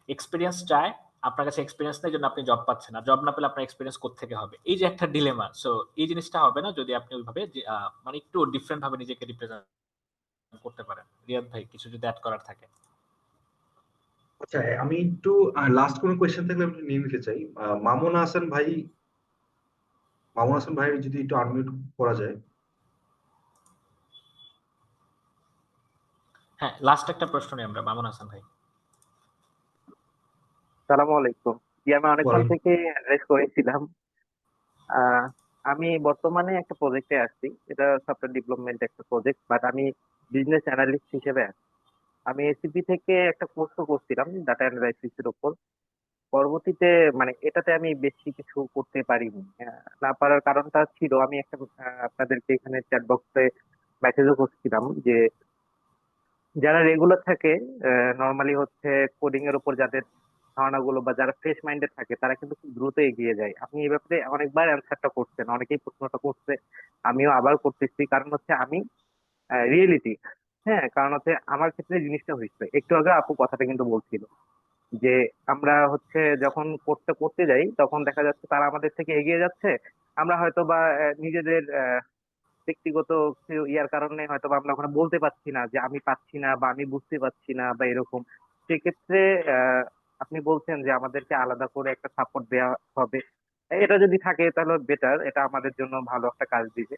এক্সপেরিয়েন্স চায়, আপনার কাছে এক্সপেরিয়েন্স নেই, জন্য আপনি জব পাচ্ছেন না। জব না পেলে আপনার এক্সপেরিয়েন্স কোত্থেকে হবে? এই যে একটা ডিলেমা। সো এই জিনিসটা হবে না যদি আপনি ওইভাবে মানে একটু ডিফারেন্ট ভাবে নিজেকে রিপ্রেজেন্ট করতে পারেন। রিয়াদ ভাই কিছু যদি এড করার থাকে। আচ্ছা, আমি একটু লাস্ট কোনো কোয়েশ্চেন থাকলে আমি একটু নিয়ে নিতে চাই। মামুন হাসান ভাই যদি একটু আনমিউট করা যায়। হ্যাঁ, লাস্ট একটা প্রশ্ন নিই আমরা, মামুন হাসান ভাই। সালামু আলাইকুম। জি, আমি অনেকক্ষণ ওয়ালাইকুম। থেকে অ্যাড্রেস করেছিলাম। আহ, আমি বর্তমানে একটা প্রজেক্টে আসছি, এটা সফটওয়্যার ডেভেলপমেন্ট একটা প্রজেক্ট, বাট আমি বিজনেস অ্যানালিস্ট হিসেবে আছি। আমি এসিপি থেকে একটা কোর্সও করছিলাম ডাটা অ্যানালাইসিস এর উপর। পরবর্তীতে মানে এটাতে আমি বেশি কিছু করতে পারিনি। না পারার কারণটা ছিল আমি একটা আপনাদেরকে এখানে চ্যাট বক্সে মেসেজও করছিলাম যে যারা রেগুলার থাকে, নর্মালি হচ্ছে কোডিং এর উপর যাদের ধারণাগুলো বা যারা ফ্রেশ মাইন্ডেড থাকে তারা কিন্তু খুব দ্রুত এগিয়ে যায়। আপনি এই ব্যাপারে অনেকবার অ্যান্সারটা করছেন, অনেকেই প্রশ্নটা করছে, আমিও আবার করতেছি। কারণ হচ্ছে আমি রিয়েলিটি, হ্যাঁ, কারণ হচ্ছে আমার ক্ষেত্রে জিনিসটা হয়েছে একটু আগে আপু কথাটা কিন্তু বলছিল যে আমরা হচ্ছে যখন করতে করতে যাই তখন দেখা যাচ্ছে তারা আমাদের থেকে এগিয়ে যাচ্ছে। আমরা হয়তো বা নিজেদের ব্যক্তিগত কিছু ইয়ার কারণে হয়তো বা আমরা ওখানে বলতে পারছি না যে আমি পাচ্ছি না বা আমি বুঝতে পারছি না বা এরকম। সেক্ষেত্রে আহ, আপনি বলছেন যে আমাদেরকে আলাদা করে একটা সাপোর্ট দেওয়া হবে। এটা যদি থাকে তাহলে বেটার, এটা আমাদের জন্য ভালো একটা কাজ দিবে।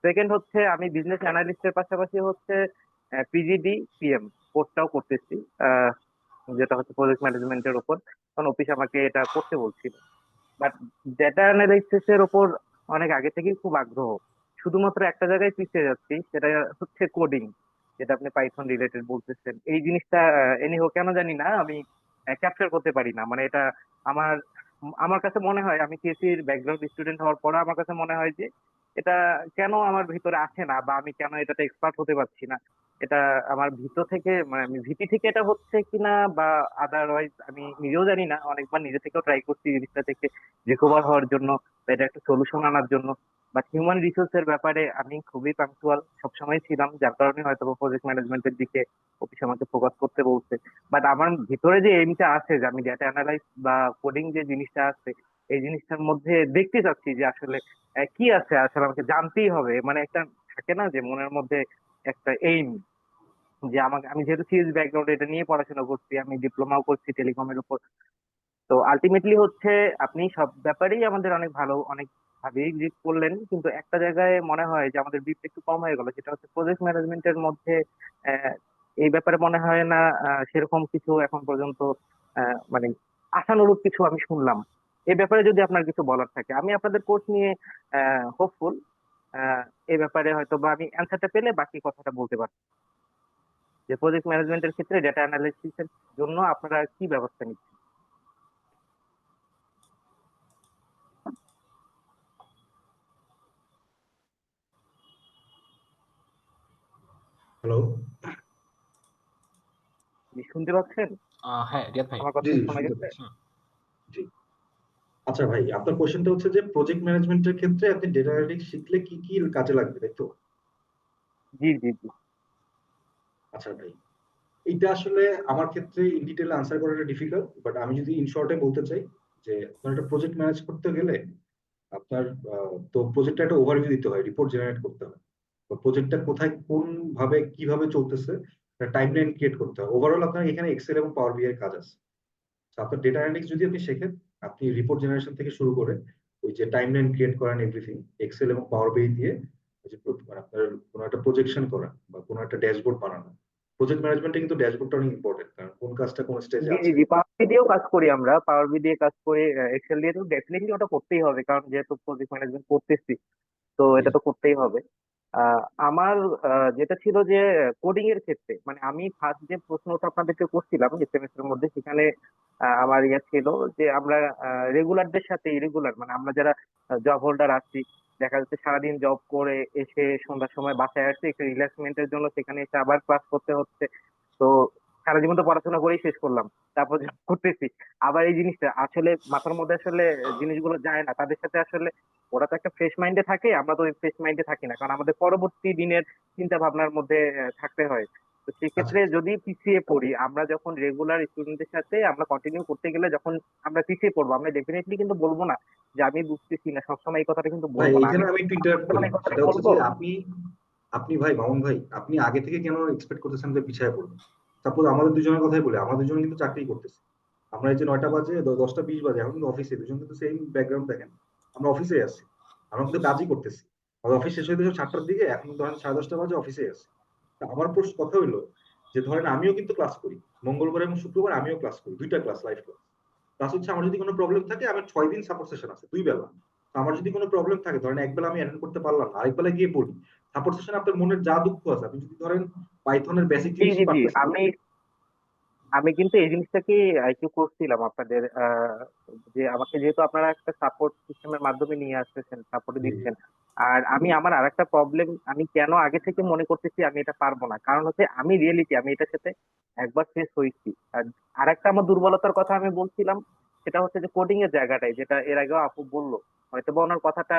সেকেন্ড হচ্ছে আমি বিজনেস অ্যানালিস্টের পাশাপাশি হচ্ছে পিজিডি পিএম কোর্সটাও করতেছি, আহ, যেটা হচ্ছে প্রজেক্ট ম্যানেজমেন্টের উপর। কারণ অফিস আমাকে এটা করতে বলছিল। বাট ডেটা অ্যানালাইসিস এর উপর অনেক আগে থেকেই খুব আগ্রহ। শুধুমাত্র একটা জায়গায় পিছিয়ে যাচ্ছি, সেটা হচ্ছে কোডিং, যেটা আপনি পাইথন রিলেটেড বলতেছেন। এই জিনিসটা এনিহো কেন জানি না আমি ক্যাপচার করতে পারি না। মানে এটা আমার আমার কাছে মনে হয়, আমি সিএসসির ব্যাকগ্রাউন্ড স্টুডেন্ট হওয়ার পরে আমার কাছে মনে হয় যে এটা কেন আমার ভিতরে আসে না বা আমি কেন এটাতে এক্সপার্ট হতে পারছি না। এটা আমার ভিতর থেকে মানে আমি ভীতি থেকে এটা হচ্ছে কিনা বা আদারওয়াইজ আমি নিজেও জানি না। অনেকবার নিজে থেকেও ট্রাই করছি জিনিসটা থেকে রিকভার হওয়ার জন্য বা এটা একটা সলিউশন আনার জন্য। বাট হিউম্যান রিসোর্সের ব্যাপারে আমি খুবই পাংচুয়াল সবসময় ছিলাম, যার কারণে হয়তো প্রজেক্ট ম্যানেজমেন্টের দিকে অফিস আমাকে ফোকাস করতে বলছে। বাট আমার ভিতরে যে এইমটা আছে যে আমি ডেটা অ্যানালাইজ বা কোডিং যে জিনিসটা আছে, এই জিনিসটার মধ্যে দেখতে চাচ্ছি যে আসলে কি আছে, আসলে আমাকে জানতেই হবে। মানে একটা থাকে না যে মনের মধ্যে একটা এইম, যে আমাকে, আমি যেহেতু সিএস ব্যাকগ্রাউন্ড এটা নিয়ে পড়াশোনা করছি, আমি ডিপ্লোমাও করছি টেলিকমের উপর। তো আলটিমেটলি হচ্ছে আপনি সব ব্যাপারেই আমাদের অনেক ভালো অনেক ভাবেই ব্রিফ করলেন, কিন্তু একটা জায়গায় মনে হয় যে আমাদের ব্রিফ একটু কম হয়ে গেল, যেটা হচ্ছে প্রজেক্ট ম্যানেজমেন্টের মধ্যে আহ, এই ব্যাপারে মনে হয় না সেরকম কিছু এখন পর্যন্ত মানে আশানুরূপ কিছু আমি শুনলাম। এই ব্যাপারে যদি আপনার কিছু বলার থাকে, আমি আপনাদের কোর্স নিয়ে হোপফুল। এই ব্যাপারে হয়তো বা আমি অ্যান্সারটা পেলে বাকি কথাটা বলতে পারবো, যে প্রজেক্ট ম্যানেজমেন্টের ক্ষেত্রে ডেটা অ্যানালিসিস এর জন্য আপনারা কি ব্যবস্থা নিচ্ছেন। হ্যালো। শুনতে পাচ্ছেন? হ্যাঁ রিয়াদ ভাই। আমার জি কথা জি, শোনা শুনতে গেছে? পাচ্ছি। জি। আচ্ছা ভাই, আপনার কোশ্চেনটা হচ্ছে যে প্রজেক্ট ম্যানেজমেন্টের ক্ষেত্রে আপনি ডেটা অ্যানালিটিক্স শিখলে কি কি কাজে লাগবে, তাই তো? জি জি জি। আচ্ছা ভাই, এইটা আসলে আমার ক্ষেত্রে ইন ডিটেল আনসার করাটা ডিফিকাল্ট, বাট আমি যদি ইন শর্টে বলতে চাই যে আপনার একটা প্রজেক্ট ম্যানেজ করতে গেলে আপনার তো প্রজেক্টটা একটা ওভারভিউ দিতে হয়, রিপোর্ট জেনারেট করতে হয়, তো প্রজেক্টটা কোথায় কোন ভাবে কিভাবে চলতেছে টাইমলাইন ক্রিয়েট করতে হয়। ওভারঅল আপনার এখানে এক্সেল এবং পাওয়ার বিআই এর কাজ আছে। তো আপনার ডেটা অ্যানালিটিক্স যদি আপনি শেখেন, আপনি রিপোর্ট জেনারেশন থেকে শুরু করে ওই যে টাইমলাইন ক্রিয়েট করেন এভরিথিং এক্সেল এবং পাওয়ার বিআই দিয়ে, ওই যে মানে আপনার কোনো একটা প্রজেকশন করা বা কোনো একটা ড্যাশবোর্ড বানানো। প্রজেক্ট ম্যানেজমেন্টে কিন্তু ড্যাশবোর্ডটা অনেক ইম্পর্টেন্ট, কারণ কোন কাজটা কোন স্টেজে জি জি আছে। জি, পাওয়ার বি দিয়েও কাজ করি আমরা, পাওয়ার বি দিয়ে কাজ করি, এক্সেল দিয়ে তো ডেফিনেটলি ওটা করতেই হবে, কারণ যেহেতু প্রজেক্ট ম্যানেজমেন্ট করতেছি তো জি এটা তো করতেই হবে। আহ, আমার যেটা ছিল যে কোডিং এর ক্ষেত্রে, মানে আমি ফার্স্ট যে প্রশ্নটা আপনাদেরকে করছিলাম এসএমএস এর মধ্যে, সেখানে আমার ইয়ে ছিল যে আমরা রেগুলারদের সাথে ইরেগুলার, মানে আমরা যারা জব হোল্ডার আছি, দেখা যাচ্ছে সারাদিন জব করে এসে সন্ধ্যার সময় বাসায় আসছে একটু রিল্যাক্সমেন্টের জন্য, সেখানে এসে আবার ক্লাস করতে হচ্ছে। তো সারা জীবন তো পড়াশোনা করেই শেষ করলাম, তারপর job করতেছি, আবার এই জিনিসটা আসলে মাথার মধ্যে আসলে জিনিসগুলো যায় না তাদের সাথে আসলে। ওরা তো একটা ফ্রেশ মাইন্ডে থাকে, আমরা তো ওই ফ্রেশ মাইন্ডে থাকি না, কারণ আমাদের পরবর্তী দিনের চিন্তা ভাবনার মধ্যে থাকতে হয়। তো আচ্ছা সেক্ষেত্রে আচ্ছা। যদি পিছিয়ে পড়ি, আমরা যখন রেগুলার স্টুডেন্টদের সাথে আমরা কন্টিনিউ করতে গেলে যখন আমরা পিছিয়ে পড়বো, আমরা ডেফিনেটলি কিন্তু বলবো না যে আমি বুঝতেছি না, সবসময় এই কথাটা কিন্তু ভাই বলবো না। এখানে আমি আমি একটু ইন্টারাপ্ট যখন করি, এই কথাটা সেটা হচ্ছে বলবো। যে আপনি আপনি ভাই মামুন ভাই, আপনি আগে থেকে কেন এক্সপেক্ট করতেছেন যে পিছিয়ে পড়বেন? সাপোজ আমাদের দুজনের কথাই বলে, আমরা দুজন কিন্তু চাকরি করতেছি। আমরা এই যে 9টা বাজে 10টা 20 বাজে এখন কিন্তু অফিসে, দুজন কিন্তু সেম ব্যাকগ্রাউন্ড দেখেন, আমরা অফিসে আছি, আমরা কিন্তু কাজই করতেছি। আমাদের অফিস শেষ হইতে 7টার দিকে, এখন ধরেন 10:30 বাজে অফিসে আছি। তা আমার প্রশ্ন কথা হইলো যে ধরেন আমিও কিন্তু ক্লাস করি, মঙ্গলবার এবং শুক্রবার আমিও ক্লাস করি, দুইটা ক্লাস, লাইভ ক্লাস। প্লাস হচ্ছে আমার যদি কোনো প্রবলেম থাকে, আমার 6 দিন সাপোর্ট সেশন আছে 2 বেলা। তো আমার যদি কোনো প্রবলেম থাকে, ধরেন একবেলা আমি অ্যাটেন্ড করতে পারলাম না, আরেক বেলা গিয়ে পড়ি। সাপোর্ট সেশন আপনার মনের যা দুঃখ আছে, আপনি যদি ধরেন পাইথনের বেসিক জি জি জিনিসই জি, পারতেছেন না। আমি আমি কিন্তু এই জিনিসটাকে একটু করছিলাম আপনাদের, যে আমাকে যেহেতু আপনারা একটা সাপোর্ট সিস্টেমের মাধ্যমে নিয়ে আসতেছেন, সাপোর্ট জি জি দিচ্ছেন। আর আমি আমার আরেকটা প্রবলেম, আমি কেন আগে থেকে মনে করতেছি আমি এটা পারবো না, কারণ হচ্ছে আমি রিয়েলিটি আমি এটার সাথে একবার ফেস হয়েছি। আর আরেকটা আমার দুর্বলতার কথা আমি বলছিলাম, সেটা হচ্ছে যে কোডিং এর জায়গাটাই, যেটা এর আগেও আপু বললো, হয়তো বা ওনার কথাটা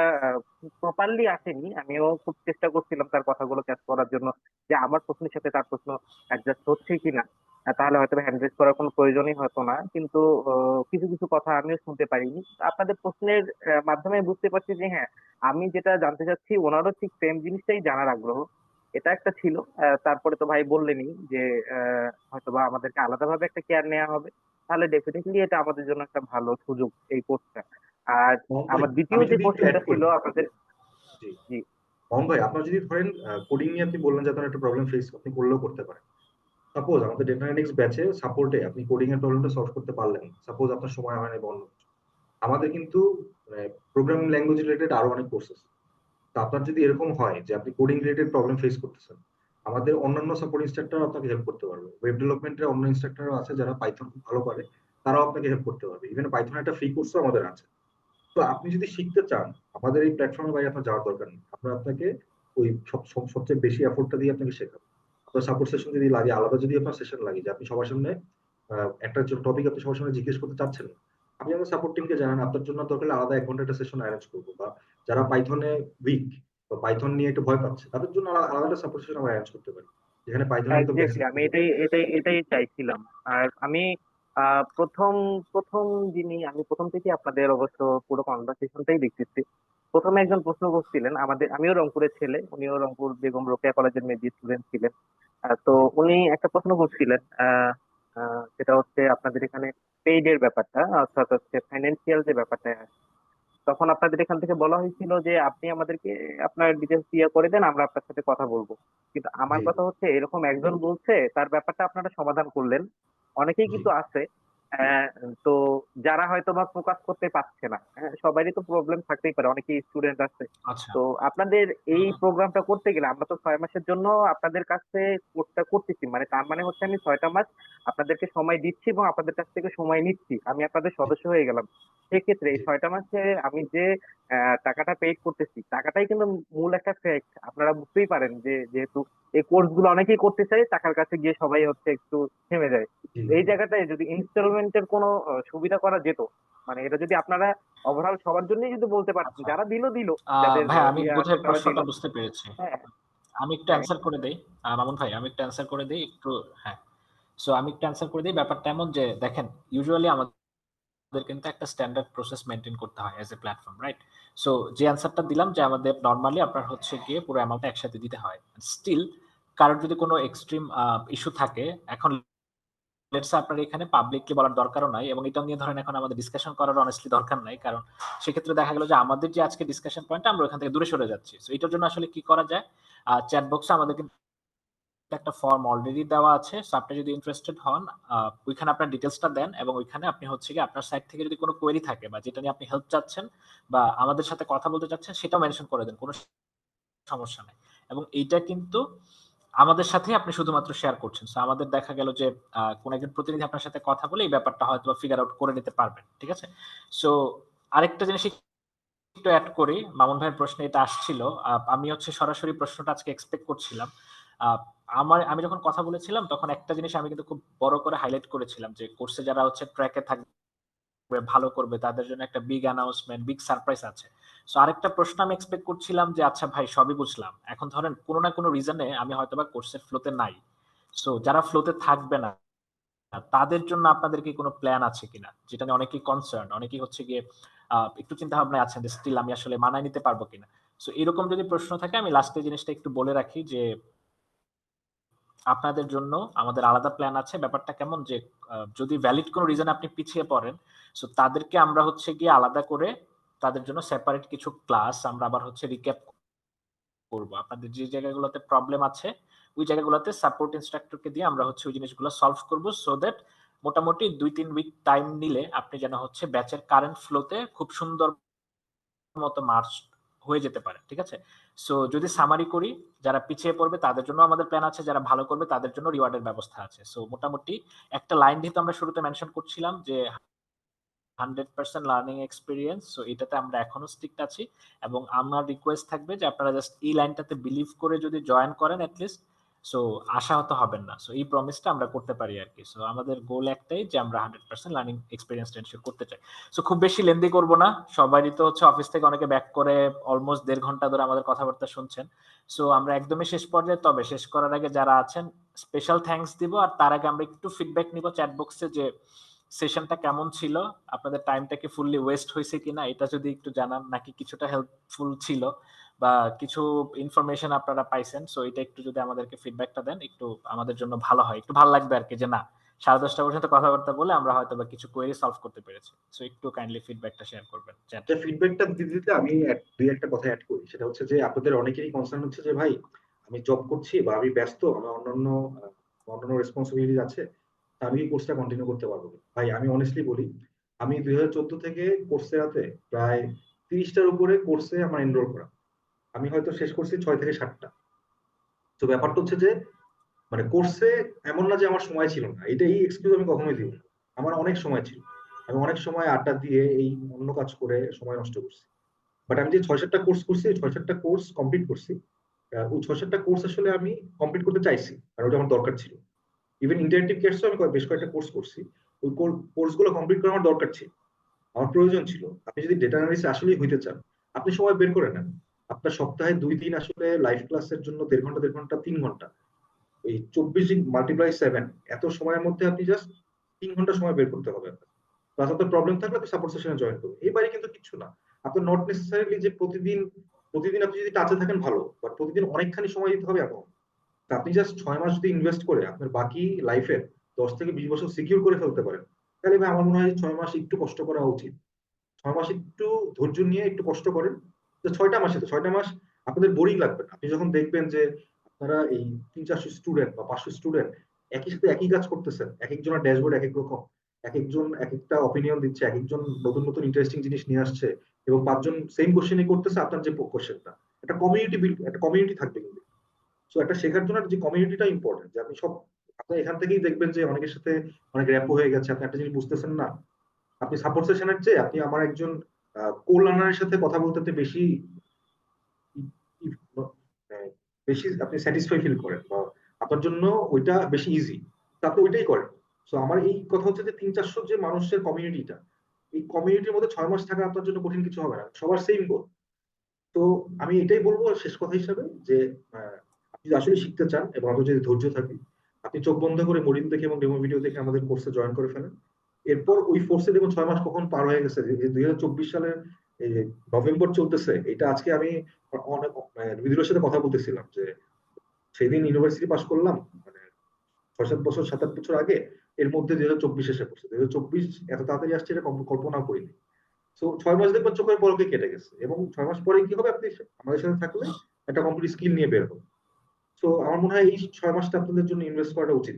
প্রপারলি আসেনি, আমিও খুব চেষ্টা করছিলাম তার কথাগুলো ক্যাচ করার জন্য, যে আমার প্রশ্নের সাথে তার প্রশ্ন অ্যাডজাস্ট হচ্ছে কিনা। তাহলে হয়তো হ্যান্ড রেজ করার কোনো প্রয়োজনই হতো না, কিন্তু কিছু কিছু কথা আমিও শুনতে পারিনি। আপনাদের প্রশ্নের মাধ্যমে বুঝতে পারছি যে হ্যাঁ, আমি যেটা জানতে চাচ্ছি ওনারও ঠিক সেম জিনিসটাই জানার আগ্রহ, এটা একটা ছিল। তারপরে তো ভাই বললেনই যে হয়তোবা আমাদেরকে আলাদাভাবে একটা কেয়ার নেওয়া হবে, তাহলে ডেফিনেটলি এটা আমাদের জন্য একটা ভালো সুযোগ এই কোর্সটা। আর মোহন ভাই, আমার দ্বিতীয় আমি যে যদি একটু অ্যাড কোশ্চেনটা ছিল করি। আপনাদের। জি, জি মোহন ভাই, আপনার যদি ধরেন কোডিং নিয়ে আপনি বললেন যে আপনার একটা প্রবলেম ফেস আপনি করলেও করতে পারেন। সাপোজ আমাদের ডেটা অ্যানালিটিক্স ব্যাচে সাপোর্টে আপনি কোডিং এর প্রবলেমটা সলভ করতে পারলেন, সাপোজ আপনার সময় হয় না বা অন্য কিছু। আমাদের কিন্তু প্রোগ্রামিং ল্যাঙ্গুয়েজ রিলেটেড আরো অনেক কোর্সেস। তো আপনার যদি এরকম হয় যে আপনি কোডিং রিলেটেড প্রবলেম ফেস করতেছেন, আমাদের অন্যান্য সাপোর্ট ইনস্ট্রাক্টর আপনাকে হেল্প করতে পারবে। ওয়েব ডেভেলপমেন্টের অন্য ইনস্ট্রাক্টরও আছে যারা পাইথন খুব ভালো পারে, তারাও আপনাকে হেল্প করতে পারবে। ইভেন পাইথন একটা ফ্রি কোর্সও আমাদের আছে। তো আপনি যদি শিখতে চান, আমাদের এই প্ল্যাটফর্মে বাইরে আপনার যাওয়ার দরকার নেই, আমরা আপনাকে ওই সবচেয়ে বেশি এফোর্টটা দিয়ে আপনাকে শেখাবো। আপনার সাপোর্ট সেশন যদি লাগে, আলাদা যদি আপনার সেশন লাগে যে আপনি সবার সামনে একটা টপিক আপনি সবার সামনে জিজ্ঞেস করতে চাচ্ছেন না, আপনি আমাদের সাপোর্ট টিমকে জানান, আপনার জন্য দরকার হলে আলাদা 1 ঘন্টা একটা সেশন অ্যারেঞ্জ করবো। বা যারা পাইথনে উইক বা পাইথন নিয়ে একটু ভয় পাচ্ছে, তাদের জন্য আলাদা একটা সাপোর্ট সেশন আমরা অ্যারেঞ্জ করতে পারি, যেখানে পাইথনের একদম এক্স্যাক্টলি, বেসিক আমি থেকে। এটাই এটাই এটাই চাইছিলাম। আর আমি প্রথম প্রথম আমি প্রথম থেকে আপনাদের অবশ্য পুরো কনভারসেশনটাই দেখতেছি। প্রথমে একজন প্রশ্ন করছিলেন আমাদের, আমিও রংপুরের ছেলে, উনিও রংপুর বেগম রোকেয়া কলেজের মেবি স্টুডেন্ট ছিলেন। তো জি উনি একটা প্রশ্ন করছিলেন, সেটা হচ্ছে আপনাদের এখানে পেইড এর ব্যাপারটা, অর্থাৎ হচ্ছে ফাইন্যান্সিয়াল যে ব্যাপারটা। তখন আপনাদের এখান থেকে বলা হয়েছিল যে আপনি আমাদেরকে আপনার ডিটেলস দিয়ে করে দেন, আমরা আপনার সাথে কথা বলবো। কিন্তু আমার জি কথা হচ্ছে, এরকম একজন বলছে তার ব্যাপারটা আপনারা সমাধান করলেন, অনেকেই জি। কিন্তু আছে আহ, তো যারা হয়তো বা ফোকাস করতে পারছে না। সবারই তো প্রবলেম থাকতেই পারে, অনেকেই স্টুডেন্ট আছে। আচ্ছা। তো আপনাদের এই প্রোগ্রামটা করতে গেলে, আমরা তো 6 মাসের জন্য আপনাদের কাছে কোর্সটা করতেছি, মানে তার মানে হচ্ছে আমি 6টা মাস আপনাদেরকে সময় দিচ্ছি এবং আপনাদের কাছ থেকে সময় নিচ্ছি, আমি আপনাদের জি সদস্য হয়ে গেলাম। সেক্ষেত্রে এই জি 6টা মাসে আমি যে টাকাটা পেইড করতেছি, টাকাটাই কিন্তু মূল একটা ফ্যাক্ট। আপনারা বুঝতেই পারেন যে যেহেতু এই কোর্স গুলো অনেকেই করতে চায়, টাকার কাছে গিয়ে সবাই হচ্ছে একটু থেমে যায়। জি। এই জায়গাটায় যদি ইনস্টলমেন্টের কোনো সুবিধা করা যেত, মানে এটা যদি আপনারা ওভারঅল সবার জন্যই যদি বলতে পারতেন, আচ্ছা যারা দিল যাদের ভাই আমি ইয়ে আছে বোধহয় তারা দিল। প্রশ্নটা বুঝতে পেরেছি। হ্যাঁ আমি একটু হ্যাঁ অ্যান্সার করে দেই। মামুন ভাই আমি একটু অ্যান্সার করে দেই একটু। হ্যাঁ, সো আমি একটু অ্যান্সার করে দিই। ব্যাপারটা এমন যে দেখেন ইউজুয়ালি আমাদের কিন্তু একটা স্ট্যান্ডার্ড প্রসেস মেনটেন করতে হয় as a platform, right? So যে অ্যান্সারটা দিলাম যে আমাদের নরমালি আপনার হচ্ছে গিয়ে পুরো অ্যামাউন্টটা একসাথে দিতে হয়। স্টিল কারোর যদি কোনো এক্সট্রিম ইস্যু থাকে, এখন লেটস সে আপনার এখানে পাবলিকলি বলার দরকারও নাই এবং এটা নিয়ে ধরেন এখন আমাদের ডিসকাশন করার অনেস্টলি দরকার নাই, কারণ সেক্ষেত্রে দেখা গেল যে আমাদের যে আজকে ডিসকাশন পয়েন্ট আমরা ওখান থেকে দূরে সরে যাচ্ছি। সো এটার জন্য আসলে কি করা যায়, চ্যাট বক্সে আমাদের কিন্তু একটা ফর্ম অলরেডি দেওয়া আছে। সো আপনি যদি ইন্টারেস্টেড হন ওইখানে আপনার ডিটেলসটা দেন এবং ওইখানে আপনি হচ্ছে কি আপনার সাইড থেকে যদি কোনো কোয়েরি থাকে বা যেটা নিয়ে আপনি হেল্প চাচ্ছেন বা আমাদের সাথে কথা বলতে চাচ্ছেন সেটাও মেনশন করে দেন, কোনো সমস্যা নাই। এবং এইটা কিন্তু আমাদের সাথে আপনি শুধুমাত্র শেয়ার করছেন। সো আমাদের দেখা গেল যে কোন একজন প্রতিনিধি আপনার সাথে কথা বলে এই ব্যাপারটা হয়তো ফিগার আউট করে নিতে পারবেন, ঠিক আছে? সো আরেকটা জিনিস একটু অ্যাড করি, মামুন ভাইয়ের প্রশ্নে এটা আসছিল। আমি হচ্ছে সরাসরি প্রশ্নটা আজকে এক্সপেক্ট করছিলাম। আমি যখন কথা বলেছিলাম তখন একটা জিনিস আমি কিন্তু খুব বড় করে হাইলাইট করেছিলাম যে কোর্সে যারা হচ্ছে ট্র্যাকে থাকবে ভালো করবে তাদের জন্য একটা বিগ অ্যানাউন্সমেন্ট, বিগ সারপ্রাইজ আছে। সো আরেকটা প্রশ্ন আমি এক্সপেক্ট করছিলাম যে আচ্ছা ভাই সবই বুঝলাম, এখন ধরেন কোনো না কোনো রিজনে আমি হয়তোবা কোর্সের ফ্লোতে নাই। সো যারা ফ্লোতে থাকবে না তাদের জন্য আপনাদের কি কোনো প্ল্যান আছে কিনা, যেটা নিয়ে অনেকেই কনসার্ন, অনেকেই হচ্ছে গিয়ে একটু চিন্তা ভাবনায় আছেন যে স্টিল আমি আসলে মানায় নিতে পারবো কিনা। সো এরকম যদি প্রশ্ন থাকে আমি লাস্টে জিনিসটা একটু বলে রাখি যে আপনাদের জন্য আমাদের আলাদা প্ল্যান আছে। ব্যাপারটা কেমন যে যদি ভ্যালিড কোনো রিজন আপনি পিছিয়ে পড়েন, সো তাদেরকে আমরা হচ্ছে গিয়ে আলাদা করে তাদের জন্য সেপারেট কিছু ক্লাস আমরা আবার হচ্ছে রিক্যাপ করব। আপনাদের যে জায়গাগুলোতে প্রবলেম আছে ওই জায়গাগুলোতে সাপোর্ট ইনস্ট্রাক্টরকে দিয়ে আমরা হচ্ছে ওই জিনিসগুলো সলভ করব, সো দ্যাট মোটামুটি 2-3 উইক টাইম নিলে আপনি যেন হচ্ছে ব্যাচের কারেন্ট ফ্লোতে খুব সুন্দর মতো মার্চ হয়ে যেতে পারে, ঠিক আছে? সো যদি সামারি করি, যারা পিছিয়ে পড়বে তাদের জন্য আমাদের প্ল্যান আছে, যারা ভালো করবে তাদের জন্য রিওয়ার্ডের ব্যবস্থা আছে। সো মোটামুটি একটা লাইন যেহেতু আমরা শুরুতে মেনশন করছিলাম যে 100% লার্নিং এক্সপেরিয়েন্স, সো এটাতে আমরা এখনো স্ট্রিক্ট আছি এবং আমার রিকোয়েস্ট থাকবে যে আপনারা জাস্ট এই লাইনটাতে বিলিভ করে যদি জয়েন করেন এটলিস্ট, সো আশাহত হবেন না। সো এই প্রমিসটা আমরা করতে পারি আর কি। সো আমাদের গোল একটাই যে আমরা 100% লার্নিং এক্সপেরিয়েন্স এনশিওর করতে চাই। সো খুব বেশি লেন্দি করব না, সবারই তো হচ্ছে অফিস থেকে অনেকে ব্যাক করে অলমোস্ট 1.5 ঘন্টা ধরে আমাদের কথাবার্তা শুনছেন। সো আমরা একদমই শেষ পর্যায়ে, তবে শেষ করার আগে যারা আছেন স্পেশাল থ্যাঙ্কস দিব, আর তার আগে আমরা একটু ফিডব্যাক নিব চ্যাট বক্সে যে সেশনটা কেমন ছিল, আপনাদের টাইমটা কি ফুললি ওয়েস্ট হয়েছে কিনা এটা যদি একটু জানান, নাকি কিছুটা হেল্পফুল ছিল বা কিছু ইনফরমেশন আপনারা পাইছেন। সো এটা একটু যদি আমাদেরকে ফিডব্যাকটা দেন একটু আমাদের জন্য ভালো হয়, একটু ভালো লাগবে আর কি, যে না 10:30 পর্যন্ত কথাবার্তা বলে আমরা হয়তো বা কিছু কোয়েরি সলভ করতে পেরেছি। সো একটু কাইন্ডলি ফিডব্যাকটা শেয়ার করবেন চ্যাট। ফিডব্যাকটা দিতে দিতে আমি দুই একটা কথা অ্যাড করি, সেটা হচ্ছে যে আপনাদের অনেকেরই কনসার্ন হচ্ছে যে ভাই আমি জব করছি বা আমি ব্যস্ত, আমার অন্যান্য অন্যান্য রেসপন্সিবিলিটি আছে, তা আমি কি কোর্সটা কন্টিনিউ করতে পারবো না? ভাই আমি অনেস্টলি বলি, আমি 2014 থেকে কোর্সেরাতে প্রায় 30টার উপরে কোর্সে আমার এনরোল করা, আমি হয়তো শেষ করছি 6 থেকে 7টা। তো ব্যাপারটা হচ্ছে যে মানে কোর্সে এমন না যে আমার সময় ছিল না, এটা এই এক্সকিউজ আমি কখনোই দিব না। আমার অনেক সময় ছিল, আমি অনেক সময় আড্ডা দিয়ে এই অন্য কাজ করে সময় নষ্ট করছি। বাট আমি যে 6-7টা কোর্স করছি, 6-7টা কোর্স কমপ্লিট করছি। ওই 6-7টা কোর্স আসলে আমি কমপ্লিট করতে চাইছি কারণ ওটা আমার দরকার ছিল। ইভেন ইন্টারেক্টিভ কোর্সও আমি বেশ কয়েকটা কোর্স করছি, ওই কোর্স গুলো কমপ্লিট করা আমার দরকার ছিল, আমার প্রয়োজন ছিল। আপনি যদি ডেটা অ্যানালিস্ট আসলেই হইতে চান, আপনি সময় বের করে নেন। আপনার সপ্তাহে 2 দিন আসলে লাইভ ক্লাসের জন্য 1.5 ঘন্টা 1.5 ঘন্টা 3 ঘন্টা, ওই 24 দিন মাল্টিপ্লাই 7, এত সময়ের মধ্যে আপনি জাস্ট 3 ঘন্টা সময় বের করতে হবে আপনার। প্লাস আপনার প্রবলেম থাকলে আপনি সাপোর্ট সেশনে জয়েন করবেন, এই বাইরে কিন্তু কিছু না। আপনার নট নেসেসারিলি যে প্রতিদিন প্রতিদিন আপনি যদি টাচে থাকেন ভালো, বাট প্রতিদিন অনেকখানি সময় দিতে হবে এমন। তা আপনি জাস্ট 6 মাস যদি ইনভেস্ট করে আপনার বাকি লাইফের 10 থেকে 20 বছর সিকিউর করে ফেলতে পারেন, তাহলে ভাই আমার মনে হয় 6 মাস একটু কষ্ট করা উচিত। 6 মাস একটু ধৈর্য নিয়ে একটু কষ্ট করেন। যে 6টা মাসে তো 6টা মাস আপনাদের বোরিং লাগবে না। আপনি যখন দেখবেন যে আপনারা এই 300-400 স্টুডেন্ট বা 500 স্টুডেন্ট একই সাথে একই কাজ করতেছেন, এক একজনের ড্যাশবোর্ড এক এক রকম, এক একজন এক একটা অপিনিয়ন দিচ্ছে, এক একজন নতুন নতুন ইন্টারেস্টিং জিনিস নিয়ে আসছে, এবং 5 জন সেম কোশ্চেনই করতেছে আপনার যে কোশ্চেনটা, একটা কমিউনিটি বিল্ড, একটা কমিউনিটি থাকবে কিন্তু। সো একটা শেখার জন্য যে কমিউনিটিটা ইম্পর্টেন্ট, যে আপনি সব আপনি এখান থেকেই দেখবেন যে অনেকের সাথে অনেক র্যাপো হয়ে গেছে, আপনি একটা জিনিস বুঝতেছেন না, আপনি সাপোর্ট সেশনের চেয়ে আপনি আমার একজন কো লার্নারের সাথে কথা বলতে বেশি আহ, বেশি আপনি স্যাটিসফাই ফিল করেন, বা আপনার জন্য ওইটা বেশি ইজি, তা আপনি ওইটাই করেন। তো আমার এই কথা হচ্ছে যে 300-400 যে মানুষের কমিউনিটিটা, এই কমিউনিটির মধ্যে 6 মাস থাকা আপনার জন্য কঠিন কিছু হবে না, সবার সেম গোল। তো আমি এটাই বলবো শেষ কথা হিসাবে যে আপনি যদি আসলে শিখতে চান এবং আপনার যদি ধৈর্য থাকে, আপনি চোখ বন্ধ করে মডিউল দেখে এবং ডেমো ভিডিও দেখে আমাদের কোর্সে জয়েন করে ফেলেন। এরপর ওই কোর্সে দেখুন 6 মাস কখন পার হয়ে গেছে, যে 2024 সালের এই যে নভেম্বর চলতেছে, এটা আজকে আমি অনেক বিদুরের সাথে কথা বলতেছিলাম যে সেদিন ইউনিভার্সিটি পাস করলাম, মানে 6-7 বছর 7-8 বছর আগে, এর মধ্যে 2024 এসে পড়ছে। 2024 এত তাড়াতাড়ি আসছে এটা কল্পনা করিনি। তো 6 মাস দেখবেন চোখের পলকে কেটে গেছে, এবং 6 মাস পরে কি হবে, আপনি আমাদের সাথে থাকলে একটা কমপ্লিট স্কিল নিয়ে বের হবে। তো আমার মনে হয় এই 6 মাসটা আপনাদের জন্য ইনভেস্ট করাটা উচিত।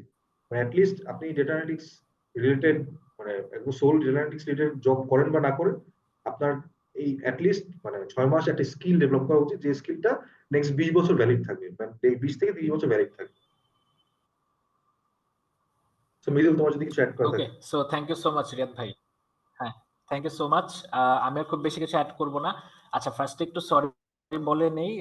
মানে অ্যাটলিস্ট আপনি ডেটা অ্যানালিটিক্স রিলেটেড, মানে একদম sole data analytics related job করেন বা না করেন, আপনার এই অ্যাটলিস্ট মানে 6 মাস একটা স্কিল ডেভেলপ করা উচিত, যে স্কিলটা নেক্সট 20 বছর ভ্যালিড থাকবে, মানে 20 থেকে 30 বছর ভ্যালিড থাকবে। তো মৃদুল, তোমার যদি কিছু অ্যাড করা ওকে, থাকে। So thank you so much Riyad ভাই। হ্যাঁ, থ্যাংক ইউ সো মাচ। আমি আর খুব বেশি কিছু অ্যাড করব না। আচ্ছা, ফার্স্টে একটু সরি বলে নেই,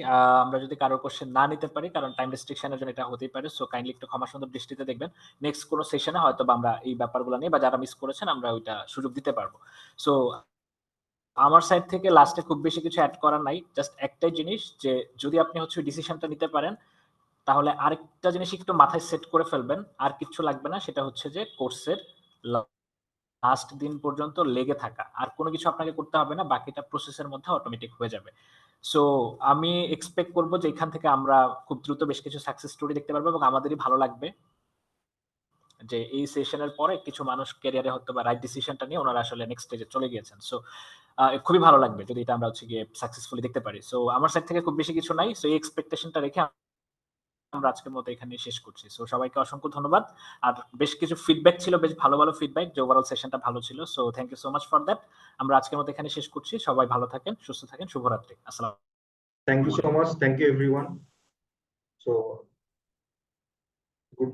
আমরা যদি কারো কোশ্চেন না নিতে পারি, কারণ টাইম রেস্ট্রিকশনের জন্য এটা হতেই পারে। সো কাইন্ডলি একটু ক্ষমা সুন্দর দৃষ্টিতে দেখবেন। নেক্সট কোনো সেশনে হয়তো বা আমরা এই ব্যাপারগুলো নিয়ে, বা যারা মিস করেছেন আমরা ওইটা সুযোগ দিতে পারবো। সো আমার সাইড থেকে লাস্টে খুব বেশি কিছু অ্যাড করার নাই। জাস্ট একটাই জিনিস, যে যদি আপনি হচ্ছে ডিসিশনটা নিতে পারেন, তাহলে আরেকটা জিনিস একটু মাথায় সেট করে ফেলবেন। আর কিচ্ছু লাগবে না। সেটা হচ্ছে যে কোর্সের লাস্ট দিন পর্যন্ত লেগে থাকা। আর কোনো কিছু আপনাকে করতে হবে না। বাকিটা প্রসেসের মধ্যে অটোমেটিক হয়ে যাবে। সো আমি এক্সপেক্ট করব যে এখান থেকে আমরা খুব দ্রুত বেশ কিছু সাকসেস স্টোরি দেখতে পারবো, এবং আমাদেরই ভালো লাগবে যে এই সেশনের পরে কিছু মানুষ ক্যারিয়ারে হয়তো বা রাইট ডিসিশনটা নিয়ে ওনারা আসলে নেক্সট স্টেজে চলে গিয়েছেন। সো খুবই ভালো লাগবে যদি এটা আমরা হচ্ছে গিয়ে সাকসেসফুলি দেখতে পারি। সো আমার সাইড থেকে খুব বেশি কিছু নাই। সো এই এক্সপেকটেশনটা রেখে আমরা আজকের মতো এখানে শেষ করছি। সো সবাইকে অসংখ্য ধন্যবাদ। আর বেশ কিছু ফিডব্যাক ছিল, বেশ ভালো ভালো ফিডব্যাক, যে ওভারঅল সেশনটা ভালো ছিল। So thank you so much for that. আমরা আজকের মতো এখানে শেষ করছি। সবাই ভালো থাকেন, সুস্থ থাকেন। শুভরাত্রি। আসসালামু থ্যাংক ইউ সো আলাইকুম। Much, thank you everyone. So good